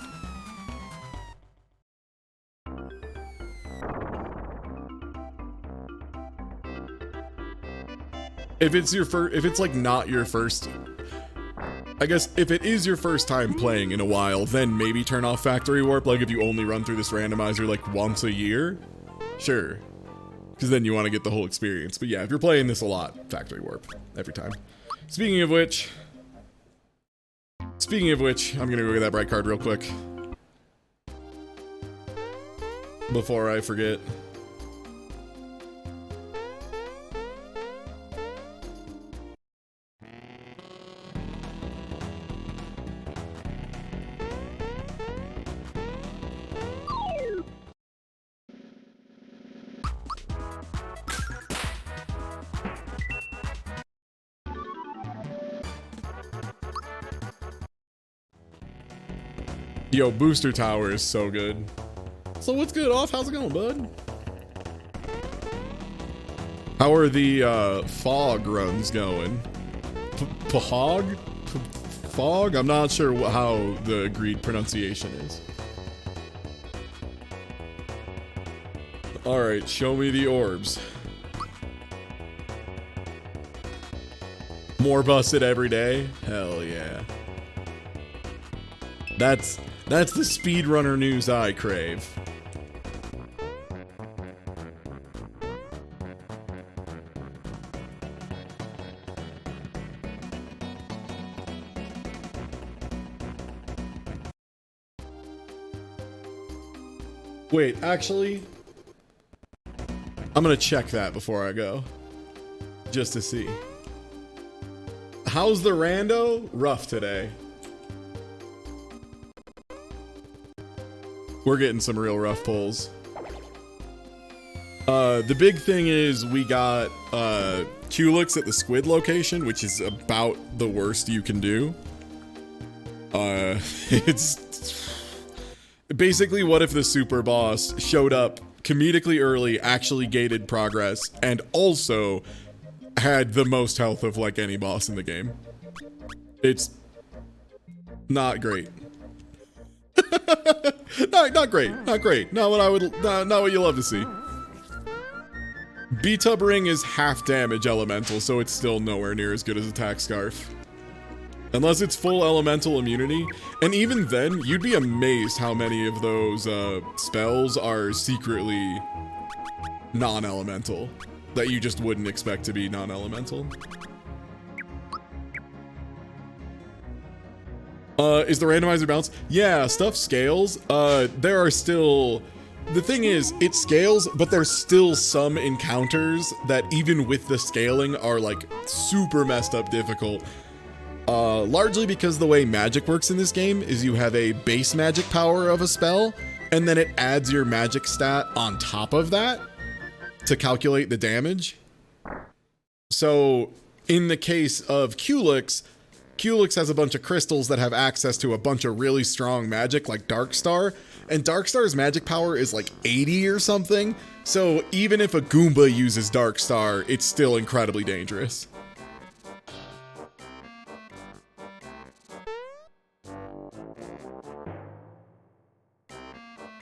Speaker 1: If it's like not your first, I guess if it is your first time playing in a while, then maybe turn off factory warp. Like if you only run through this randomizer like once a year, sure. Because then you want to get the whole experience. But yeah, if you're playing this a lot, factory warp every time. Speaking of which, I'm gonna go get that bright card real quick before I forget. Yo, Booster Tower is so good. So what's good, Off? How's it going, bud? How are the fog runs going? Pahog? Fog? I'm not sure how the agreed pronunciation is. Alright, show me the orbs. More busted every day? Hell yeah. That's the speedrunner news I crave. Wait, actually, I'm gonna check that before I go, just to see. How's the rando? Rough today. We're getting some real rough pulls. The big thing is we got Kulik's at the Squid location, which is about the worst you can do. It's basically, what if the super boss showed up comedically early, actually gated progress, and also had the most health of like any boss in the game? It's not great. Not great. Not great. Not what I would. Not what you love to see. B-Tub Ring is half damage elemental, so it's still nowhere near as good as Attack Scarf. Unless it's full elemental immunity. And even then, you'd be amazed how many of those spells are secretly non-elemental. That you just wouldn't expect to be non-elemental. Is the randomizer balanced? Yeah, stuff scales. There are still... The thing is, it scales, but there's still some encounters that even with the scaling are like super messed up difficult. Largely because the way magic works in this game is you have a base magic power of a spell, and then it adds your magic stat on top of that to calculate the damage. So in the case of Culex has a bunch of crystals that have access to a bunch of really strong magic like Darkstar, and Darkstar's magic power is like 80 or something. So even if a Goomba uses Darkstar, it's still incredibly dangerous.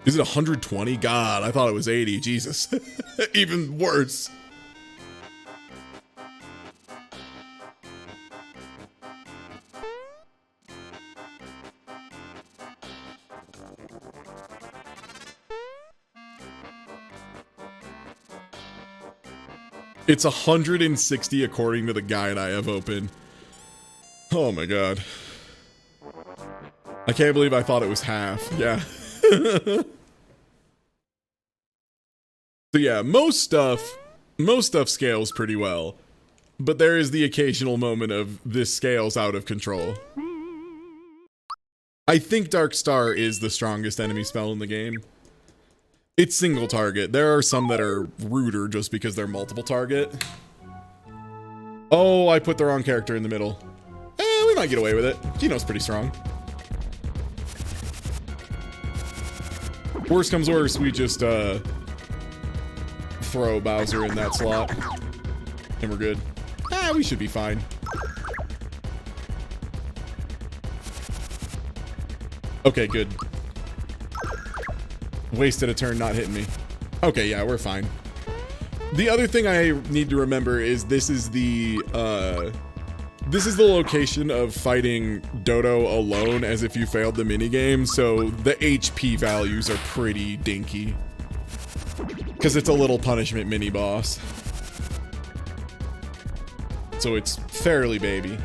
Speaker 1: Is it 120? God, I thought it was 80. Jesus. Even worse. It's 160 according to the guide I have open. Oh my god. I can't believe I thought it was half. Yeah. So yeah, most stuff scales pretty well. But there is the occasional moment of this scales out of control. I think Darkstar is the strongest enemy spell in the game. It's single target. There are some that are ruder just because they're multiple target. Oh, I put the wrong character in the middle. We might get away with it. Gino's pretty strong. Worst comes worst, we just throw Bowser in that slot. And we're good. We should be fine. Okay, good. Wasted a turn not hitting me. Okay, yeah, we're fine. The other thing I need to remember is this is the location of fighting Dodo alone as if you failed the minigame, so the HP values are pretty dinky. Because it's a little punishment mini-boss. So it's fairly baby.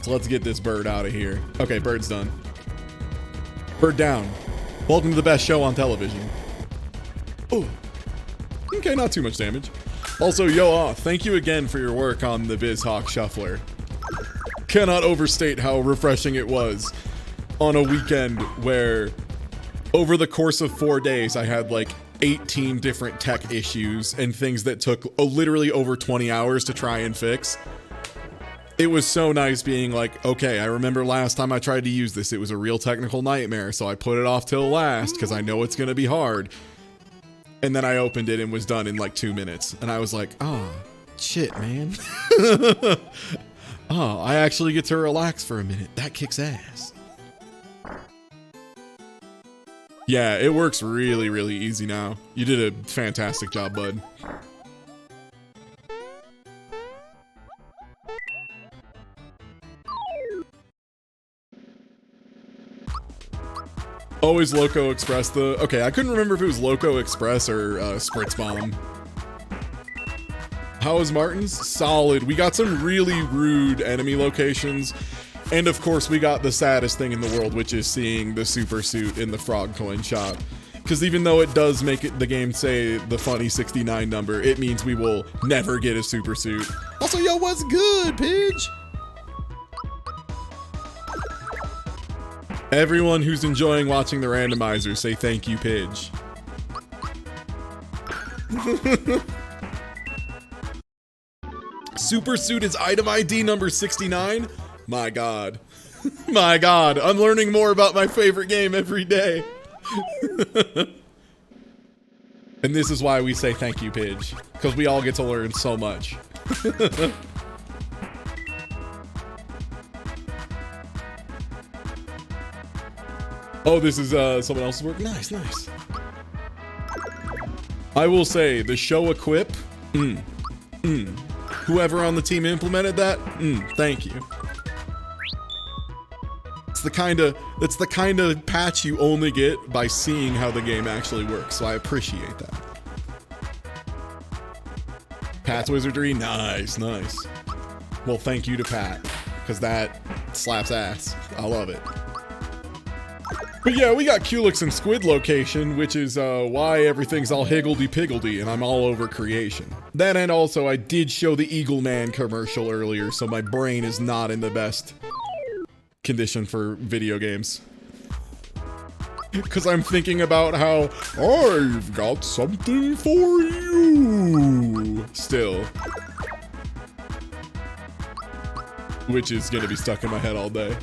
Speaker 1: So let's get this bird out of here. Okay, bird's done. Bird down. Welcome to the best show on television. Oh. Okay, not too much damage. Also, thank you again for your work on the BizHawk Shuffler. Cannot overstate how refreshing it was on a weekend where over the course of 4 days I had like 18 different tech issues and things that took literally over 20 hours to try and fix. It was so nice being like, okay, I remember last time I tried to use this, it was a real technical nightmare, so I put it off till last because I know it's going to be hard. And then I opened it and was done in like 2 minutes. And I was like, oh, shit, man. Oh, I actually get to relax for a minute. That kicks ass. Yeah, it works really, really easy now. You did a fantastic job, bud. Always Loco Express the... Okay, I couldn't remember if it was Loco Express or Spritz Bomb. How is Martin's? Solid. We got some really rude enemy locations. And of course, we got the saddest thing in the world, which is seeing the super suit in the frog coin shop. Because even though it does make the game say the funny 69 number, it means we will never get a super suit. Also, yo, what's good, Pidge? Everyone who's enjoying watching the randomizer, say thank you, Pidge. Super suit is item ID number 69? My god. My god, I'm learning more about my favorite game every day. And this is why we say thank you, Pidge. Because we all get to learn so much. Oh, this is someone else's work. Nice, nice. I will say the show equip. Whoever on the team implemented that. Thank you. It's the kind of patch you only get by seeing how the game actually works. So I appreciate that. Pat's Wizardry, nice, nice. Well, thank you to Pat, because that slaps ass. I love it. But yeah, we got Culex and Squid location, which is why everything's all higgledy-piggledy, and I'm all over creation. That and also, I did show the Eagle Man commercial earlier, so my brain is not in the best condition for video games. Because I'm thinking about how I've got something for you still. Which is gonna be stuck in my head all day.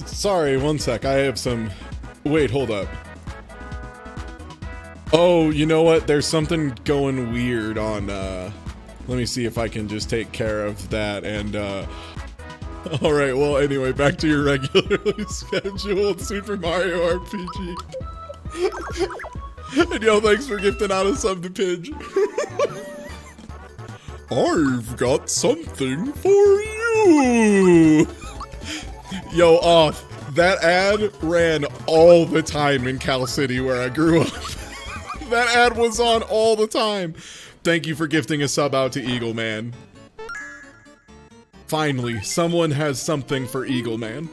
Speaker 1: Sorry, one sec. I have some... Wait, hold up. Oh, you know what? There's something going weird on, Let me see if I can just take care of that and, Alright, well, anyway, back to your regularly scheduled Super Mario RPG. And yo, thanks for gifting out a sub to Pidge. I've got something for you! Yo, off. That ad ran all the time in Cal City where I grew up. That ad was on all the time. Thank you for gifting a sub out to Eagle Man. Finally, someone has something for Eagle Man.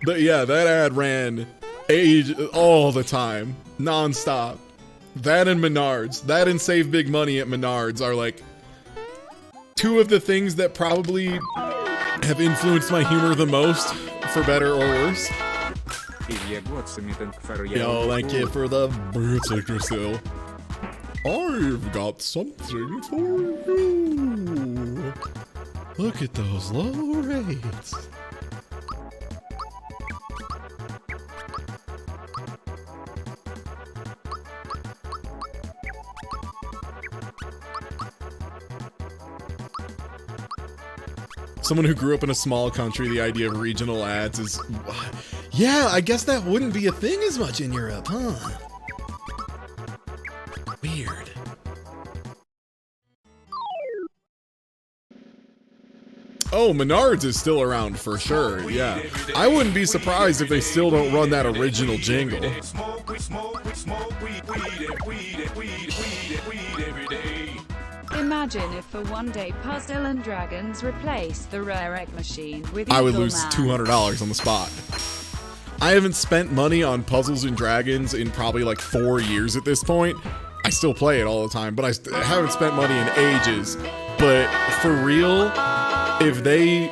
Speaker 1: But yeah, that ad ran all the time, non-stop. That and Menards. That and Save Big Money at Menards are like two of the things that probably have influenced my humor the most, for better or worse. Yo, thank you for the bird still. I've got something for you. Look at those low rates. Someone who grew up in a small country, the idea of regional ads is... Yeah, I guess that wouldn't be a thing as much in Europe, huh? Weird. Oh, Menards is still around for sure, yeah. I wouldn't be surprised if they still don't run that original jingle.
Speaker 2: Imagine if for one day Puzzle and Dragons replaced the rare egg machine with
Speaker 1: I would
Speaker 2: Eagle
Speaker 1: lose
Speaker 2: Man.
Speaker 1: $200 on the spot. I haven't spent money on Puzzles and Dragons in probably like 4 years at this point. I still play it all the time, but I haven't spent money in ages. But for real, if they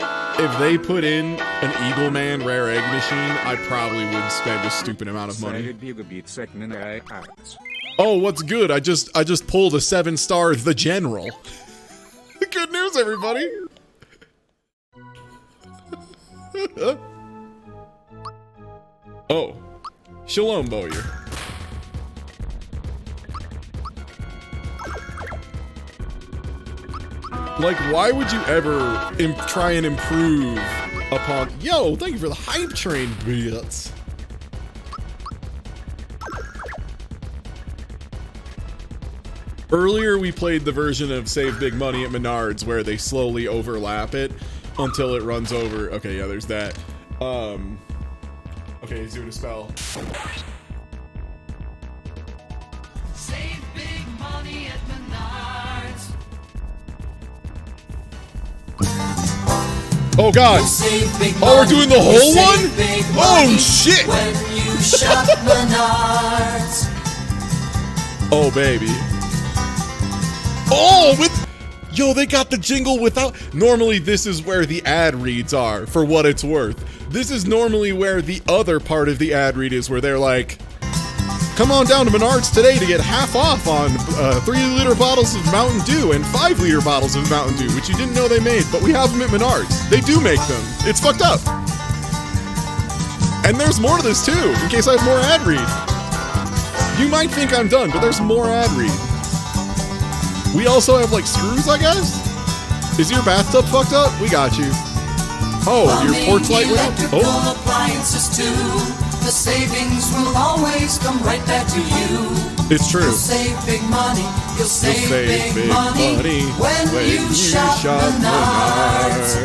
Speaker 1: put in an Eagle Man rare egg machine, I probably would spend a stupid amount of money. Oh, what's good? I just pulled a 7-star The General. Good news, everybody. Oh, Shalom Bowyer. Like, why would you ever try and improve upon... Yo, thank you for the hype train bits. Earlier, we played the version of Save Big Money at Menards where they slowly overlap it until it runs over. Okay, yeah, there's that. Okay, he's doing a spell.
Speaker 7: Save big money at Menards.
Speaker 1: Oh god! Oh, we're doing the whole one? Oh shit!
Speaker 7: When you shop Menards.
Speaker 1: Oh baby. Oh, with... Yo, they got the jingle without... Normally, this is where the ad reads are, for what it's worth. This is normally where the other part of the ad read is, where they're like, come on down to Menards today to get half off on 3-liter bottles of Mountain Dew and 5-liter bottles of Mountain Dew, which you didn't know they made, but we have them at Menards. They do make them. It's fucked up. And there's more to this too, in case I have more ad read. You might think I'm done, but there's more ad read. We also have like screws, I guess? Is your bathtub fucked up? We got you. Oh, your porch light went out? Oh.
Speaker 7: Appliances too. The savings will always come right back to you.
Speaker 1: It's true.
Speaker 7: You'll save big money. You'll save big money when you shop Menards.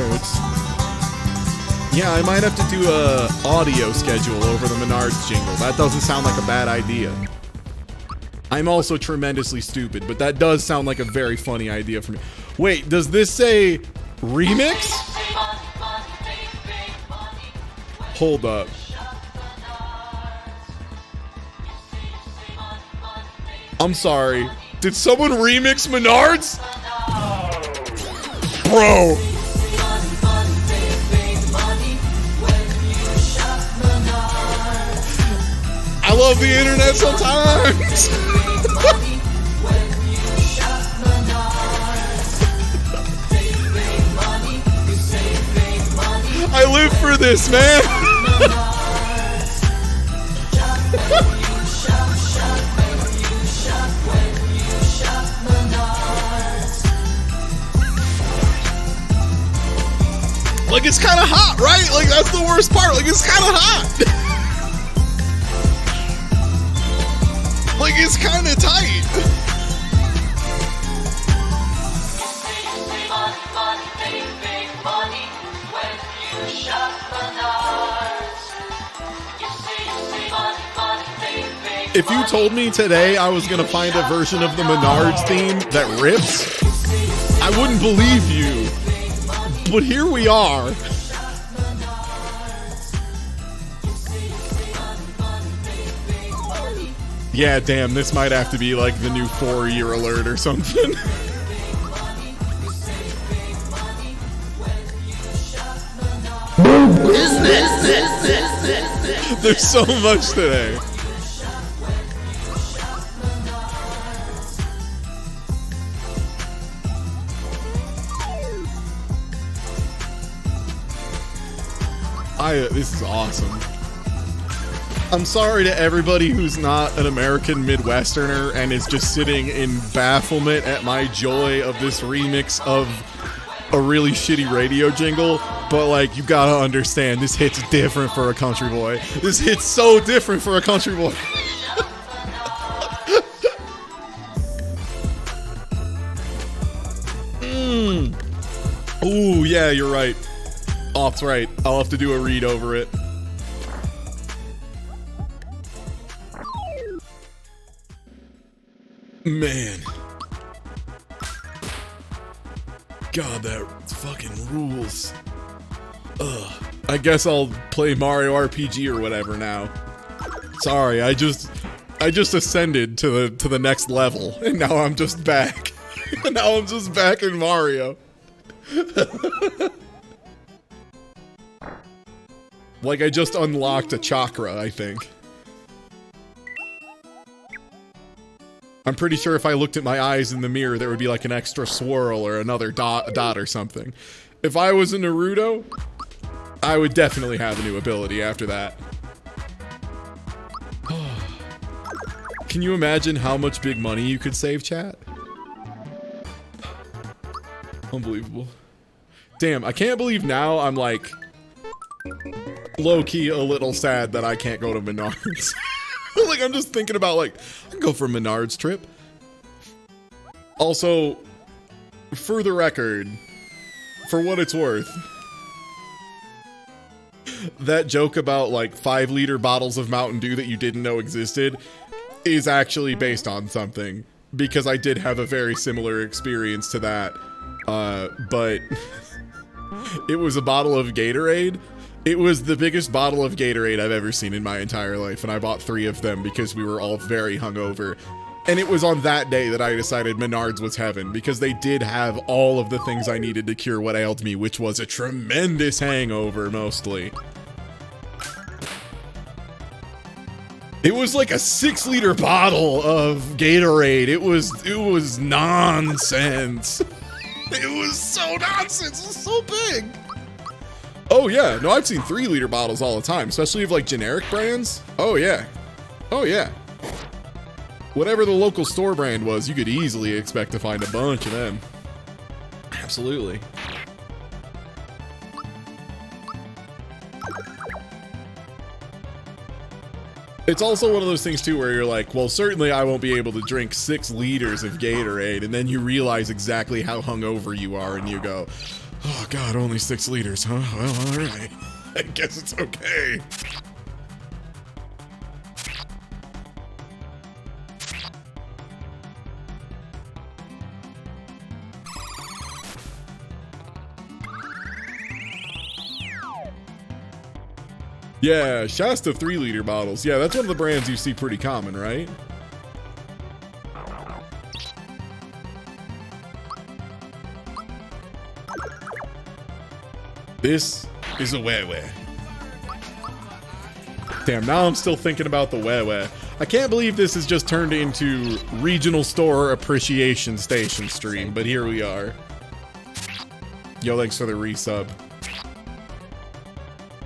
Speaker 1: Yeah, I might have to do a audio schedule over the Menards jingle. That doesn't sound like a bad idea. I'm also tremendously stupid, but that does sound like a very funny idea for me. Wait, does this say remix? Hold up. I'm sorry. Did someone remix Menards? Bro. I love the internet sometimes. I live for this, man. Like, it's kind of hot, right? Like, that's the worst part. Like, it's kind of hot. Like, it's kind of tight. If you told me today I was gonna find a version of the Menards theme that rips, I wouldn't believe you. But here we are. Yeah, damn, this might have to be like the new 4-year alert or something. There's so much today. This is awesome. I'm sorry to everybody who's not an American Midwesterner and is just sitting in bafflement at my joy of this remix of a really shitty radio jingle, but like, you gotta understand, this hit's different for a country boy. This hit's so different for a country boy. Ooh, yeah, you're right. Off's right. I'll have to do a read over it. Man. God, that fucking rules. Ugh. I guess I'll play Mario RPG or whatever now. Sorry, I just ascended to the next level, and now I'm just back. Now I'm just back in Mario. Like, I just unlocked a chakra, I think. I'm pretty sure if I looked at my eyes in the mirror, there would be like an extra swirl or another dot or something. If I was a Naruto, I would definitely have a new ability after that. Can you imagine how much big money you could save, chat? Unbelievable. Damn, I can't believe now I'm like low-key a little sad that I can't go to Menards. Like, I'm just thinking about like, I can go for a Menards trip. Also, for the record, for what it's worth, that joke about like 5-liter bottles of Mountain Dew that you didn't know existed is actually based on something, because I did have a very similar experience to that. But it was a bottle of Gatorade. It was the biggest bottle of Gatorade I've ever seen in my entire life, and I bought 3 of them because we were all very hungover. And it was on that day that I decided Menards was heaven, because they did have all of the things I needed to cure what ailed me, which was a tremendous hangover, mostly. It was like a 6-liter bottle of Gatorade. It was nonsense. It was so nonsense. It was so big. Oh yeah, no, I've seen 3-liter bottles all the time, especially of like generic brands. Oh yeah. Oh yeah. Whatever the local store brand was, you could easily expect to find a bunch of them. Absolutely. It's also one of those things too where you're like, well, certainly I won't be able to drink 6 liters of Gatorade, and then you realize exactly how hungover you are, and you go, oh god, only 6 liters, huh? Well, alright. I guess it's okay. Yeah, Shasta 3-liter bottles. Yeah, that's one of the brands you see pretty common, right? This is a weh-weh. Damn, now I'm still thinking about the weh-weh. I can't believe this has just turned into Regional Store Appreciation Station stream, but here we are. Yo, thanks for the resub.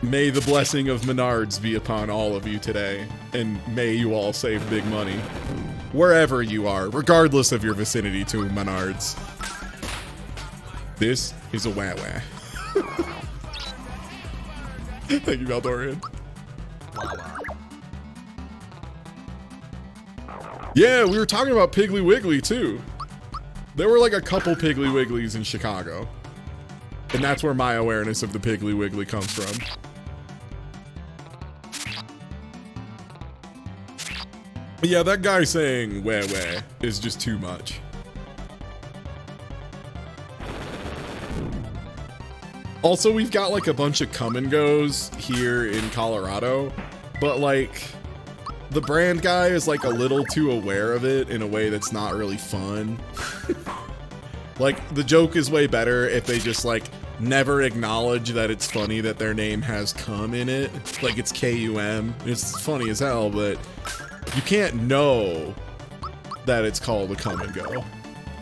Speaker 1: May the blessing of Menards be upon all of you today, and may you all save big money. Wherever you are, regardless of your vicinity to Menards. This is a wah-wah. Thank you, Valdorian. Yeah, we were talking about Piggly Wiggly, too. There were like a couple Piggly Wigglies in Chicago. And that's where my awareness of the Piggly Wiggly comes from. Yeah, that guy saying weh weh is just too much. Also, we've got like a bunch of come and goes here in Colorado, but like the brand guy is like a little too aware of it in a way that's not really fun. Like the joke is way better if they just like never acknowledge that it's funny that their name has cum in it. Like it's K-U-M. It's funny as hell, but you can't know that it's called a come and go,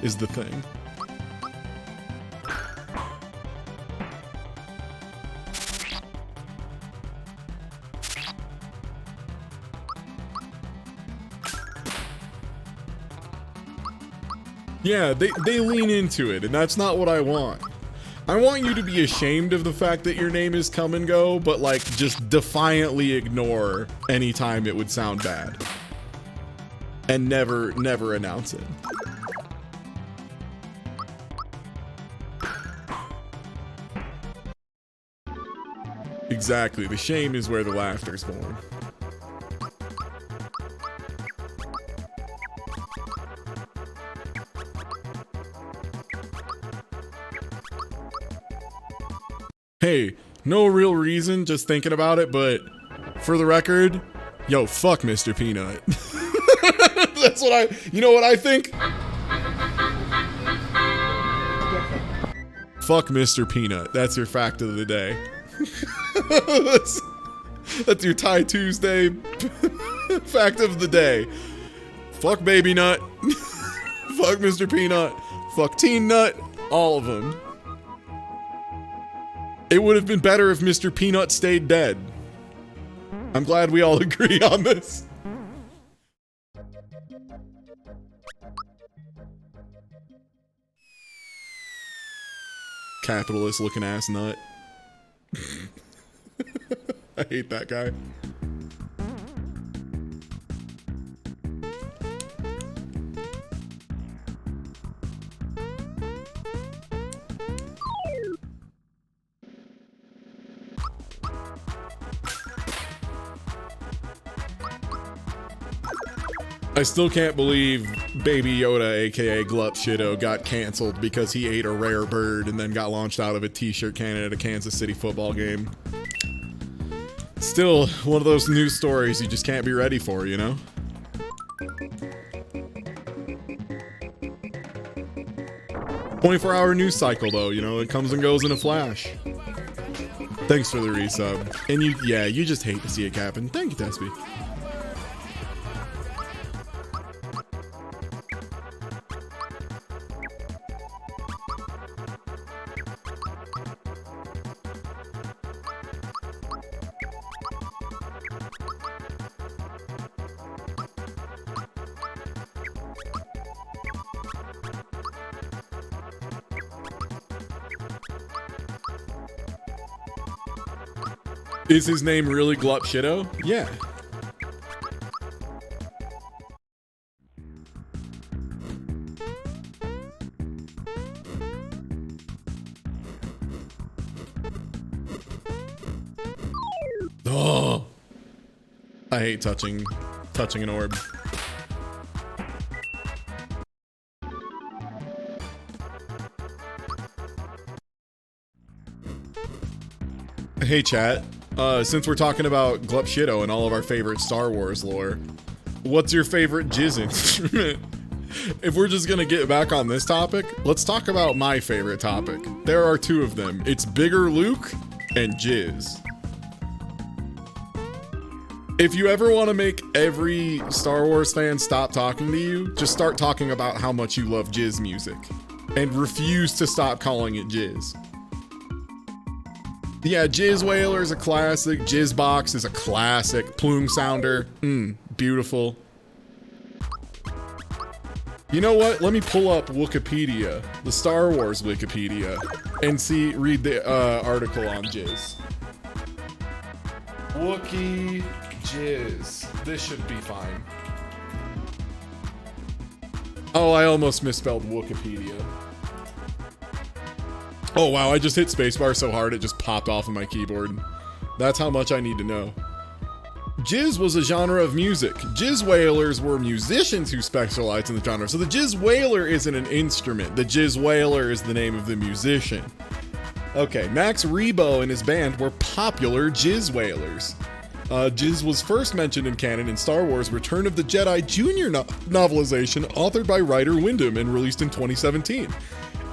Speaker 1: is the thing. Yeah, they lean into it, and that's not what I want. I want you to be ashamed of the fact that your name is come and go, but like just defiantly ignore any time it would sound bad. And never announce it. Exactly, the shame is where the laughter's born. Hey, no real reason, just thinking about it, but for the record, yo, fuck Mr. Peanut. That's what you know what I think? Fuck Mr. Peanut. That's your fact of the day. that's your Thai Tuesday fact of the day. Fuck Baby Nut. Fuck Mr. Peanut. Fuck Teen Nut. All of them. It would have been better if Mr. Peanut stayed dead. I'm glad we all agree on this. Capitalist looking ass nut. I hate that guy. I still can't believe Baby Yoda, aka Glup Shitto, got canceled because he ate a rare bird and then got launched out of a t-shirt cannon at a Kansas City football game. Still, one of those news stories you just can't be ready for, you know? 24-hour news cycle, though, you know, it comes and goes in a flash. Thanks for the resub. And you just hate to see it happen. Thank you, Tesby. Is his name really Glup Shitto? Yeah. Oh, I hate touching an orb. Hey chat, since we're talking about Glup Shitto and all of our favorite Star Wars lore, what's your favorite jizz instrument? If we're just gonna get back on this topic, let's talk about my favorite topic. There are two of them. It's Bigger Luke and jizz. If you ever want to make every Star Wars fan stop talking to you, just start talking about how much you love jizz music and refuse to stop calling it jizz. Yeah, Jizz Whaler is a classic. Jizz Box is a classic. Plume Sounder, beautiful. You know what? Let me pull up Wikipedia, the Star Wars Wikipedia, and read the article on jizz. Wookiee jizz. This should be fine. Oh, I almost misspelled Wikipedia. Oh wow, I just hit spacebar so hard it just popped off of my keyboard. That's how much I need to know. Jizz was a genre of music. Jizz Whalers were musicians who specialized in the genre. So the Jizz Whaler isn't an instrument. The Jizz Whaler is the name of the musician. Okay, Max Rebo and his band were popular Jizz Whalers. Jizz was first mentioned in canon in Star Wars Return of the Jedi Jr. novelization authored by Ryder Wyndham and released in 2017.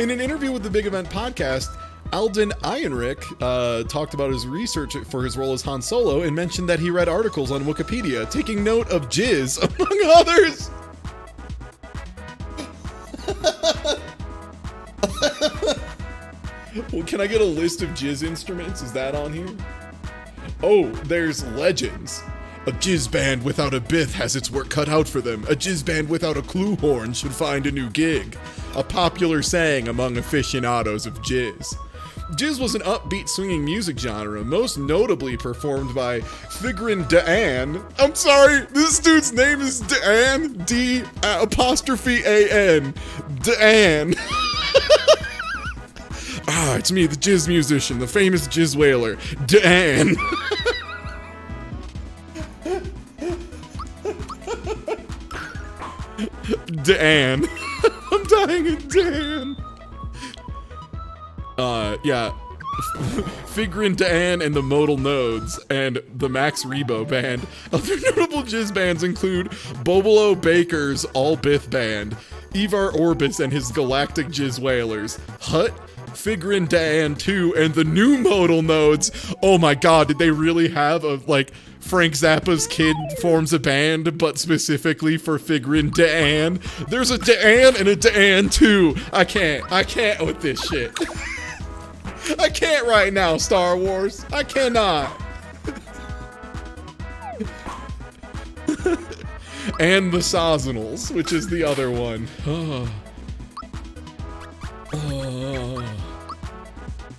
Speaker 1: In an interview with the Big Event podcast, Alden Ehrenreich talked about his research for his role as Han Solo and mentioned that he read articles on Wikipedia, taking note of jizz, among others. Well, can I get a list of jizz instruments? Is that on here? Oh, there's legends. A jizz band without a bith has its work cut out for them. A jizz band without a clue horn should find a new gig. A popular saying among aficionados of jizz. Jizz was an upbeat swinging music genre, most notably performed by Figrin D'An. I'm sorry, this dude's name is D'An, D''A''N, D'An. It's me, the jizz musician, the famous jizz whaler, D'An. D'An. I'm dying of Dan. Yeah. Figrin D'An and the Modal Nodes and the Max Rebo Band. Other notable jizz bands include Bobolo Baker's All Bith Band, Ivar Orbis and his Galactic Jizz Whalers, Hut, Figrin D'An 2, and the new Modal Nodes. Oh my god, did they really have Frank Zappa's kid forms a band, but specifically for Figrin D'An? There's a D'An and a D'An 2. I can't with this shit. I can't right now, Star Wars. I cannot. And the Sazonals, which is the other one.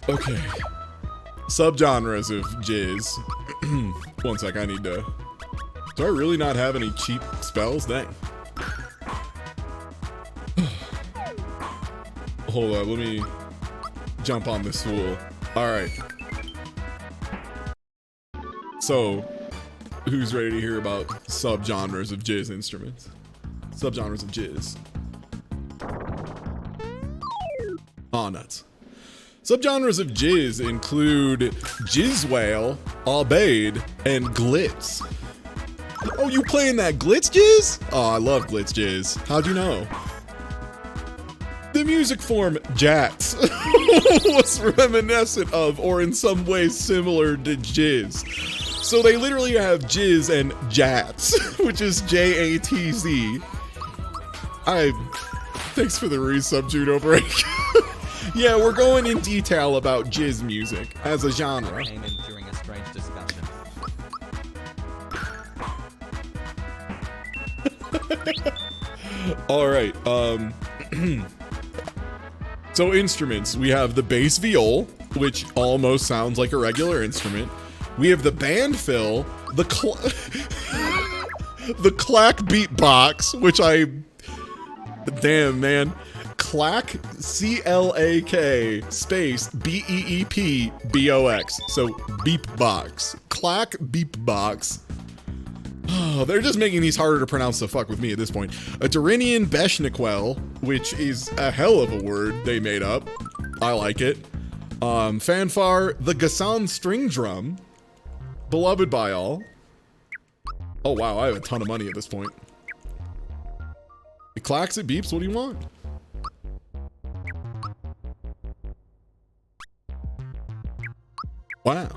Speaker 1: Okay. Subgenres of jizz. One sec, I need to... Do I really not have any cheap spells? Dang. Hold on, let me jump on this fool. Alright. So, who's ready to hear about subgenres of jizz instruments? Subgenres of jizz. Aw, nuts. Subgenres of jizz include jizz whale, aubade, and glitz. Oh, you playing that glitz jizz? Oh, I love glitz jizz. How'd you know? The music form jats was reminiscent of, or in some ways similar to, jizz. So they literally have jizz and jats, which is J-A-T-Z. Thanks for the resub, Judo Break. Yeah, we're going in detail about jizz music as a genre.
Speaker 6: Came in during a strange discussion.
Speaker 1: Alright, so instruments. We have the bass viol, which almost sounds like a regular instrument. We have the band fill, the the clack beatbox, which damn man, clack C-L-A-K space B-E-E-P-B-O-X. So beepbox, clack beepbox. Oh, they're just making these harder to pronounce the fuck with me at this point. A Durinian Beshniquel, which is a hell of a word they made up. I like it. Fanfare, the Gassan string drum, beloved by all. Oh wow, I have a ton of money at this point. It clacks, it beeps, what do you want? Wow.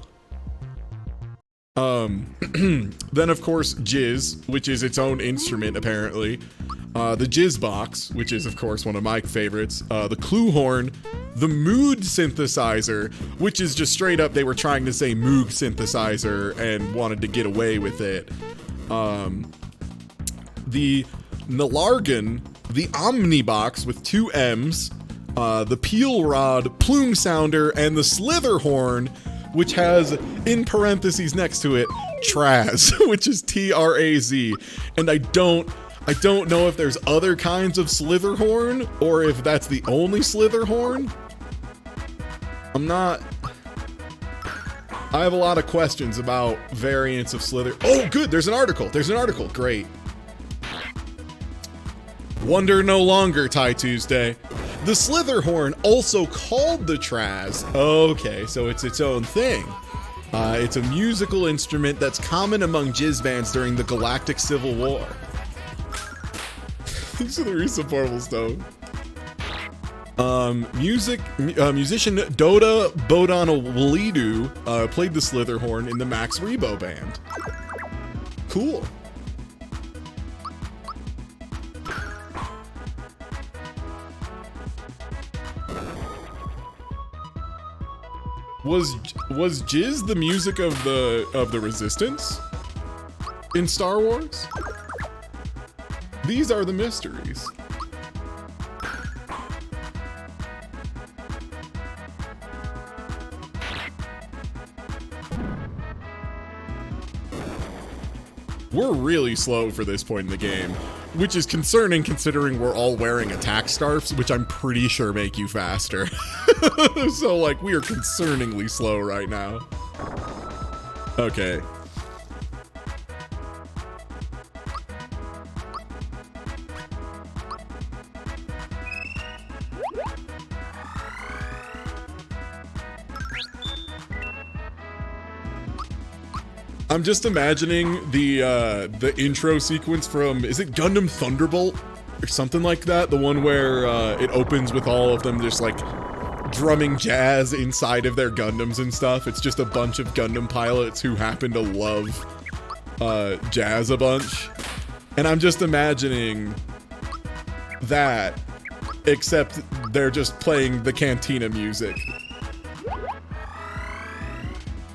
Speaker 1: Then of course Jizz, which is its own instrument apparently. The Jizz box, which is of course one of my favorites. The Clue horn, the Mood synthesizer, which is just straight up they were trying to say Moog synthesizer and wanted to get away with it. The Nalargan, the Omni box with 2 M's, the Peel rod, Plume sounder, and the Slither horn, which has, in parentheses next to it, Traz, which is T-R-A-Z. And I don't know if there's other kinds of Slither horn, or if that's the only Slither horn. I have a lot of questions about variants of Slither. Oh, good, there's an article, great. Wonder no longer, Ty Tuesday. The Slither horn, also called the Traz. Okay, so it's its own thing. It's a musical instrument that's common among jizz bands during the Galactic Civil War. These are the resupportable stuff. Musician Doda Bodonawalidu played the Slither horn in the Max Rebo band. Cool. Was jizz the music of the Resistance in Star Wars? These are the mysteries. We're really slow for this point in the game, which is concerning considering we're all wearing attack scarfs, which I'm pretty sure make you faster. So, like, we are concerningly slow right now. Okay. I'm just imagining the intro sequence from, is it Gundam Thunderbolt or something like that? The one where it opens with all of them just like drumming jazz inside of their Gundams and stuff. It's just a bunch of Gundam pilots who happen to love jazz a bunch. And I'm just imagining that, except they're just playing the Cantina music.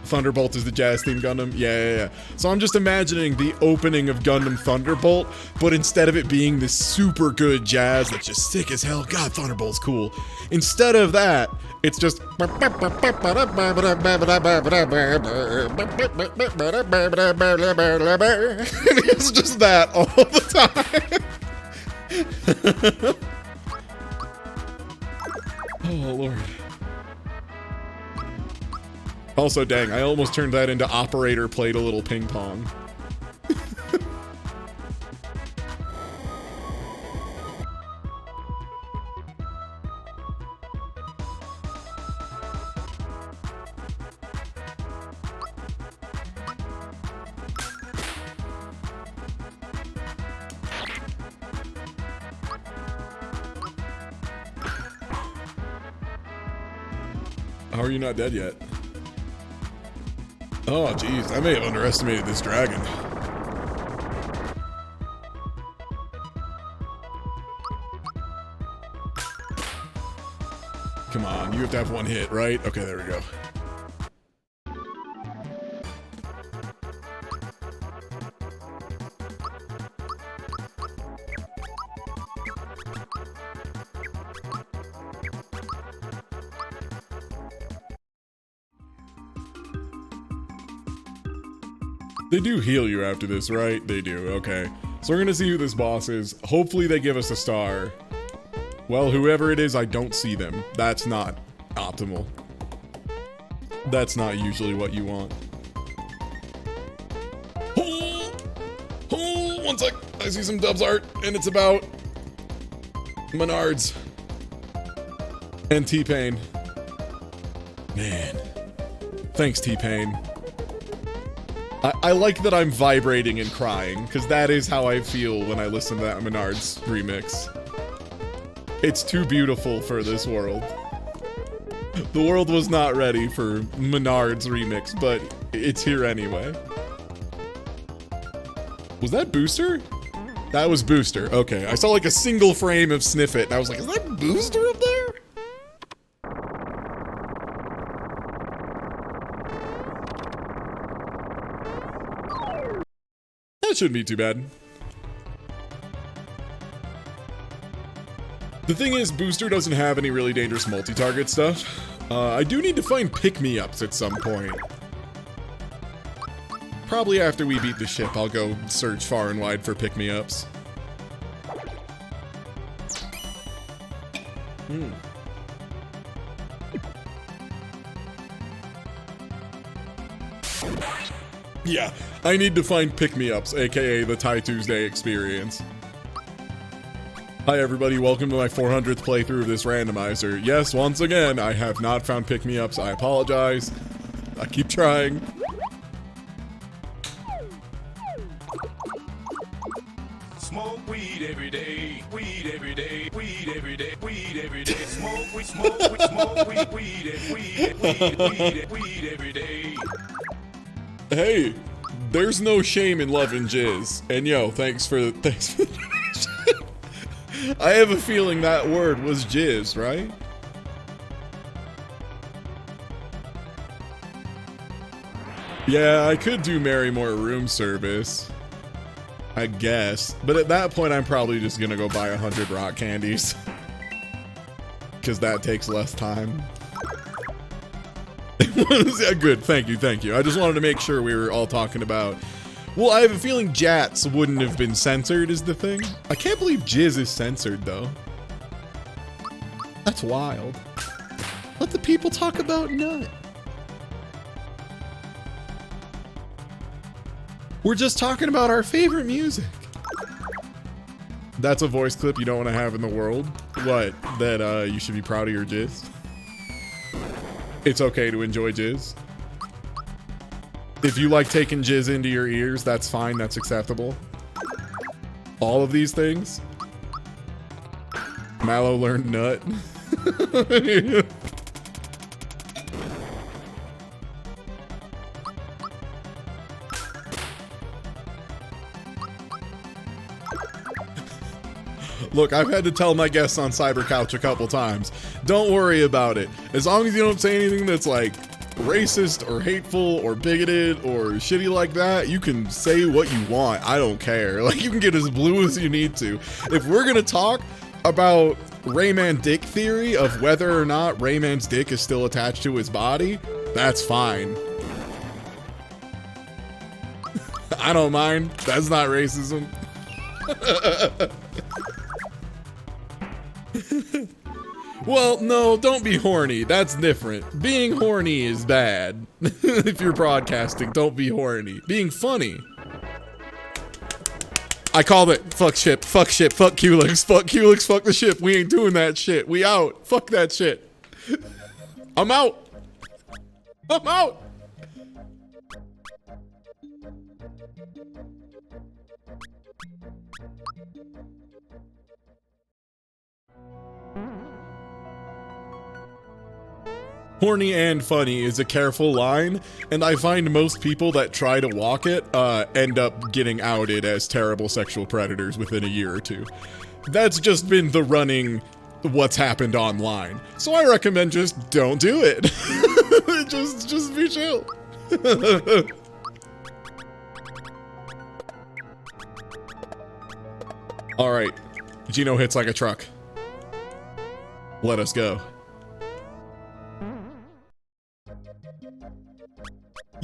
Speaker 1: Thunderbolt is the jazz theme Gundam? Yeah. So I'm just imagining the opening of Gundam Thunderbolt, but instead of it being this super good jazz that's just sick as hell, God, Thunderbolt's cool. Instead of that, it's just... It's just that all the time. Oh, Lord. Also, dang, I almost turned that into Operator Played a Little Ping Pong. How are you not dead yet? Oh, geez, I may have underestimated this dragon. Come on, you have to have one hit, right? Okay, there we go. They do heal you after this, right? They do, okay. So we're gonna see who this boss is. Hopefully they give us a star. Well, whoever it is, I don't see them. That's not optimal. That's not usually what you want. Oh, one sec. I see some Dubs art, and it's about Menards and T-Pain. Man. Thanks, T-Pain. I like that I'm vibrating and crying, because that is how I feel when I listen to that Menards remix. It's too beautiful for this world. The world was not ready for Menards remix, but it's here anyway. Was that Booster? That was Booster. Okay, I saw like a single frame of Sniff It, and I was like, is that Booster up there? That shouldn't be too bad. The thing is, Booster doesn't have any really dangerous multi-target stuff. I do need to find pick-me-ups at some point. Probably after we beat the ship, I'll go search far and wide for pick-me-ups. Yeah, I need to find pick-me-ups, aka the Thai Tuesday experience. Hi everybody, welcome to my 400th playthrough of this randomizer. Yes, once again, I have not found pick-me-ups. I apologize. I keep trying.
Speaker 8: Smoke weed every day, weed every day, weed every day, weed every day. Smoke weed, smoke weed, smoke weed, weed and weed every day.
Speaker 1: Hey, there's no shame in loving jizz. And yo, thanks for I have a feeling that word was jizz, right? Yeah, I could do Marrymore room service, I guess. But at that point, I'm probably just gonna go buy 100 rock candies. Because that takes less time. Yeah, good, thank you, thank you. I just wanted to make sure we were all talking about... Well, I have a feeling Jats wouldn't have been censored is the thing. I can't believe Jizz is censored, though. That's wild. Let the people talk about nut. We're just talking about our favorite music. That's a voice clip you don't want to have in the world. What? That you should be proud of your jizz? It's okay to enjoy jizz. If you like taking jizz into your ears, that's fine, that's acceptable. All of these things. Mallow learned nut. Look, I've had to tell my guests on Cyber Couch a couple times. Don't worry about it. As long as you don't say anything that's like racist or hateful or bigoted or shitty like that, you can say what you want. I don't care. Like, you can get as blue as you need to. If we're gonna talk about Rayman dick theory of whether or not Rayman's dick is still attached to his body, that's fine. I don't mind. That's not racism. Well, no, don't be horny. That's different. Being horny is bad. If you're broadcasting, don't be horny. Being funny. I called it. Fuck ship. Fuck ship. Fuck Culex. Fuck Culex. Fuck the ship. We ain't doing that shit. We out. Fuck that shit. I'm out. I'm out. Horny and funny is a careful line, and I find most people that try to walk it end up getting outed as terrible sexual predators within a year or two. That's just been the running what's happened online. So I recommend just don't do it. just be chill. All right, Gino hits like a truck. Let us go.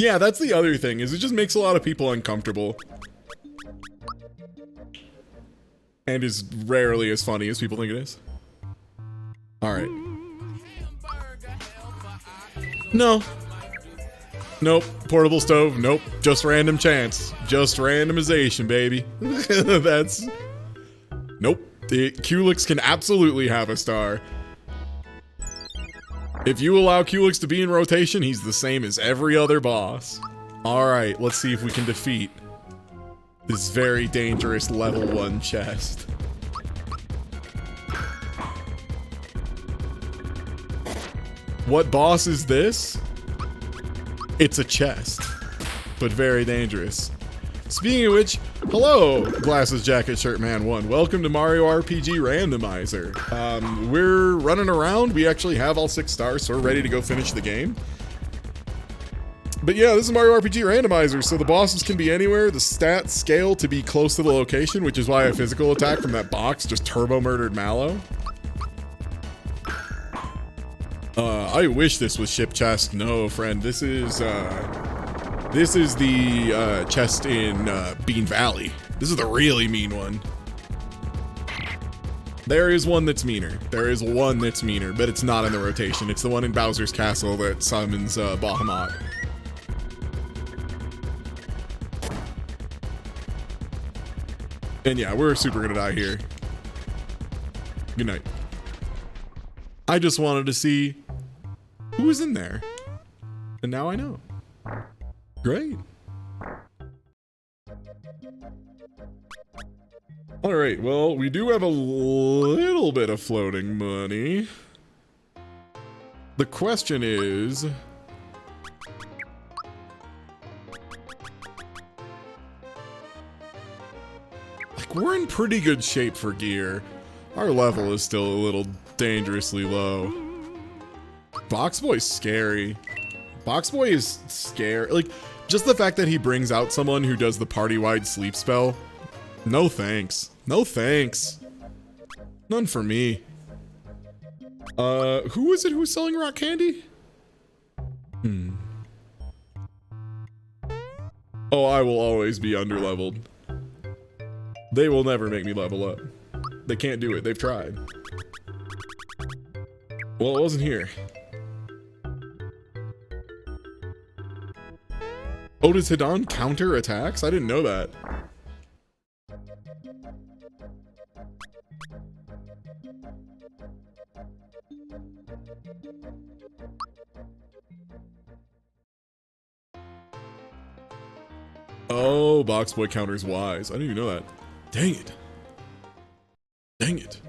Speaker 1: Yeah, that's the other thing, is it just makes a lot of people uncomfortable. And is rarely as funny as people think it is. Alright. No. Nope. Portable stove, nope. Just random chance. Just randomization, baby. That's... Nope. The Culex can absolutely have a star. If you allow Culex to be in rotation, he's the same as every other boss. Alright, let's see if we can defeat this very dangerous level 1 chest. What boss is this? It's a chest, but very dangerous. Speaking of which, hello, Glasses Jacket Shirt Man 1. Welcome to Mario RPG Randomizer. We're running around. We actually have all 6 stars, so we're ready to go finish the game. But yeah, this is Mario RPG Randomizer, so the bosses can be anywhere. The stats scale to be close to the location, which is why a physical attack from that box just turbo murdered Mallow. I wish this was ship chest. No, friend, this is the chest in Bean Valley. This is the really mean one. There is one that's meaner. There is one that's meaner, but it's not in the rotation. It's the one in Bowser's Castle that summons Bahamut. And yeah, we're super gonna die here. Good night. I just wanted to see who was in there. And now I know. Great. Alright, well, we do have a little bit of floating money. The question is... like, we're in pretty good shape for gear. Our level is still a little dangerously low. Box Boy's scary. Box Boy is scary. Like, just the fact that he brings out someone who does the party-wide sleep spell. No thanks. No thanks. None for me. Who is it who's selling rock candy? Oh, I will always be underleveled. They will never make me level up. They can't do it. They've tried. Well, it wasn't here. Oh, does Hidan counter attacks? I didn't know that. Oh, Box Boy counters Wise. I didn't even know that. Dang it. Dang it.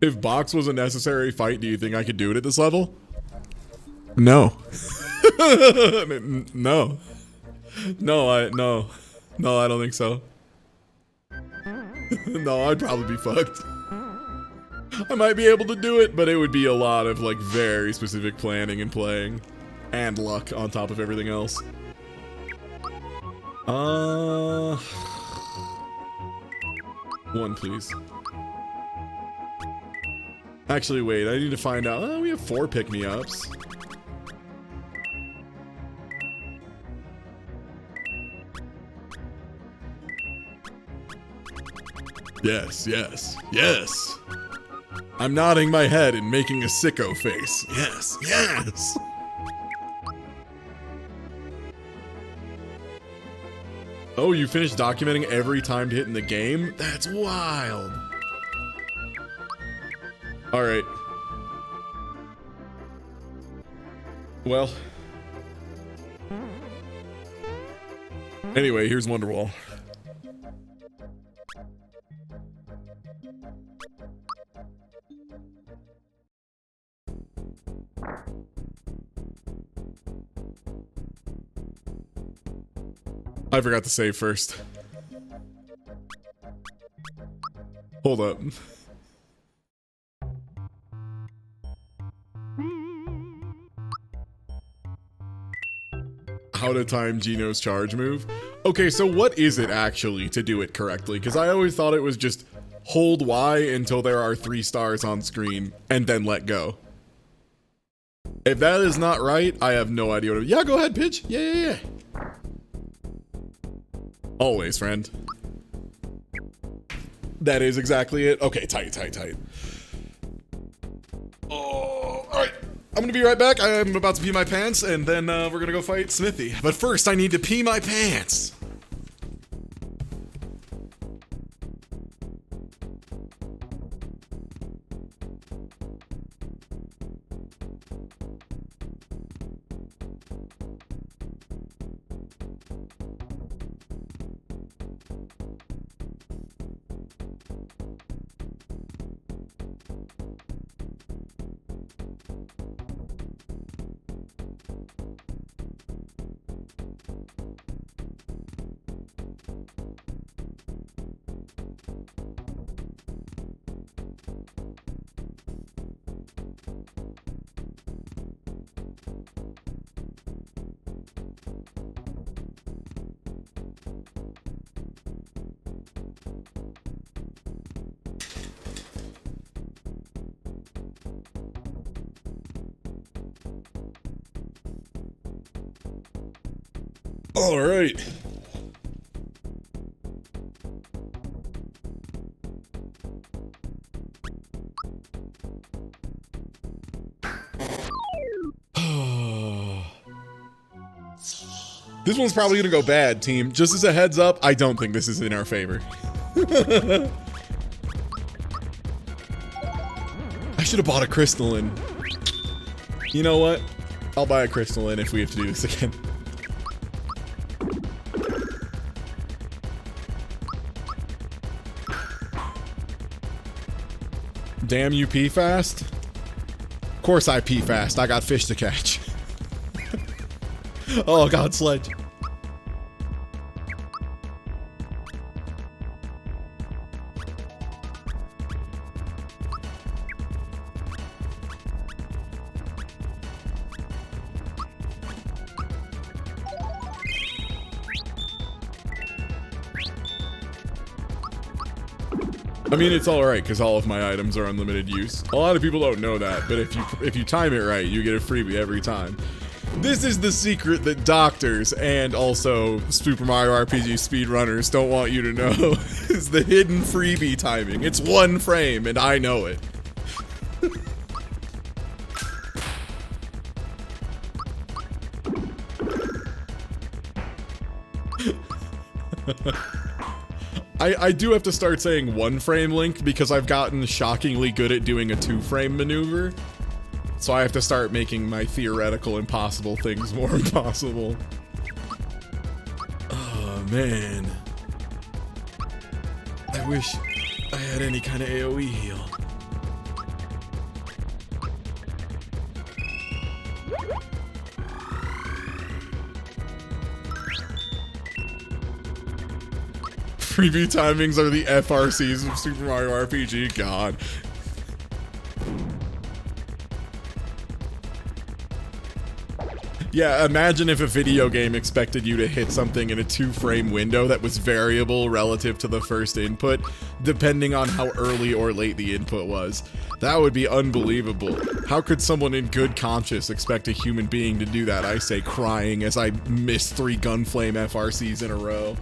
Speaker 1: If Box was a necessary fight, do you think I could do it at this level? No. No. No, I don't think so. No, I'd probably be fucked. I might be able to do it, but it would be a lot of like very specific planning and playing. And luck on top of everything else. One, please. Actually, wait, I need to find out. Oh, we have 4 pick-me-ups. Yes, yes, yes. I'm nodding my head and making a sicko face. Yes, yes. Oh, you finished documenting every timed hit in the game? That's wild. All right. Well. Anyway, here's Wonderwall. I forgot to save first. Hold up. How to time Gino's charge move? Okay, so what is it actually to do it correctly? Because I always thought it was just hold Y until there are 3 stars on screen and then let go. If that is not right, I have no idea what. Yeah, go ahead, pitch. Yeah. Always, friend. That is exactly it. Okay, tight. Oh, all right. I'm gonna be right back. I'm about to pee my pants, and then we're gonna go fight Smithy. But first, I need to pee my pants. All right. This one's probably gonna go bad, team. Just as a heads up, I don't think this is in our favor. I should have bought a crystalline. You know what? I'll buy a crystalline if we have to do this again. Damn, you pee fast? Of course I pee fast. I got fish to catch. Oh god, sledge. I mean, it's all right because all of my items are unlimited use. A lot of people don't know that, but if you time it right, you get a freebie every time. This is the secret that doctors and also Super Mario RPG speedrunners don't want you to know, is the hidden freebie timing. It's 1 frame, and I know it. I do have to start saying 1 frame Link because I've gotten shockingly good at doing a 2 frame maneuver. So I have to start making my theoretical impossible things more impossible. Oh man. I wish I had any kind of AoE heal. Preview timings are the FRCs of Super Mario RPG. God. Yeah, imagine if a video game expected you to hit something in a 2 frame window that was variable relative to the first input, depending on how early or late the input was. That would be unbelievable. How could someone in good conscience expect a human being to do that, I say, crying as I miss 3 Gunflame FRCs in a row.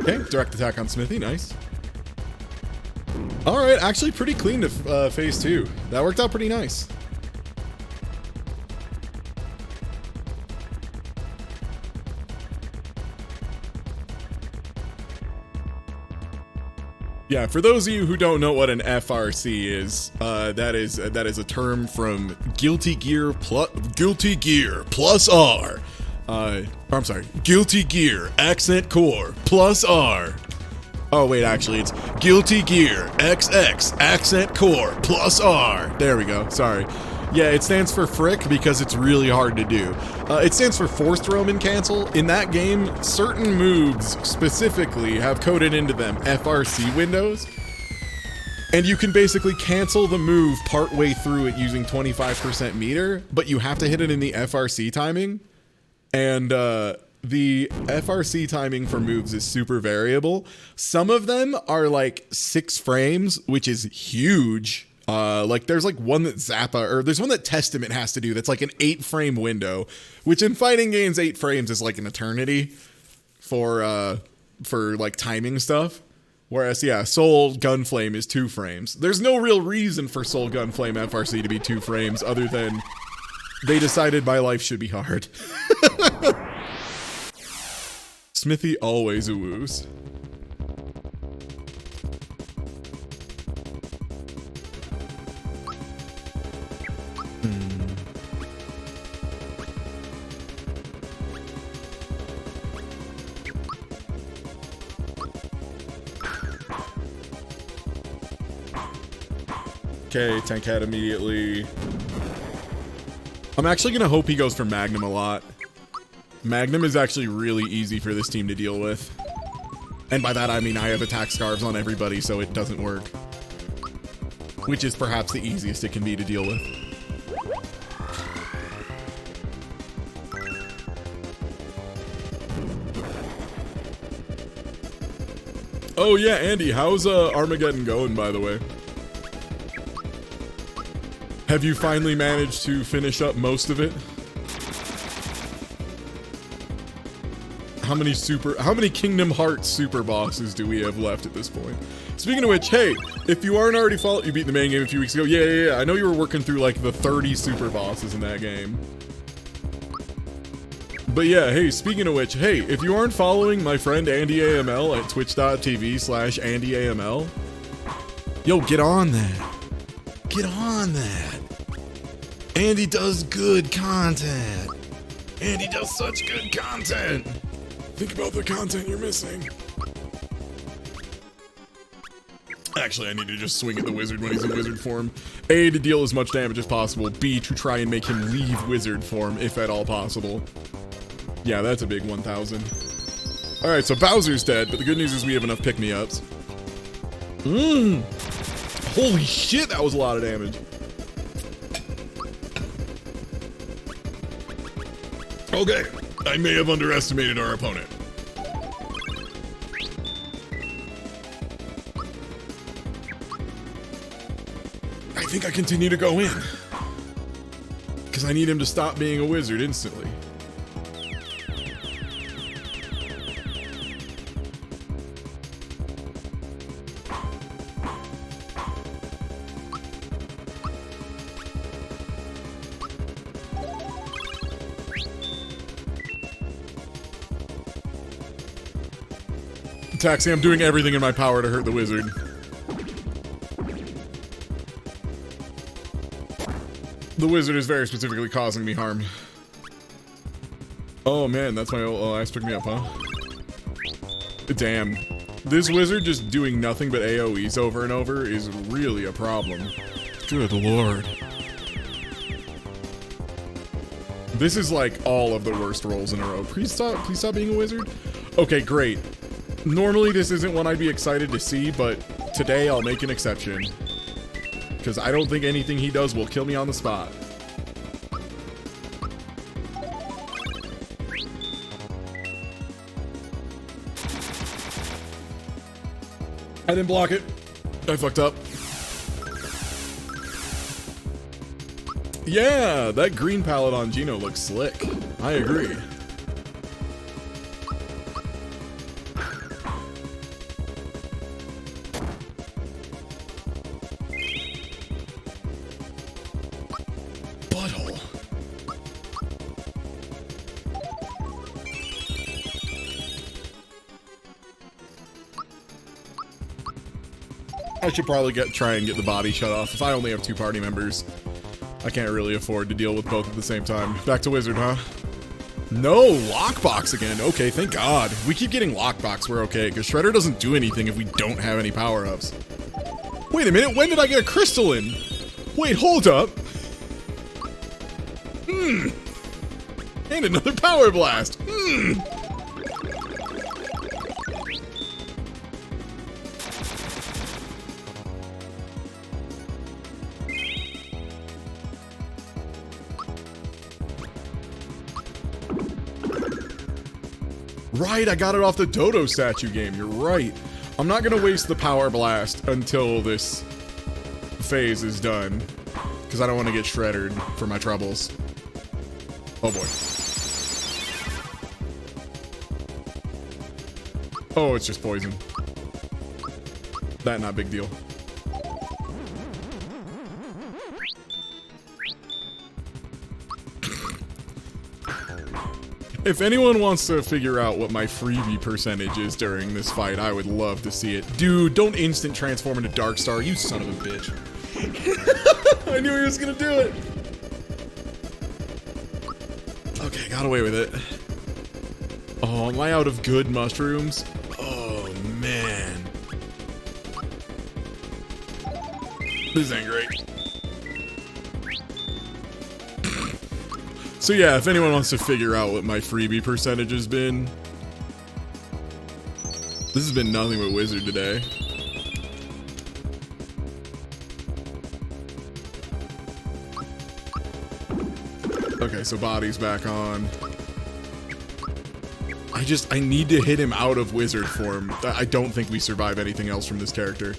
Speaker 1: Okay, direct attack on Smithy, nice. Alright, actually pretty clean to phase 2. That worked out pretty nice. Yeah, for those of you who don't know what an FRC is, that is a term from Guilty Gear plus R. I'm sorry, Guilty Gear Accent Core plus R. Oh wait, actually it's Guilty Gear XX Accent Core plus R. There we go, sorry. Yeah, it stands for frick because it's really hard to do. It stands for forced Roman cancel. In that game, certain moves specifically have coded into them FRC windows. And you can basically cancel the move partway through it using 25% meter, but you have to hit it in the FRC timing. And the FRC timing for moves is super variable. Some of them are like 6 frames, which is huge. Like there's like one that Zappa, or there's one that Testament has to do that's like an 8-frame window, which in fighting games 8 frames is like an eternity for like timing stuff. Whereas, yeah, Soul Gunflame is 2 frames. There's no real reason for Soul Gunflame FRC to be 2 frames other than they decided my life should be hard. Smithy always woos. Okay, Tank Head immediately. I'm actually gonna hope he goes for Magnum a lot. Magnum is actually really easy for this team to deal with. And by that I mean I have attack scarves on everybody, so it doesn't work. Which is perhaps the easiest it can be to deal with. Oh yeah, Andy, how's Armageddon going, by the way? Have you finally managed to finish up most of it? How many Kingdom Hearts super bosses do we have left at this point? Speaking of which, hey, if you aren't already followed, you beat the main game a few weeks ago. Yeah. I know you were working through like the 30 super bosses in that game. But yeah, hey, speaking of which, hey, if you aren't following my friend Andy AML at twitch.tv/AndyAML, yo, get on that. Get on that. Andy does good content. Andy does such good content. Think about the content you're missing. Actually, I need to just swing at the wizard when he's in wizard form. A, to deal as much damage as possible. B, to try and make him leave wizard form, if at all possible. Yeah, that's a big 1,000. Alright, so Bowser's dead, but the good news is we have enough pick-me-ups. Holy shit, that was a lot of damage. Okay, I may have underestimated our opponent. I think I continue to go in. Because I need him to stop being a wizard instantly. Taxi, I'm doing everything in my power to hurt the wizard. The wizard is very specifically causing me harm. Oh man, that's my old ice pick me up, huh? Damn. This wizard just doing nothing but AoEs over and over is really a problem. Good lord. This is like all of the worst rolls in a row. Please stop being a wizard. Okay, great. Normally this isn't one I'd be excited to see, but today I'll make an exception. Because I don't think anything he does will kill me on the spot. I didn't block it. I fucked up. Yeah, that green palette on Gino looks slick. I agree. I should probably try and get the body shut off. If I only have 2 party members, I can't really afford to deal with both at the same time. Back to wizard, huh? No, lockbox again. Okay, thank God. If we keep getting lockbox, we're okay, because Shredder doesn't do anything if we don't have any power-ups. Wait a minute, when did I get a crystal in? Wait, hold up. And another power blast. right, I got it off the Dodo statue game. You're right. I'm not gonna waste the power blast until this phase is done, because I don't want to get shredded for my troubles. Oh boy. Oh, it's just poison. That not big deal. If anyone wants to figure out what my freebie percentage is during this fight, I would love to see it. Dude, don't instant transform into Darkstar, you son of a bitch. I knew he was gonna do it. Okay, got away with it. Oh, am I out of good mushrooms? Oh, man. This ain't great. So yeah, if anyone wants to figure out what my freebie percentage has been, this has been nothing but wizard today. Okay, so body's back on. I need to hit him out of wizard form. I don't think we survive anything else from this character.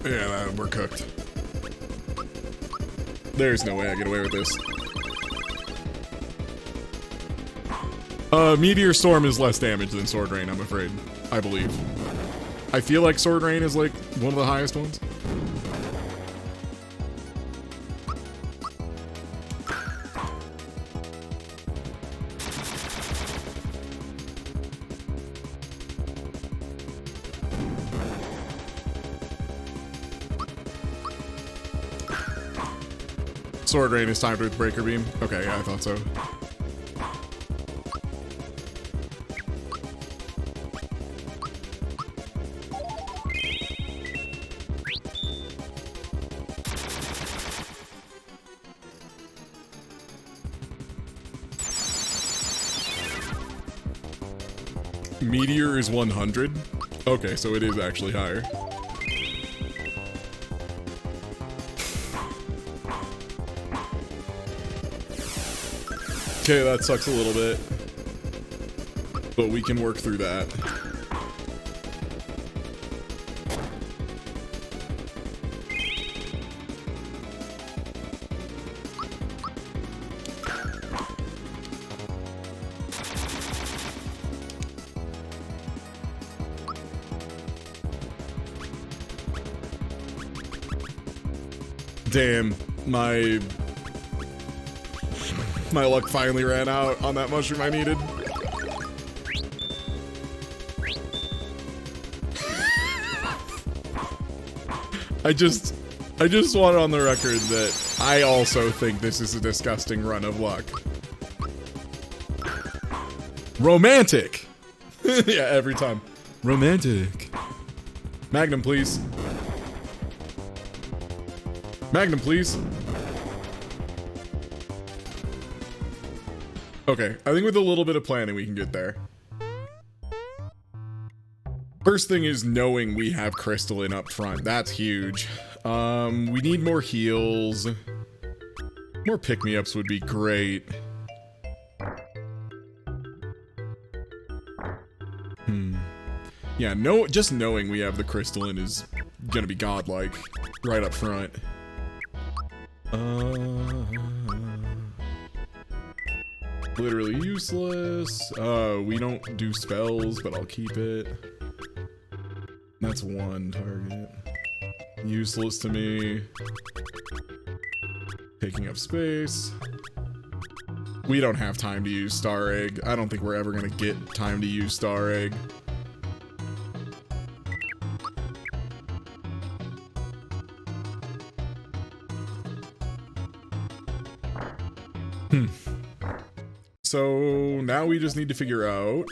Speaker 1: Yeah, we're cooked. There's no way I get away with this. Meteor Storm is less damage than Sword Rain, I'm afraid. I believe. I feel like Sword Rain is like one of the highest ones. Sword Rain is timed with Breaker Beam. Okay, yeah, I thought so. Meteor is 100? Okay, so it is actually higher. Okay, that sucks a little bit, but we can work through that. Damn, my luck finally ran out on that mushroom I needed. I just want it on the record that I also think this is a disgusting run of luck. Romantic! Yeah, every time. Romantic. Magnum, please. Magnum, please. Okay, I think with a little bit of planning we can get there. First thing is knowing we have crystalline up front. That's huge. We need more heals. More pick-me-ups would be great. Yeah, just knowing we have the crystalline is gonna be godlike right up front. Literally useless. We don't do spells, but I'll keep it. That's one target. Useless to me. Taking up space. We don't have time to use Star Egg. I don't think we're ever gonna get time to use Star Egg. So now we just need to figure out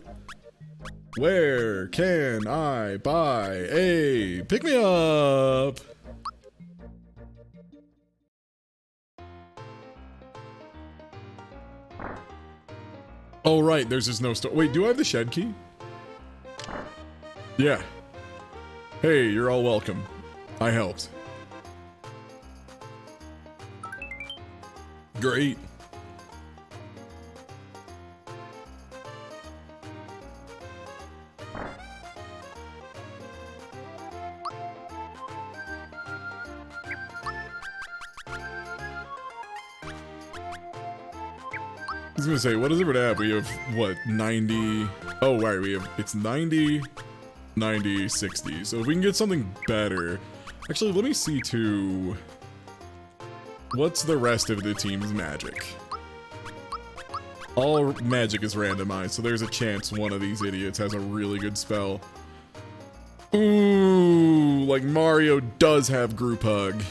Speaker 1: Where can I buy a pick-me-up? Oh, right, there's just no store. Wait, do I have the shed key? Yeah. Hey, you're all welcome. I helped. Great. I was gonna say, what does everyone have? We have, what, 90? Oh, right, we have, it's 90, 90, 60. So if we can get something better. Actually, let me see too. What's the rest of the team's magic? All magic is randomized, so there's a chance one of these idiots has a really good spell. Ooh, like Mario does have group hug.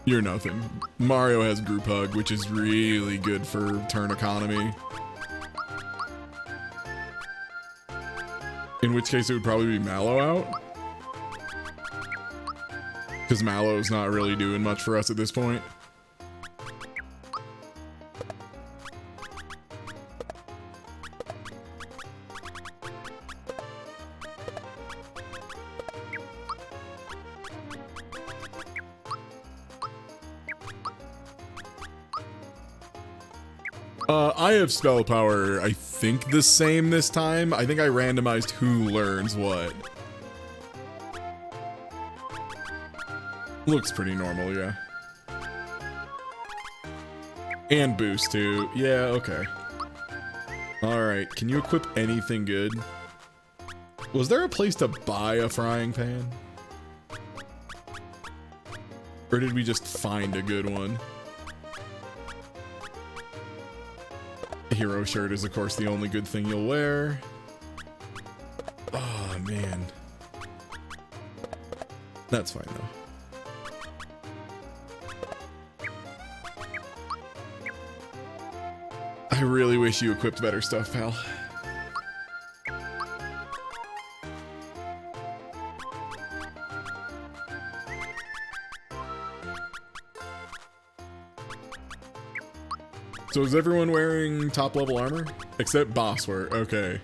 Speaker 1: You're nothing. Mario has group hug, which is really good for turn economy. In which case it would probably be Mallow out. Because Mallow's not really doing much for us at this point. I have spell power, I think the same this time. I think I randomized who learns what. Looks pretty normal, yeah. And boost too. Yeah, okay. Alright, can you equip anything good? Was there a place to buy a frying pan? Or did we just find a good one? Hero shirt is of course the only good thing you'll wear. Oh man. That's fine though. I really wish you equipped better stuff, pal. So is everyone wearing top level armor? Except Bosswork, okay.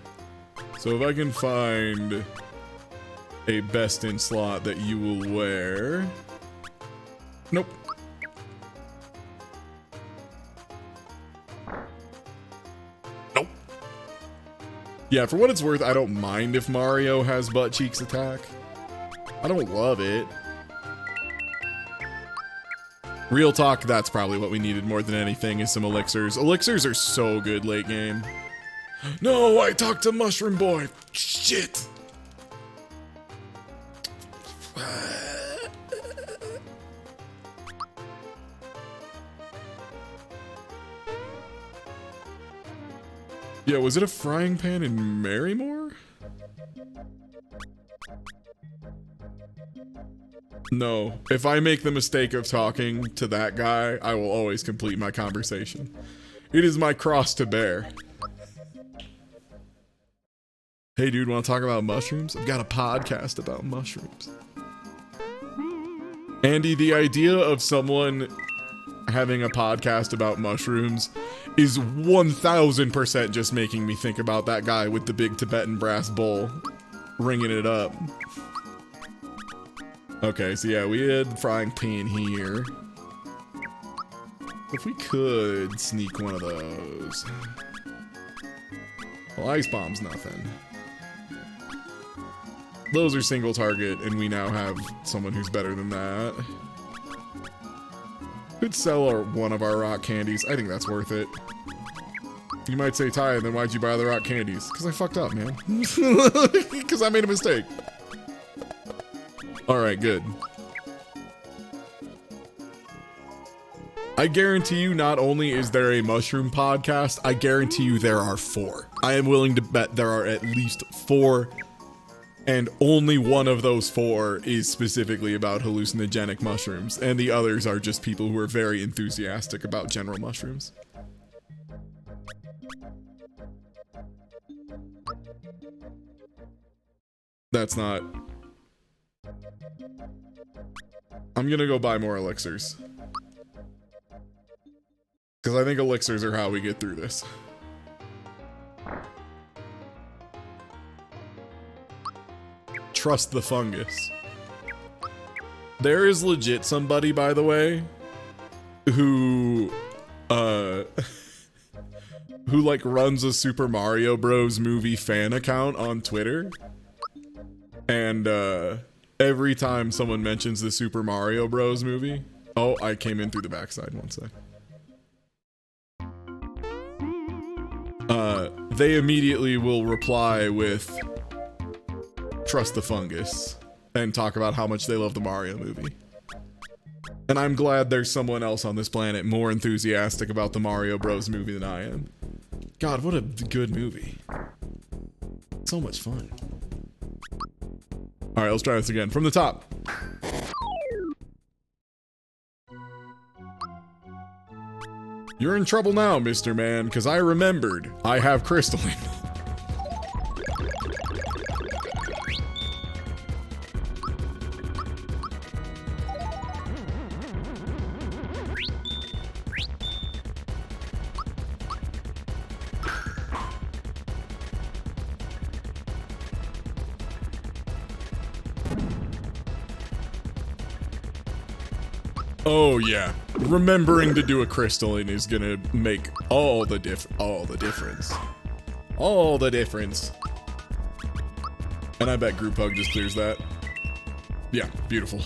Speaker 1: So if I can find a best in slot that you will wear. Nope. Nope. Yeah, for what it's worth, I don't mind if Mario has butt cheeks attack. I don't love it. Real talk, that's probably what we needed more than anything is some elixirs. Elixirs are so good late game. No, I talked to Mushroom Boy. Shit. Yeah, was it a frying pan in Marymore? No. If I make the mistake of talking to that guy, I will always complete my conversation. It is my cross to bear. Hey dude, want to talk about mushrooms? I've got a podcast about mushrooms. Andy, the idea of someone having a podcast about mushrooms is 1000% just making me think about that guy with the big Tibetan brass bowl ringing it up. Okay, so yeah, we had frying pan here. If we could sneak one of those. Well, ice bomb's nothing. Those are single target, and we now have someone who's better than that. Could sell one of our rock candies. I think that's worth it. You might say, Ty, then why'd you buy the rock candies? Because I fucked up, man. Because I made a mistake. Alright, good. I guarantee you not only is there a mushroom podcast, I guarantee you there are 4. I am willing to bet there are at least 4, and only one of those 4 is specifically about hallucinogenic mushrooms, and the others are just people who are very enthusiastic about general mushrooms. That's not... I'm gonna go buy more elixirs. Because I think elixirs are how we get through this. Trust the fungus. There is legit somebody, by the way, who who like runs a Super Mario Bros. Movie fan account on Twitter. And every time someone mentions the Super Mario Bros. Movie... Oh, I came in through the backside, one sec. They immediately will reply with trust the fungus and talk about how much they love the Mario movie. And I'm glad there's someone else on this planet more enthusiastic about the Mario Bros. Movie than I am. God, what a good movie. So much fun. Alright, let's try this again. From the top. You're in trouble now, Mr. Man, because I remembered I have crystalline. Oh yeah, remembering to do a crystalline is gonna make all the difference. All the difference. And I bet group hug just clears that. Yeah, beautiful.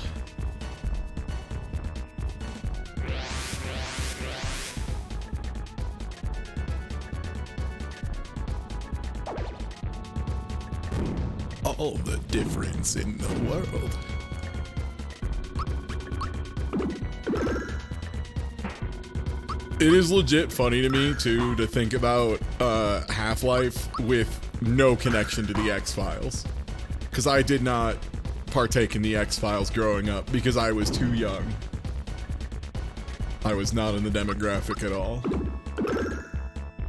Speaker 1: All the difference in the world. It is legit funny to me, too, to think about Half-Life with no connection to the X-Files. Because I did not partake in the X-Files growing up because I was too young. I was not in the demographic at all.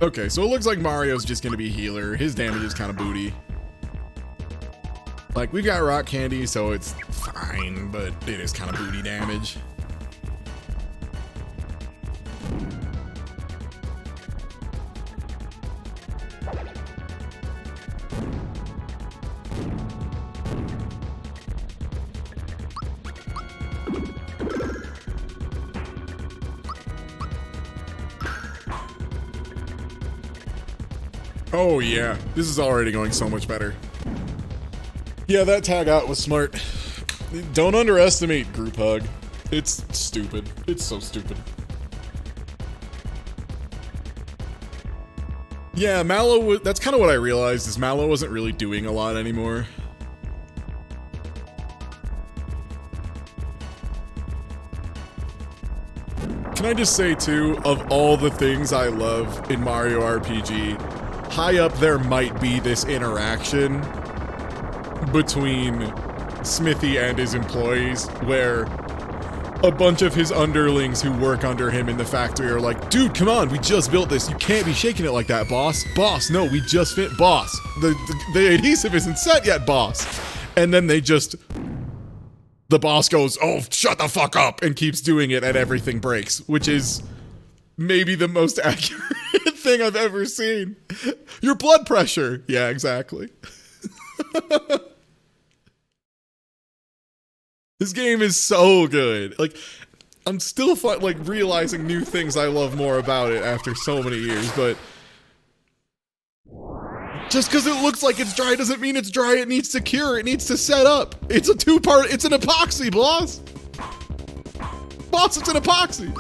Speaker 1: Okay, so it looks like Mario's just gonna be healer. His damage is kind of booty. Like, we got rock candy, so it's fine, but it is kind of booty damage. Oh yeah, this is already going so much better. Yeah, that tag out was smart. Don't underestimate group hug. It's stupid. It's so stupid. Yeah, Mallow, that's kind of what I realized, is Mallow wasn't really doing a lot anymore. Can I just say too, of all the things I love in Mario RPG, high up there might be this interaction between Smithy and his employees, where a bunch of his underlings who work under him in the factory are like, dude, come on, we just built this. You can't be shaking it like that, boss. Boss, no, we just fit. Boss, the adhesive isn't set yet, boss. And then they just... The boss goes, oh, shut the fuck up, and keeps doing it and everything breaks, which is maybe the most accurate thing I've ever seen. Your blood pressure. Yeah, exactly. This game is so good. Like, I'm still realizing new things I love more about it after so many years, but just because it looks like it's dry doesn't mean it's dry. It needs to cure. It needs to set up. It's a two-part, it's an epoxy, boss. Boss, it's an epoxy.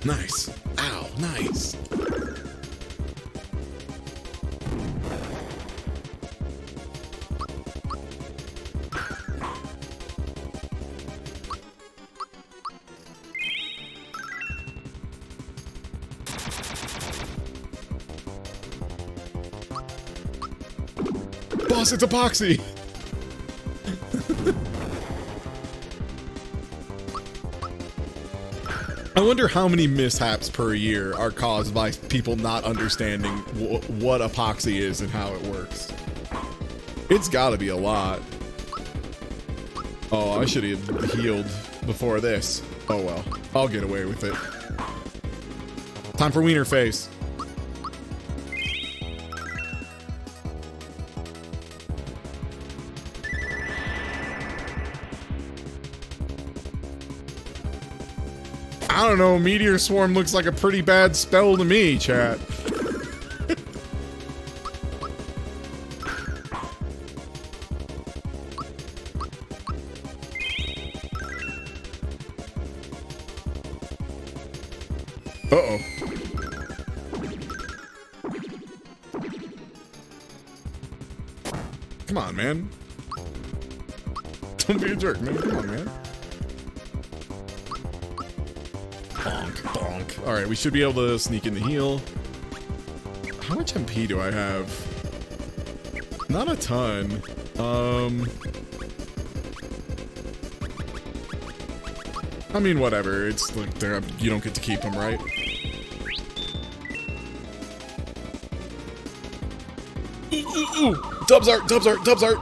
Speaker 1: Nice. Ow, nice. Boss, it's epoxy! I wonder how many mishaps per year are caused by people not understanding what epoxy is and how it works. It's gotta be a lot. Oh, I should have healed before this. Oh well, I'll get away with it. Time for wiener face. I don't know, Meteor Swarm looks like a pretty bad spell to me, chat. Uh-oh. Come on, man. Don't be a jerk, man. Come on, man. Bonk, bonk. Alright, we should be able to sneak in the heal. How much MP do I have? Not a ton. I mean, whatever. It's like you don't get to keep them, right? Ooh. Dubs art, dubs art, dubs art.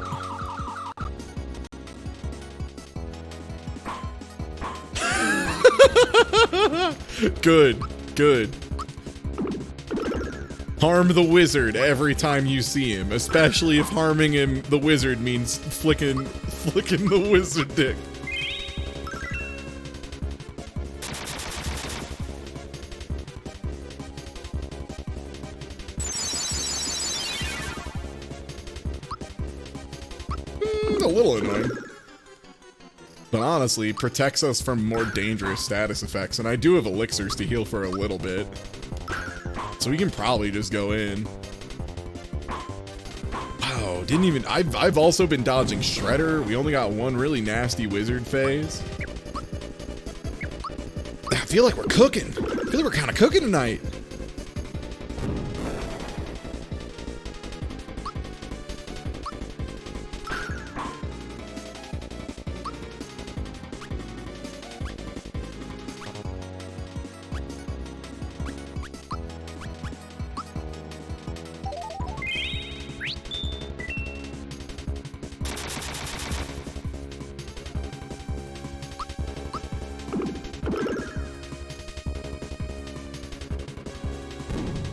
Speaker 1: Good, good. Harm the wizard every time you see him, especially if harming him, the wizard, means flicking the wizard dick. A little annoying. But honestly, protects us from more dangerous status effects, and I do have elixirs to heal for a little bit. So we can probably just go in. Wow, didn't even... I've also been dodging Shredder. We only got one really nasty wizard phase. I feel like we're cooking. I feel like we're kind of cooking tonight.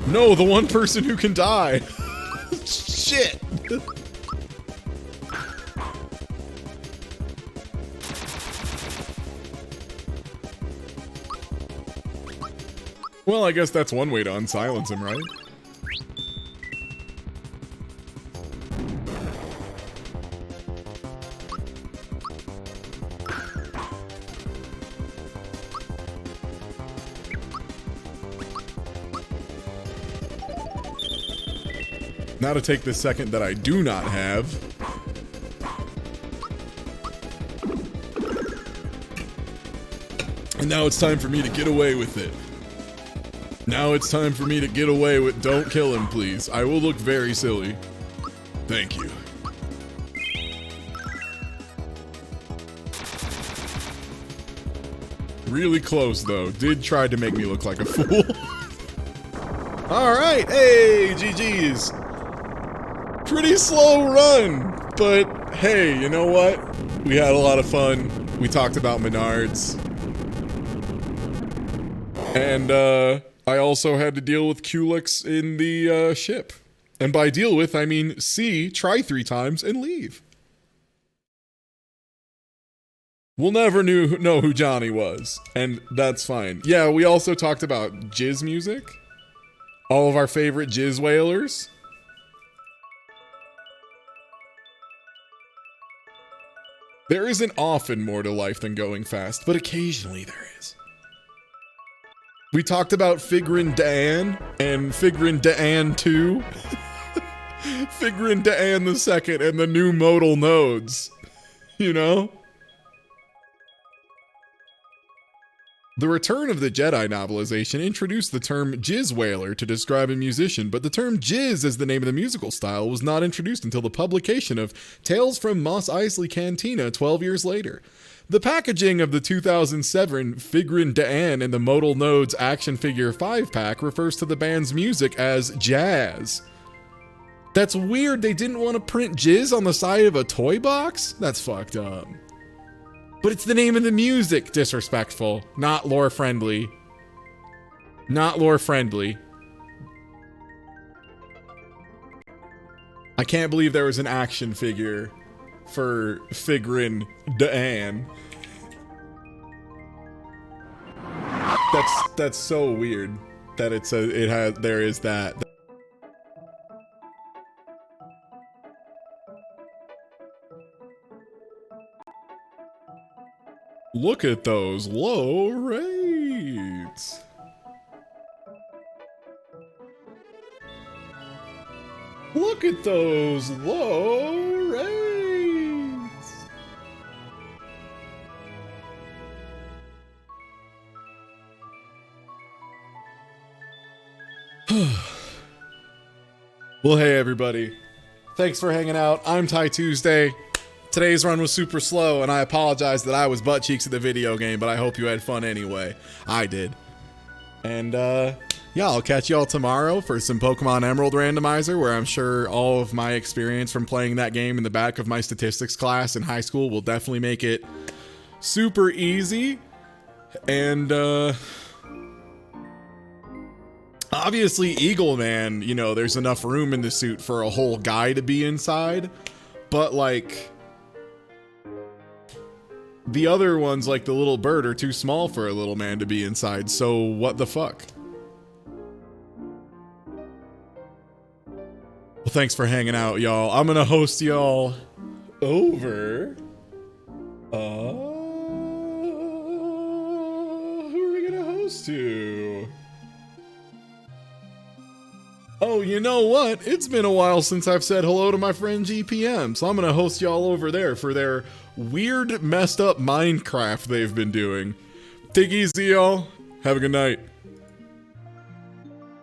Speaker 1: No, the one person who can die. Shit. Well, I guess that's one way to unsilence him, right? Now to take the second that I do not have. And now it's time for me to get away with it. Now it's time for me to get away with don't kill him, please. I will look very silly. Thank you. Really close, though. Did try to make me look like a fool. Alright, hey, GG's. Pretty slow run, but hey, you know what? We had a lot of fun. We talked about Menards. And I also had to deal with Culex in the ship. And by deal with, I mean see, try 3 times, and leave. We'll never know who Johnny was, and that's fine. Yeah, we also talked about jizz music. All of our favorite jizz whalers. There isn't often more to life than going fast, but occasionally there is. We talked about Figrin D'An and Figrin D'An 2. Figrin D'An the second and the new modal nodes. You know? The Return of the Jedi novelization introduced the term jizz whaler to describe a musician, but the term jizz as the name of the musical style was not introduced until the publication of Tales from Mos Eisley Cantina 12 years later. The packaging of the 2007 Figrin D'An and the Modal Nodes action figure 5-pack refers to the band's music as jazz. That's weird, they didn't want to print jizz on the side of a toy box? That's fucked up. But it's the name of the music, disrespectful, not lore friendly. Not lore friendly. I can't believe there was an action figure for Figrin D'An. That's so weird that there is that. Look at those low rates. Look at those low rates. Well, hey everybody. Thanks for hanging out. I'm Ty Tuesday. Today's run was super slow, and I apologize that I was butt cheeks at the video game, but I hope you had fun anyway. I did. And, yeah, I'll catch y'all tomorrow for some Pokemon Emerald Randomizer, where I'm sure all of my experience from playing that game in the back of my statistics class in high school will definitely make it super easy. And, obviously, Eagle Man, you know, there's enough room in the suit for a whole guy to be inside, but, like, the other ones, like the little bird, are too small for a little man to be inside, so what the fuck? Well, thanks for hanging out, y'all. I'm gonna host y'all over... who are we gonna host to? Oh, you know what? It's been a while since I've said hello to my friend GPM, so I'm gonna host y'all over there for their weird, messed up Minecraft they've been doing. Take it easy, y'all. Have a good night.